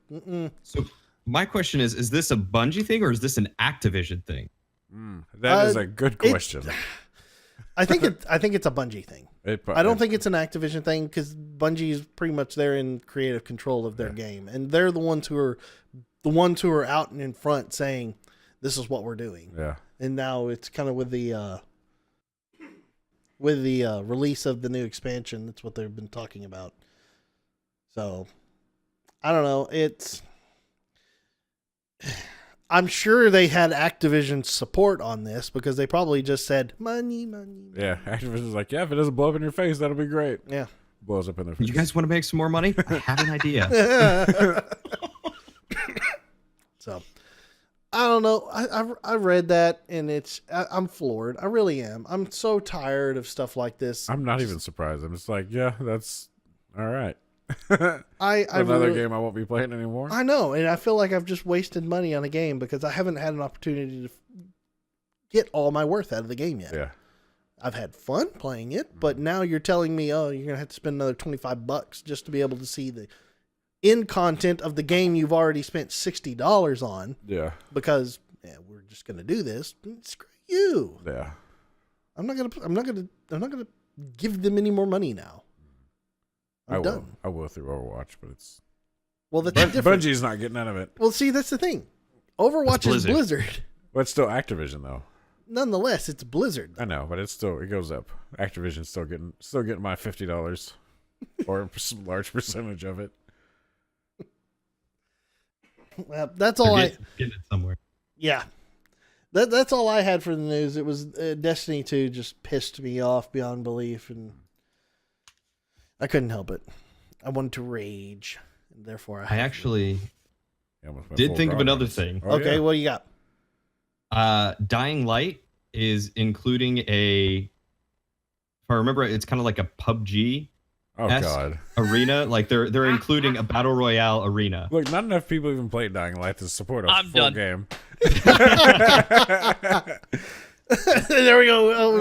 So my question is this a Bungie thing or is this an Activision thing? That is a good question. I think it's a Bungie thing. I don't think it's an Activision thing because Bungie is pretty much there in creative control of their game, and they're the ones who are out and in front saying, "This is what we're doing." Yeah. And now it's kind of with the release of the new expansion. That's what they've been talking about. So I don't know. I'm sure they had Activision's support on this because they probably just said money. Yeah, Activision's like, if it doesn't blow up in your face, that'll be great. Yeah, blows up in their face. You guys want to make some more money? I have an idea. So I don't know. I read that and I'm floored. I really am. I'm so tired of stuff like this. I'm not even surprised. I'm just like, that's all right. Another game I won't be playing anymore. I know, and I feel like I've just wasted money on a game because I haven't had an opportunity to get all my worth out of the game yet. Yeah, I've had fun playing it, but now you're telling me, you're gonna have to spend another $25 just to be able to see the end content of the game you've already spent $60 on. Yeah, because we're just gonna do this. Screw you. Yeah, I'm not gonna give them any more money now. I'm done. I will through Overwatch, but it's that's different. Bungie's not getting out of it. Well, see, that's the thing. Overwatch is Blizzard. But it's still Activision though. Nonetheless, it's Blizzard. I know, but it goes up. Activision's still getting my $50 or some large percentage of it. Well, that's all Getting it somewhere. Yeah. That's all I had for the news. It was Destiny 2 just pissed me off beyond belief, and I couldn't help it. I wanted to rage, and therefore I actually did think of another thing. Okay, what do you got? Dying Light is including if I remember, it's kind of like a PUBG arena. Like they're including a battle royale arena. Look, not enough people even played Dying Light to support a full game. There we go.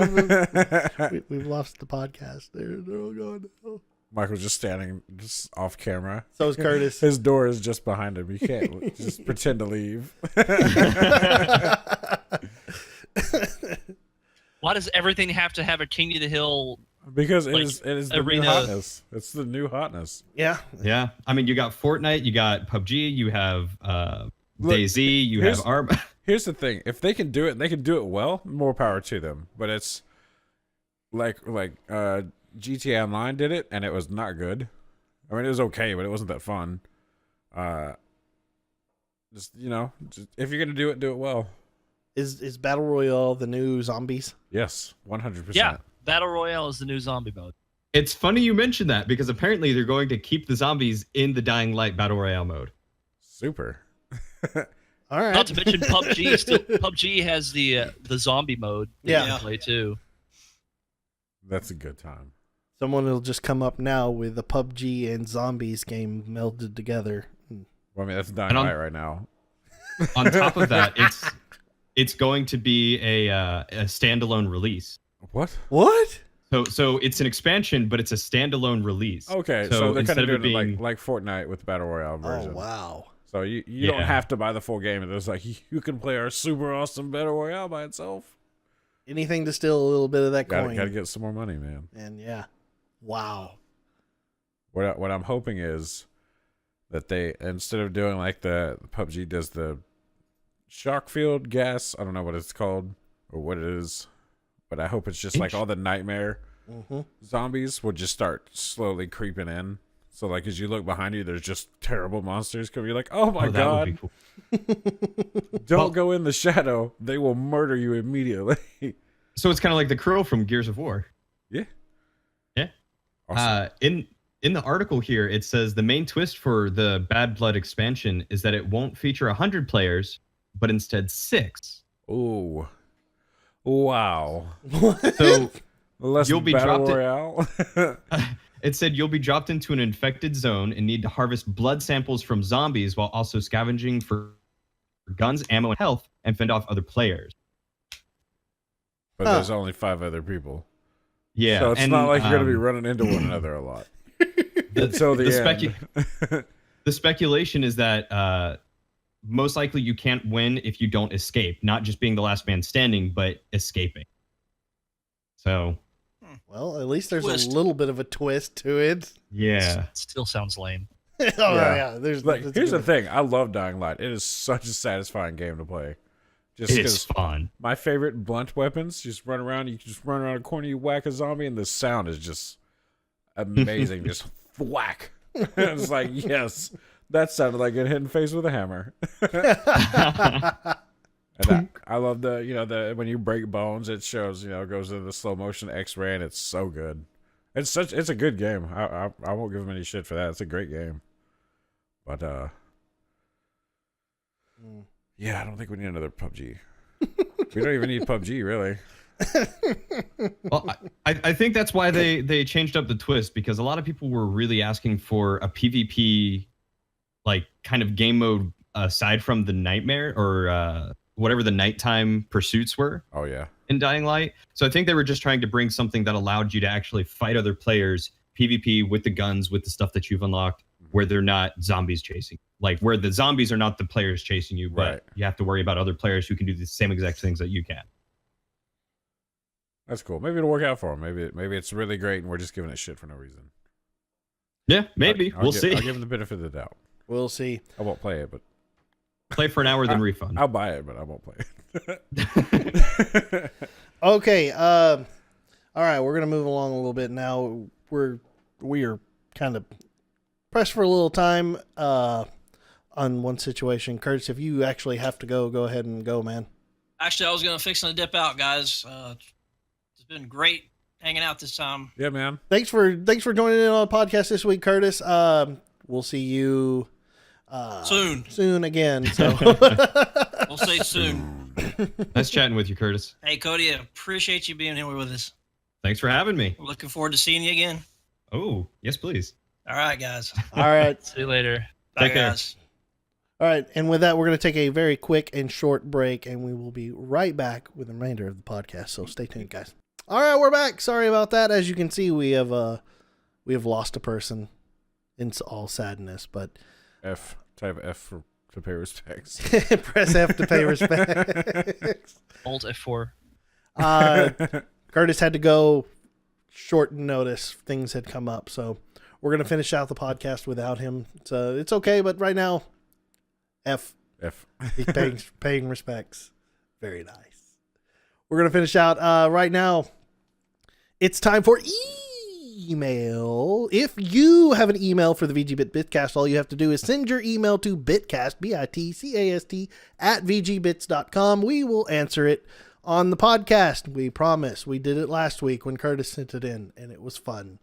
We've lost the podcast. They're all gone now. Michael's just standing off camera. So is Curtis. His door is just behind him. You can't just pretend to leave. Why does everything have to have a King of the Hill? Because it is the arena. new hotness. It's the new hotness. Yeah. Yeah. I mean, you got Fortnite, you got PUBG, you have DayZ, you have ARM. Here's the thing: if they can do it, and they can do it well. More power to them. But it's like GTA Online did it, and it was not good. I mean, it was okay, but it wasn't that fun. Just if you're gonna do it well. Is Battle Royale the new zombies? Yes, 100%. Yeah, Battle Royale is the new zombie mode. It's funny you mentioned that because apparently they're going to keep the zombies in the Dying Light Battle Royale mode. Super. All right. Not to mention PUBG has the zombie mode that you can play too. That's a good time. Someone will just come up now with a PUBG and zombies game melded together. Well, I mean, that's Dying Light right now. On top of that, it's going to be a standalone release. What? So it's an expansion, but it's a standalone release. Okay, so they're kind of doing being... it like Fortnite with the Battle Royale version. Oh, wow. So you don't have to buy the full game. It's like you can play our super awesome Battle Royale by itself. Anything to steal a little bit of that coin. Gotta get some more money, man. And yeah. Wow. What I'm hoping is that they, instead of doing like the PUBG does the shock field gas, I don't know what it's called or what it is, but I hope it's just like all the nightmare zombies would just start slowly creeping in. So like as you look behind you, there's just terrible monsters coming. You're like, oh my That would god, be cool. don't go in the shadow. They will murder you immediately. So it's kind of like the crow from Gears of War. Yeah. Yeah. Awesome. In the article here, it says the main twist for the Bad Blood expansion is that it won't feature 100 players, but instead 6. Ooh. Wow. So Less you'll be battle dropped royale. it said you'll be dropped into an infected zone and need to harvest blood samples from zombies while also scavenging for guns, ammo, and health, and fend off other players. But there's only 5 other people. Yeah. So it's and, not like you're going to be running into one another a lot. Until the end. The speculation is that most likely you can't win if you don't escape, not just being the last man standing, but escaping. So, Well, at least there's Twist. a little bit of a twist to it. yeah. Still sounds lame. There's Like, that's here's the good. thing. I love Dying Light. It is such a satisfying game to play. Just It's because fun. my favorite blunt weapons, just run around, you just run around a corner, you whack a zombie, and the sound is just amazing. Just whack. It's like, yes, that sounded like getting hit in the face with a hammer. And I love the when you break bones, it shows, it goes into the slow motion X-ray, and it's so good. It's a good game. I won't give them any shit for that. It's a great game. But yeah, I don't think we need another PUBG. We don't even need PUBG, really. Well, I think that's why they changed up the twist, because a lot of people were really asking for a PvP like kind of game mode aside from the nightmare or whatever the nighttime pursuits were. Oh yeah. In Dying Light. So I think they were just trying to bring something that allowed you to actually fight other players PvP with the guns, with the stuff that you've unlocked, where they're not zombies chasing. Like where the zombies are not the players chasing you, but Right. you have to worry about other players who can do the same exact things that you can. That's cool. Maybe it'll work out for them. Maybe it's really great, and we're just giving it shit for no reason. Yeah, maybe. I'll We'll give, see. I'll give them the benefit of the doubt. We'll see. I won't play it, but Play for an hour, then refund. I'll buy it, but I won't play it. Okay. All right. We're gonna move along a little bit now. We are kind of pressed for a little time on one situation. Curtis, if you actually have to go ahead and go, man. Actually, I was going to fix and dip out, guys. It's been great hanging out this time. Yeah, man. Thanks for joining in on the podcast this week, Curtis. We'll see you soon again. So We'll see you soon. Nice chatting with you, Curtis. Hey, Cody, I appreciate you being here with us. Thanks for having me. We're looking forward to seeing you again. Oh, yes, please. All right, guys. all right. See you later. Bye, Take care. guys. All right, and with that, we're going to take a very quick and short break, and we will be right back with the remainder of the podcast. So stay tuned, guys. All right, we're back. Sorry about that. As you can see, we have lost a person. It's all sadness, but Type F to pay respects. press F to pay respects. Alt F4. Curtis had to go short notice. Things had come up, so we're going to finish out the podcast without him. So it's okay, but right now, F. He's paying respects. Very nice. We're going to finish out right now. It's time for email. If you have an email for the VGBit BitCast, all you have to do is send your email to bitcast, BITCAST, @VGBits.com. We will answer it on the podcast. We promise. We did it last week when Curtis sent it in, and it was fun.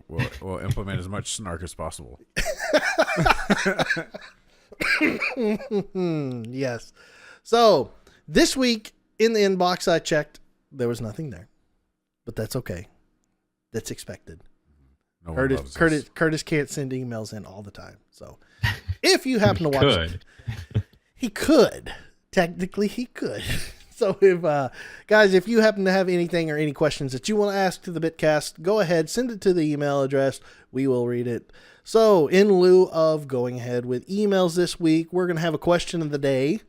We'll implement as much snark as possible. Yes. So this week in the inbox, I checked. There was nothing there, but that's okay. That's expected. No one loves us. Curtis can't send emails in all the time. So if you happen to watch, he could. Technically, he could. So if guys, if you happen to have anything or any questions that you want to ask to the BitCast, go ahead, send it to the email address. We will read it. So in lieu of going ahead with emails this week, we're going to have a question of the day,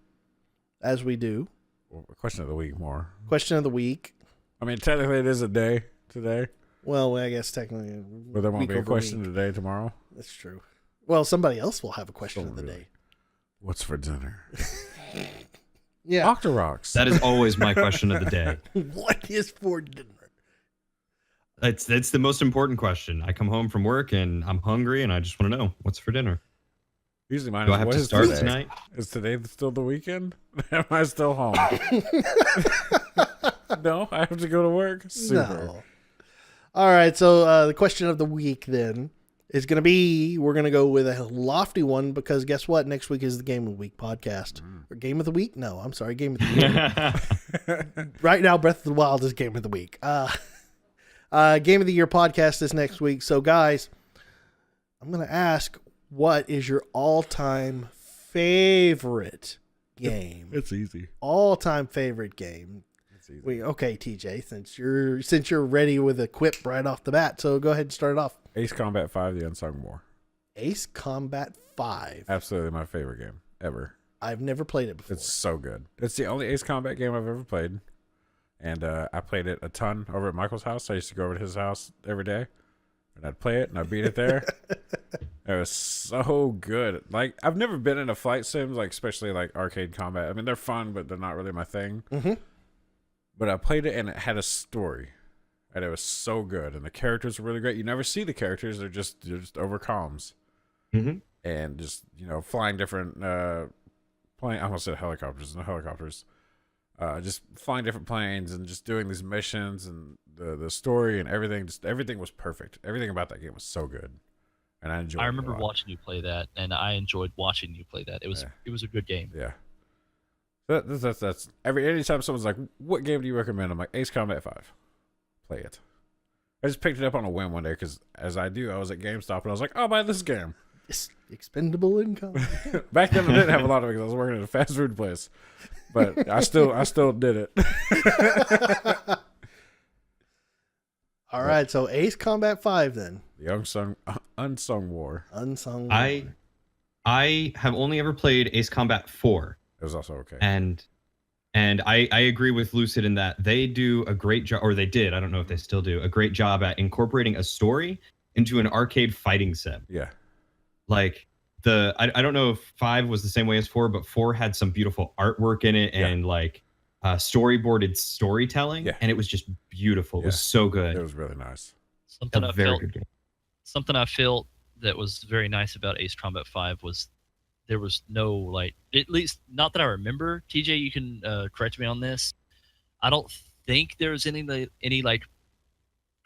as we do. Well, question of the week more. Question of the week. I mean, technically it is a day today. Well, I guess technically. But there won't week be a over question week. today, tomorrow. That's true. Well, somebody else will have a question of the really. day. What's for dinner? Yeah. Octoroks. That is always my question of the day. What is for dinner? That's the most important question. I come home from work and I'm hungry and I just want to know what's for dinner. Usually mine Do is, I have what to is start today? tonight? Is today still the weekend? Am I still home? No, I have to go to work. Super. No. All right. So the question of the week then is going to be, we're going to go with a lofty one because guess what? Next week is the Game of the Week podcast. Or Game of the Week? No, I'm sorry. Game of the Year. Right now, Breath of the Wild is Game of the Week. Game of the Year podcast is next week. So guys, I'm going to ask, what is your all-time favorite game? It's easy. All-time favorite game. It's easy. Okay, TJ, since you're ready with a quip right off the bat, so go ahead and start it off. Ace Combat 5: The Unsung War. Ace Combat 5. Absolutely my favorite game ever. I've never played it before. It's so good. It's the only Ace Combat game I've ever played. And I played it a ton over at Michael's house. I used to go over to his house every day. And I'd play it and I'd beat it there. It was so good. Like, I've never been into flight sims, like especially like arcade combat. I mean, they're fun, but they're not really my thing. Mm-hmm. But I played it and it had a story. And it was so good. And the characters were really great. You never see the characters. They're just over comms. Mm-hmm. And just, flying different I almost said helicopters. No helicopters. Just flying different planes and just doing these missions and the story and everything. Just everything was perfect. Everything about that game was so good, and I enjoyed. I remember it a lot. watching you play that, and I enjoyed watching you play that. It was a good game. Yeah. That's anytime someone's like, "What game do you recommend?" I'm like, Ace Combat 5. Play it. I just picked it up on a whim one day because, as I do, I was at GameStop and I was like, "I'll buy this game." It's expendable income. Back then, I didn't have a lot of it because I was working at a fast food place, but I still did it. All right, so Ace Combat 5 then. The unsung war. Unsung. I have only ever played Ace Combat 4. It was also okay. And I agree with Lucid in that they do a great job, or they did, I don't know if they still do, a great job at incorporating a story into an arcade fighting sim. Yeah. Like, I don't know if 5 was the same way as 4, but 4 had some beautiful artwork in it and like storyboarded storytelling, and it was just beautiful. It was so good. It was really nice. Something A very good game. Something I felt that was very nice about Ace Combat 5 was there was no, like, at least not that I remember. TJ, you can correct me on this. I don't think there was any like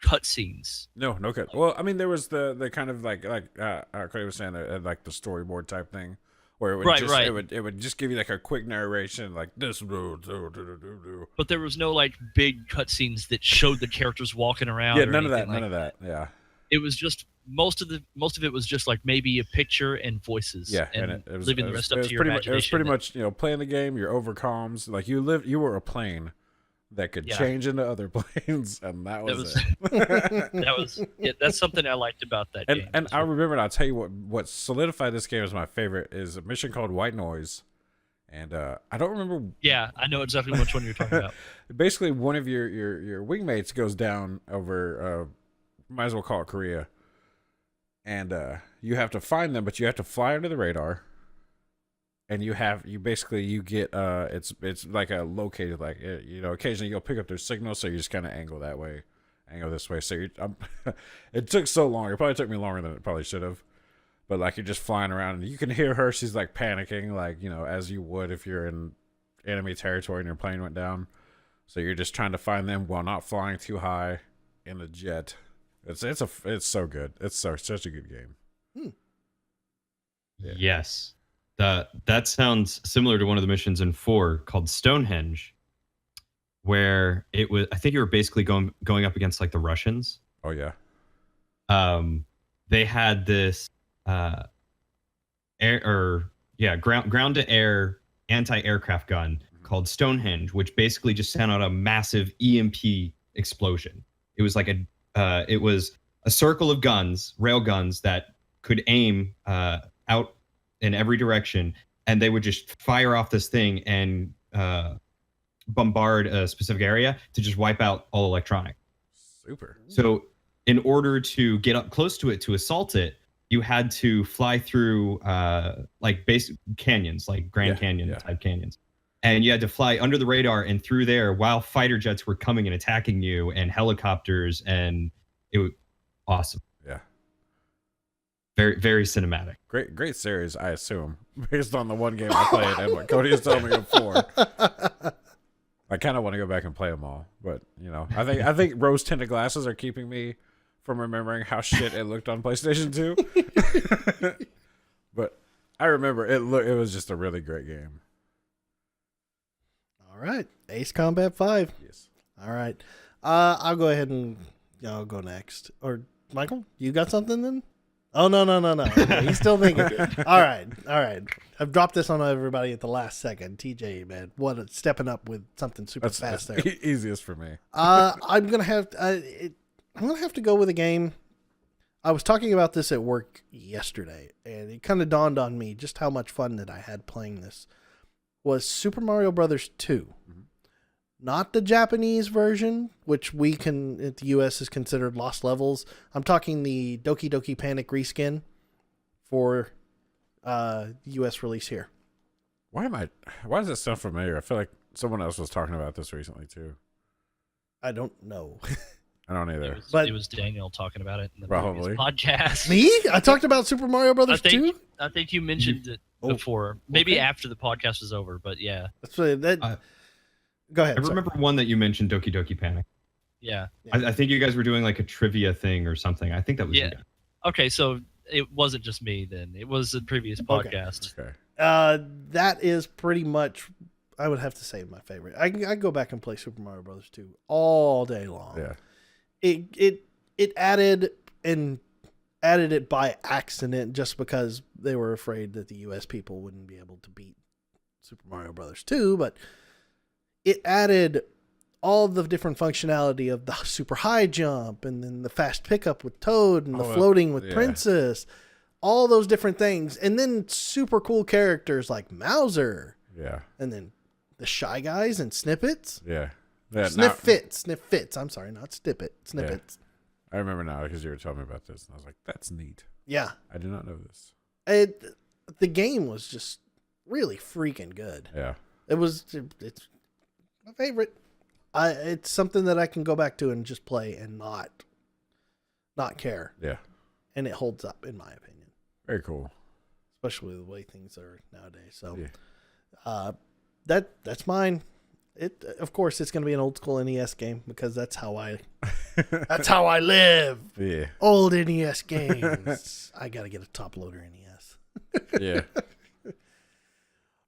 cutscenes. No cut. Well, I mean, there was the kind of like Cody was saying, like the storyboard type thing, where it would it would just give you like a quick narration, like this. But there was no like big cutscenes that showed the characters walking around. Yeah, none of that. Yeah. It was just most of it was just like maybe a picture and voices. Yeah, and it was leaving the rest up to your imagination. It was pretty much playing the game. You're over comms, like you were a plane that could change into other planes, and that was it. That's something I liked about that game. And I remember, and I'll tell you what solidified this game as my favorite is a mission called White Noise. And I don't remember. Yeah, I know exactly which one you're talking about. Basically, one of your wingmates goes down over, might as well call it Korea. And you have to find them, but you have to fly under the radar. And you get it's like a located, like, occasionally you'll pick up their signal, so you just kind of angle this way. So it took so long. It probably took me longer than it probably should have. But like, you're just flying around and you can hear her. She's like panicking, like, as you would if you're in enemy territory and your plane went down. So you're just trying to find them while not flying too high in a jet. It's so good. It's such a good game. Yeah. Yes. That sounds similar to one of the missions in 4 called Stonehenge, where it was, I think you were basically going up against like the Russians. Oh yeah. They had this ground to air anti-aircraft gun called Stonehenge, which basically just sent out a massive EMP explosion. It was like it was a circle of rail guns that could aim out in every direction, and they would just fire off this thing and bombard a specific area to just wipe out all electronic. Super. So in order to get up close to it to assault it, you had to fly through like basic canyons, like Grand Canyon type canyons. And you had to fly under the radar and through there while fighter jets were coming and attacking you, and helicopters, and it was awesome. Yeah. Very, very cinematic. Great series, I assume, based on the one game I played and what Cody is telling me before. I kind of want to go back and play them all, but you know, I think rose tinted glasses are keeping me from remembering how shit it looked on PlayStation 2. But I remember it was just a really great game. All right, Ace Combat 5. Yes. All right, I'll go ahead and I'll go next. Or Michael, you got something then? Oh no! Okay, he's still thinking. All right. I've dropped this on everybody at the last second. TJ, man, stepping up with something super fast there. Easiest for me. I'm gonna have to go with a game. I was talking about this at work yesterday, and it kind of dawned on me just how much fun that I had playing this. Was Super Mario Brothers 2. Mm-hmm. Not the Japanese version, which the US is considered Lost Levels. I'm talking the Doki Doki Panic reskin for US release here. Why does that sound familiar? I feel like someone else was talking about this recently too. I don't know. I don't either. It was Daniel talking about it in the Probably. podcast. Me? I talked about Super Mario Brothers 2? I think you mentioned it before. Maybe after the podcast was over, but yeah. That's that. Go ahead. I remember one that you mentioned, Doki Doki Panic. Yeah. I think you guys were doing like a trivia thing or something. I think that was you guys. Okay, so it wasn't just me then. It was a previous podcast. Okay. That is pretty much, I would have to say, my favorite. I go back and play Super Mario Brothers 2 all day long. Yeah. It added it by accident just because they were afraid that the US people wouldn't be able to beat Super Mario Brothers 2, but it added all the different functionality of the super high jump and then the fast pickup with Toad and the floating with Princess, all those different things. And then super cool characters like Mauser. Yeah. And then the Shy Guys and Snippets. Yeah. Snippets. I'm sorry, not Snippets. Yeah. I remember now because you were telling me about this, and I was like, "That's neat." Yeah, I did not know this. The game was just really freaking good. Yeah, it's my favorite. It's something that I can go back to and just play and not care. Yeah, and it holds up in my opinion. Very cool, especially the way things are nowadays. So, yeah. That's mine. Of course, it's going to be an old school NES game because that's how I live. Yeah. Old NES games. I got to get a top loader NES. Yeah.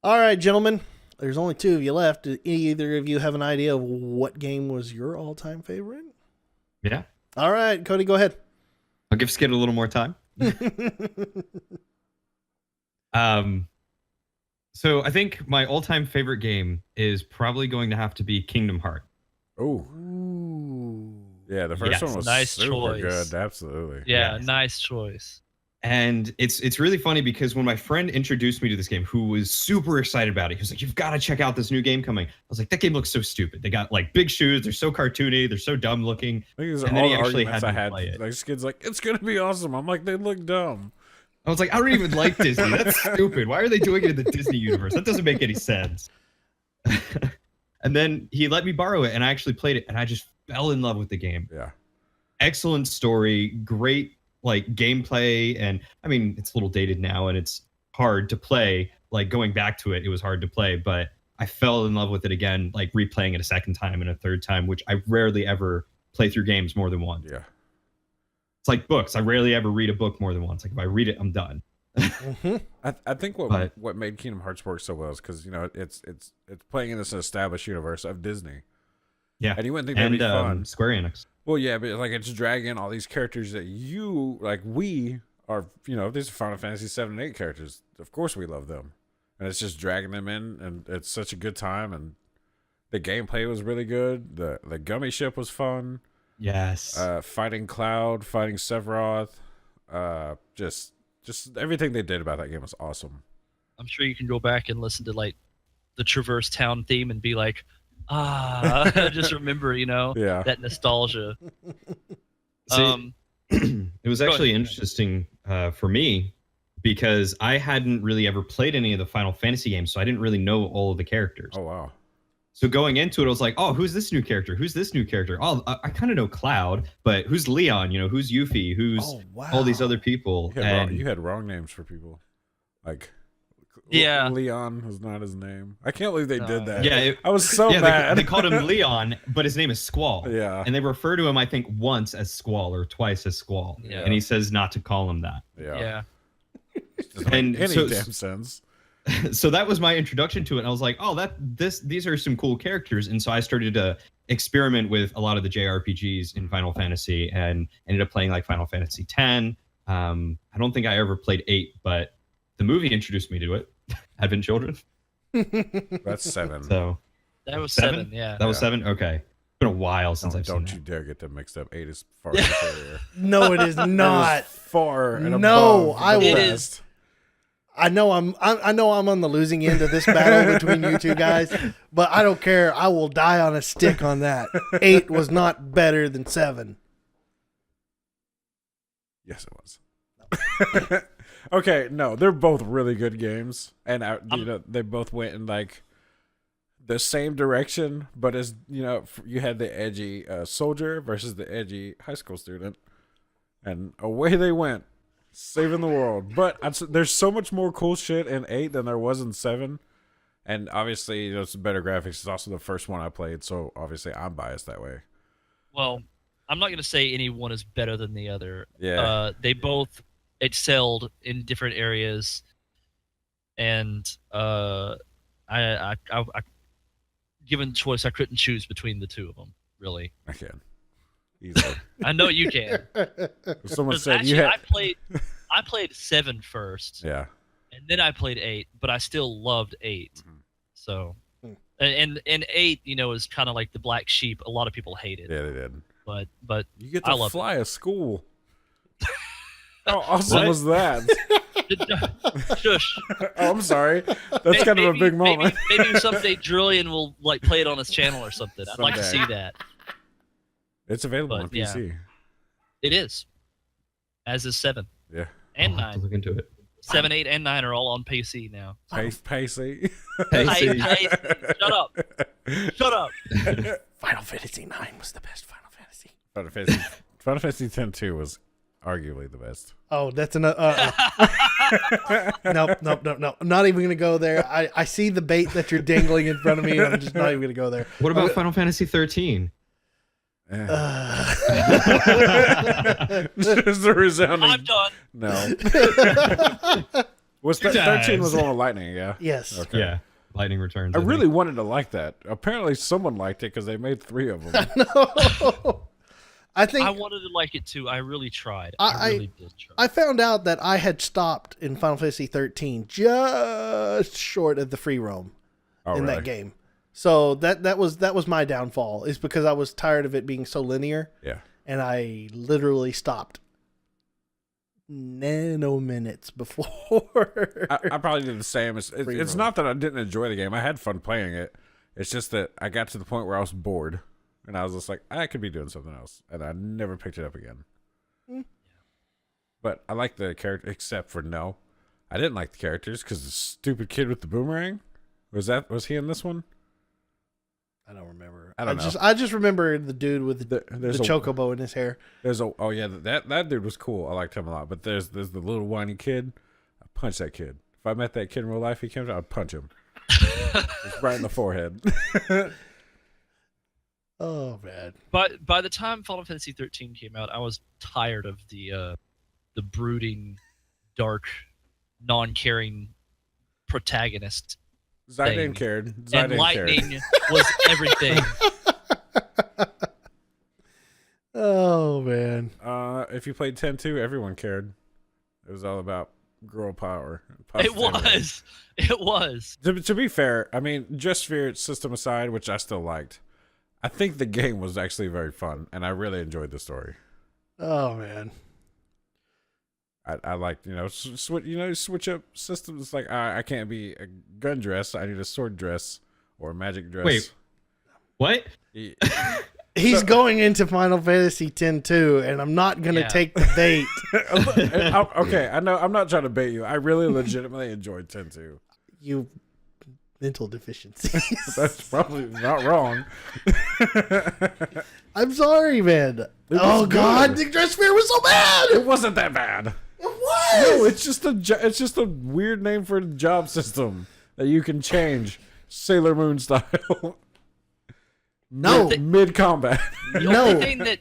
All right, gentlemen. There's only two of you left. Do either of you have an idea of what game was your all-time favorite? Yeah. All right, Cody, go ahead. I'll give Skid a little more time. So I think my all-time favorite game is probably going to have to be Kingdom Hearts. Oh. Yeah, the first one was nice super choice. good. Absolutely. Yeah, Yes. nice choice. And it's really funny because when my friend introduced me to this game, who was super excited about it, he was like, "You've got to check out this new game coming." I was like, "That game looks so stupid. They got like big shoes. They're so cartoony. They're so dumb looking." I think these are And then all he the actually arguments had I me had. play it. Like, Skid's like, "It's gonna be awesome." I'm like, "They look dumb." I was like, "I don't even like Disney. That's stupid. Why are they doing it in the Disney universe? That doesn't make any sense." And then he let me borrow it, and I actually played it, and I just fell in love with the game. Yeah. Excellent story, great like gameplay, and I mean it's a little dated now, and it's hard to play. Like going back to it, it was hard to play, but I fell in love with it again, like replaying it a second time and a third time, which I rarely ever play through games more than once. Yeah. It's like books. I rarely ever read a book more than once. Like if I read it, I'm done. I think what made Kingdom Hearts work so well is because it's playing in this established universe of Disney. Yeah, and you wouldn't think that'd be fun. Square Enix. Well, yeah, but like it's dragging all these characters that we are. These are Final Fantasy 7 and 8 characters. Of course, we love them, and it's just dragging them in, and it's such a good time. And the gameplay was really good. The gummy ship was fun. Yes. Fighting Cloud, fighting Sephiroth, just everything they did about that game was awesome. I'm sure you can go back and listen to like the Traverse Town theme and be like, just remember, Yeah. that nostalgia. See, it was actually interesting for me because I hadn't really ever played any of the Final Fantasy games, so I didn't really know all of the characters. Oh, wow. So going into it, I was like, oh, who's this new character? Who's this new character? Oh, I kind of know Cloud, but who's Leon? You know, who's Yuffie? Who's all these other people? You had wrong names for people. Like, Leon was not his name. I can't believe they did that. Yeah, I was so mad. They called him Leon, but his name is Squall. Yeah. And they refer to him, I think, once as Squall or twice as Squall. Yeah. And he says not to call him that. Yeah. And any damn sense. So that was my introduction to it. And I was like, oh, these are some cool characters. And so I started to experiment with a lot of the JRPGs in Final Fantasy and ended up playing like Final Fantasy X. I don't think I ever played 8, but the movie introduced me to it. Advent Children. That's 7. So that was 7. Yeah. That was 7. Okay. It's been a while since I've seen Don't that. you dare get them mixed up. 8 is far superior. No, it is not. Far and No, above I the will. best. I know I'm on the losing end of this battle between you two guys, but I don't care. I will die on a stick on that. 8 was not better than 7. Yes, it was. Okay, no, they're both really good games, and they both went in like the same direction. But as you know, you had the edgy soldier versus the edgy high school student, and away they went, saving the world. But there's so much more cool shit in 8 than there was in 7, and obviously, it's better graphics. It's also the first one I played, so obviously I'm biased that way. Well, I'm not going to say any one is better than the other. Yeah. They both excelled in different areas, and I given choice, I couldn't choose between the two of them. Really, I can easily. I know you can. Someone said actually, you had. I played 7 first. Yeah. And then I played 8, but I still loved 8. Mm-hmm. So, and 8, is kind of like the black sheep. A lot of people hate it. Yeah, they did. But You get to fly a school. How awesome was that? Shush. Oh, I'm sorry. That's kind of a big moment. Maybe someday Drillian will play it on his channel or something. I'd like to see that. It's available on PC. It is. As is 7. Yeah. And I'll have 9. to look into it. 7, 8, and 9 are all on PC now. Pacey. Hey, shut up. Shut up. Final Fantasy 9 was the best Final Fantasy. Final Fantasy X-2 was arguably the best. Oh, that's another. Nope. I'm not even going to go there. I see the bait that you're dangling in front of me, and I'm just not even going to go there. What about Final Fantasy 13? Just a resounding. I'm done. No. Was 13 was the one with lightning? Yeah. Yes. Okay. Yeah. Lightning Returns. I really wanted to like that. Apparently, someone liked it because they made 3 of them. No. I think I wanted to like it too. I really tried. I really did try. I found out that I had stopped in Final Fantasy 13 just short of the free roam that game. So that was my downfall, is because I was tired of it being so linear. Yeah. And I literally stopped nanominutes before. I probably did the same. It's not that I didn't enjoy the game. I had fun playing it. It's just that I got to the point where I was bored. And I was just like, I could be doing something else. And I never picked it up again. But I like the character, except for I didn't like the characters because the stupid kid with the boomerang. Was he in this one? I don't remember. I don't know. I just remember the dude with the there's chocobo in his hair. That dude was cool. I liked him a lot. But there's the little whiny kid. I punch that kid. If I met that kid in real life, he came out, I'd punch him. Just right in the forehead. Oh man! But by the time Final Fantasy 13 came out, I was tired of the brooding, dark, non-caring protagonist. Zidane cared. And lightning was everything. Oh man! If you played 10-2, everyone cared. It was all about girl power. It was. To be fair, I mean, just Spirit system aside, which I still liked, I think the game was actually very fun, and I really enjoyed the story. Oh man! I liked, switch up systems. Like I can't be a gun dress. I need a sword dress or a magic dress. Wait, what? He's going into Final Fantasy X too, and I'm not gonna take the bait. Okay, I know I'm not trying to bait you. I really legitimately enjoyed 10 too. You mental deficiencies. That's probably not wrong. I'm sorry, man. Oh good. God, the dress fair was so bad. It wasn't that bad. It was. No, it's just a weird name for a job system that you can change Sailor Moon style. No, mid combat. The only thing that.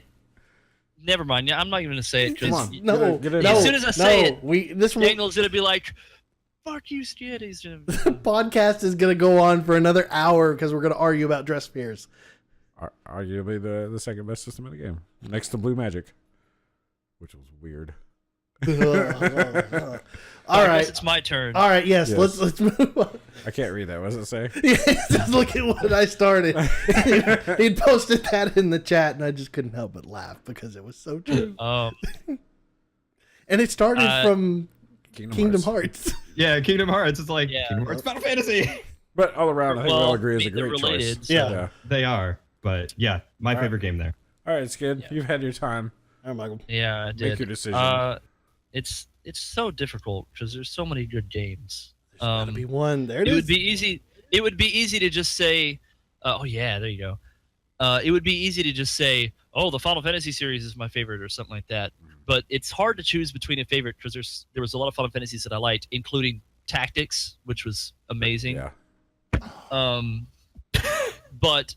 Never mind. Yeah, I'm not even gonna say it Come because on. no, Get it no. as soon as I say it, this Daniel's gonna be like, "Fuck you, Skid." He's gonna. podcast is gonna go on for another hour because we're gonna argue about dress fairs. Arguably the second best system in the game, next to Blue Magic, which was weird. All I right, guess it's my turn. all right. Yes, Yes. let's move on. I can't read that. What does it say? Just look at what I started. He posted that in the chat, and I just couldn't help but laugh because it was so true. And it started from Kingdom Hearts. Yeah, Kingdom Hearts. It's like Yeah. Kingdom Hearts Final Fantasy. But all around, I think we all agree is a they're great related, choice. so- Yeah. They are, but yeah, my favorite game there. All right, Skid, Yeah. you've had your time. All right, Michael. Yeah, I did. Make your decision. It's so difficult because there's so many good games. There's gotta be one. There it It is. would be easy. It would be easy to just say, "Oh yeah, there you go." It would be easy to just say, "Oh, the Final Fantasy series is my favorite" or something like that. But it's hard to choose between a favorite because there was a lot of Final Fantasies that I liked, including Tactics, which was amazing. Yeah. But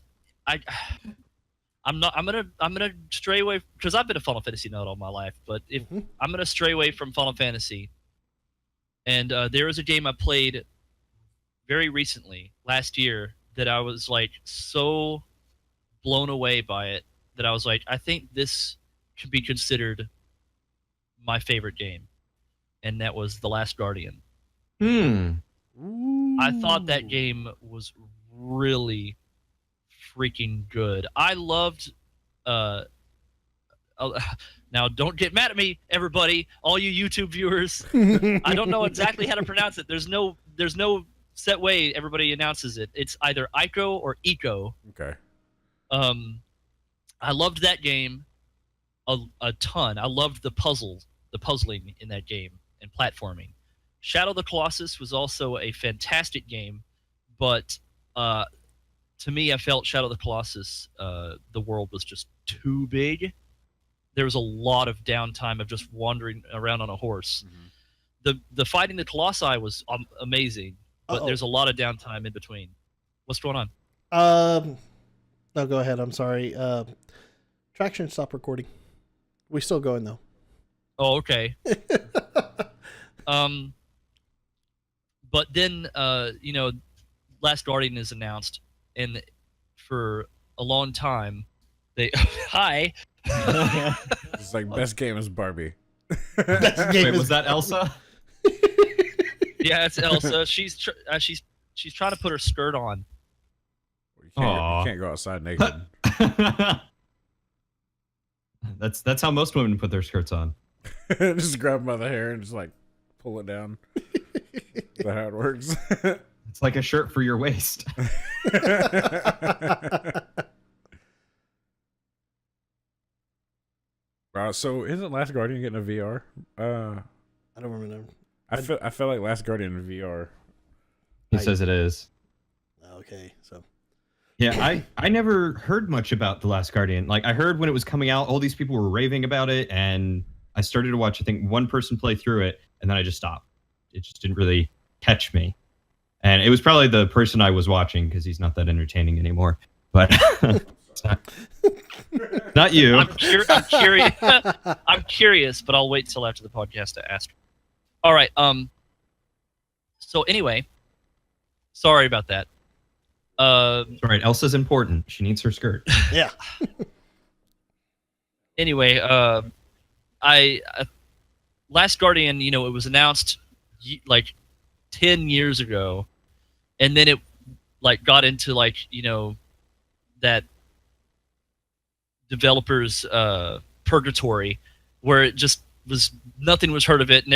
I'm gonna stray away because I've been a Final Fantasy nut all my life. But if I'm gonna stray away from Final Fantasy, and there is a game I played very recently last year that I was like so blown away by it that I was like, I think this could be considered my favorite game, and that was The Last Guardian. I thought that game was really freaking good. I loved now don't get mad at me, everybody, all you YouTube viewers. I don't know exactly how to pronounce it. There's no set way everybody announces it. It's either Ico or Eco. Okay. I loved that game a ton. I loved the puzzling in that game and platforming. Shadow of the Colossus was also a fantastic game, but to me, I felt Shadow of the Colossus, the world was just too big. There was a lot of downtime of just wandering around on a horse. The fighting the Colossi was amazing, but there's a lot of downtime in between. What's going on? No, go ahead. I'm sorry. Traction stopped recording. We're still going though. Oh, okay. But then, Last Guardian is announced, and for a long time, they hi. It's like best game is Barbie. Wait, was that Elsa? Yeah, it's Elsa. She's trying to put her skirt on. You can't go outside naked. That's how most women put their skirts on. Just grab them by the hair and just like pull it down. Is that how it works? It's like a shirt for your waist. So isn't Last Guardian getting a VR? I don't remember. I feel like Last Guardian in VR. He says it is. Okay, so Yeah, I never heard much about The Last Guardian. Like, I heard when it was coming out, all these people were raving about it, and I started to watch, I think, one person play through it, and then I just stopped. It just didn't really catch me. And it was probably the person I was watching, because he's not that entertaining anymore. But not you. I'm curious. I'm curious, but I'll wait till after the podcast to ask. All right. So anyway, sorry about that. All right, Elsa's important. She needs her skirt. yeah. Anyway, I Last Guardian, it was announced like 10 years ago, and then it like got into like that developers purgatory where it just was nothing was heard of it, and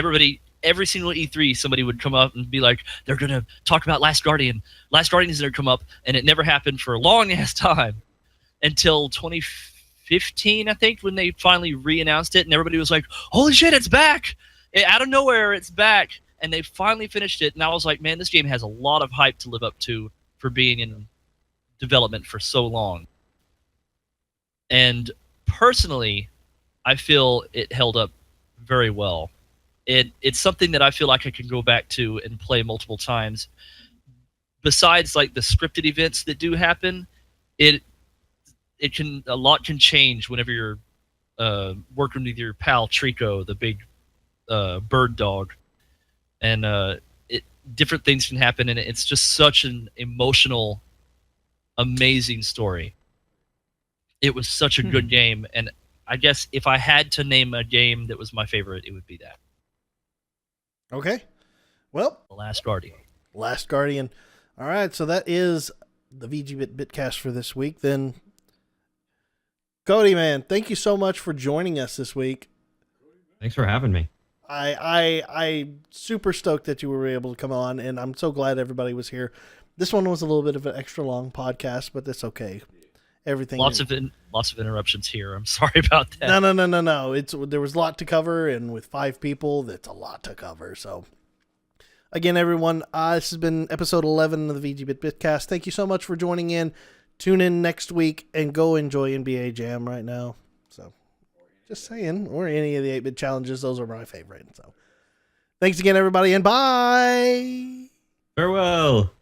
every single E3 somebody would come up and be like, they're gonna talk about Last Guardian is gonna come up, and it never happened for a long ass time. until 2015, I think, when they finally re-announced it, and everybody was like, "Holy shit, it's back!" Out of nowhere, it's back, and they finally finished it. And I was like, "Man, this game has a lot of hype to live up to for being in development for so long." And personally, I feel it held up very well. It's something that I feel like I can go back to and play multiple times. Besides, like, the scripted events that do happen, a lot can change whenever you're working with your pal Trico, the big bird dog, and different things can happen, and it's just such an emotional, amazing story. It was such a good game, and I guess if I had to name a game that was my favorite, it would be that. Okay. Well, The Last Guardian. Last Guardian. All right, so that is the VGBit BitCast for this week. Then, Cody, man, thank you so much for joining us this week. Thanks for having me. I'm super stoked that you were able to come on, and I'm so glad everybody was here. This one was a little bit of an extra long podcast, but that's okay. Everything. Lots of interruptions here. I'm sorry about that. No. There was a lot to cover, and with 5 people, that's a lot to cover. So, again, everyone, this has been episode 11 of the VGBit BitCast. Thank you so much for joining in. Tune in next week and go enjoy NBA Jam right now. So, just saying, or any of the 8-bit challenges. Those are my favorite. So, thanks again, everybody, and bye. Farewell.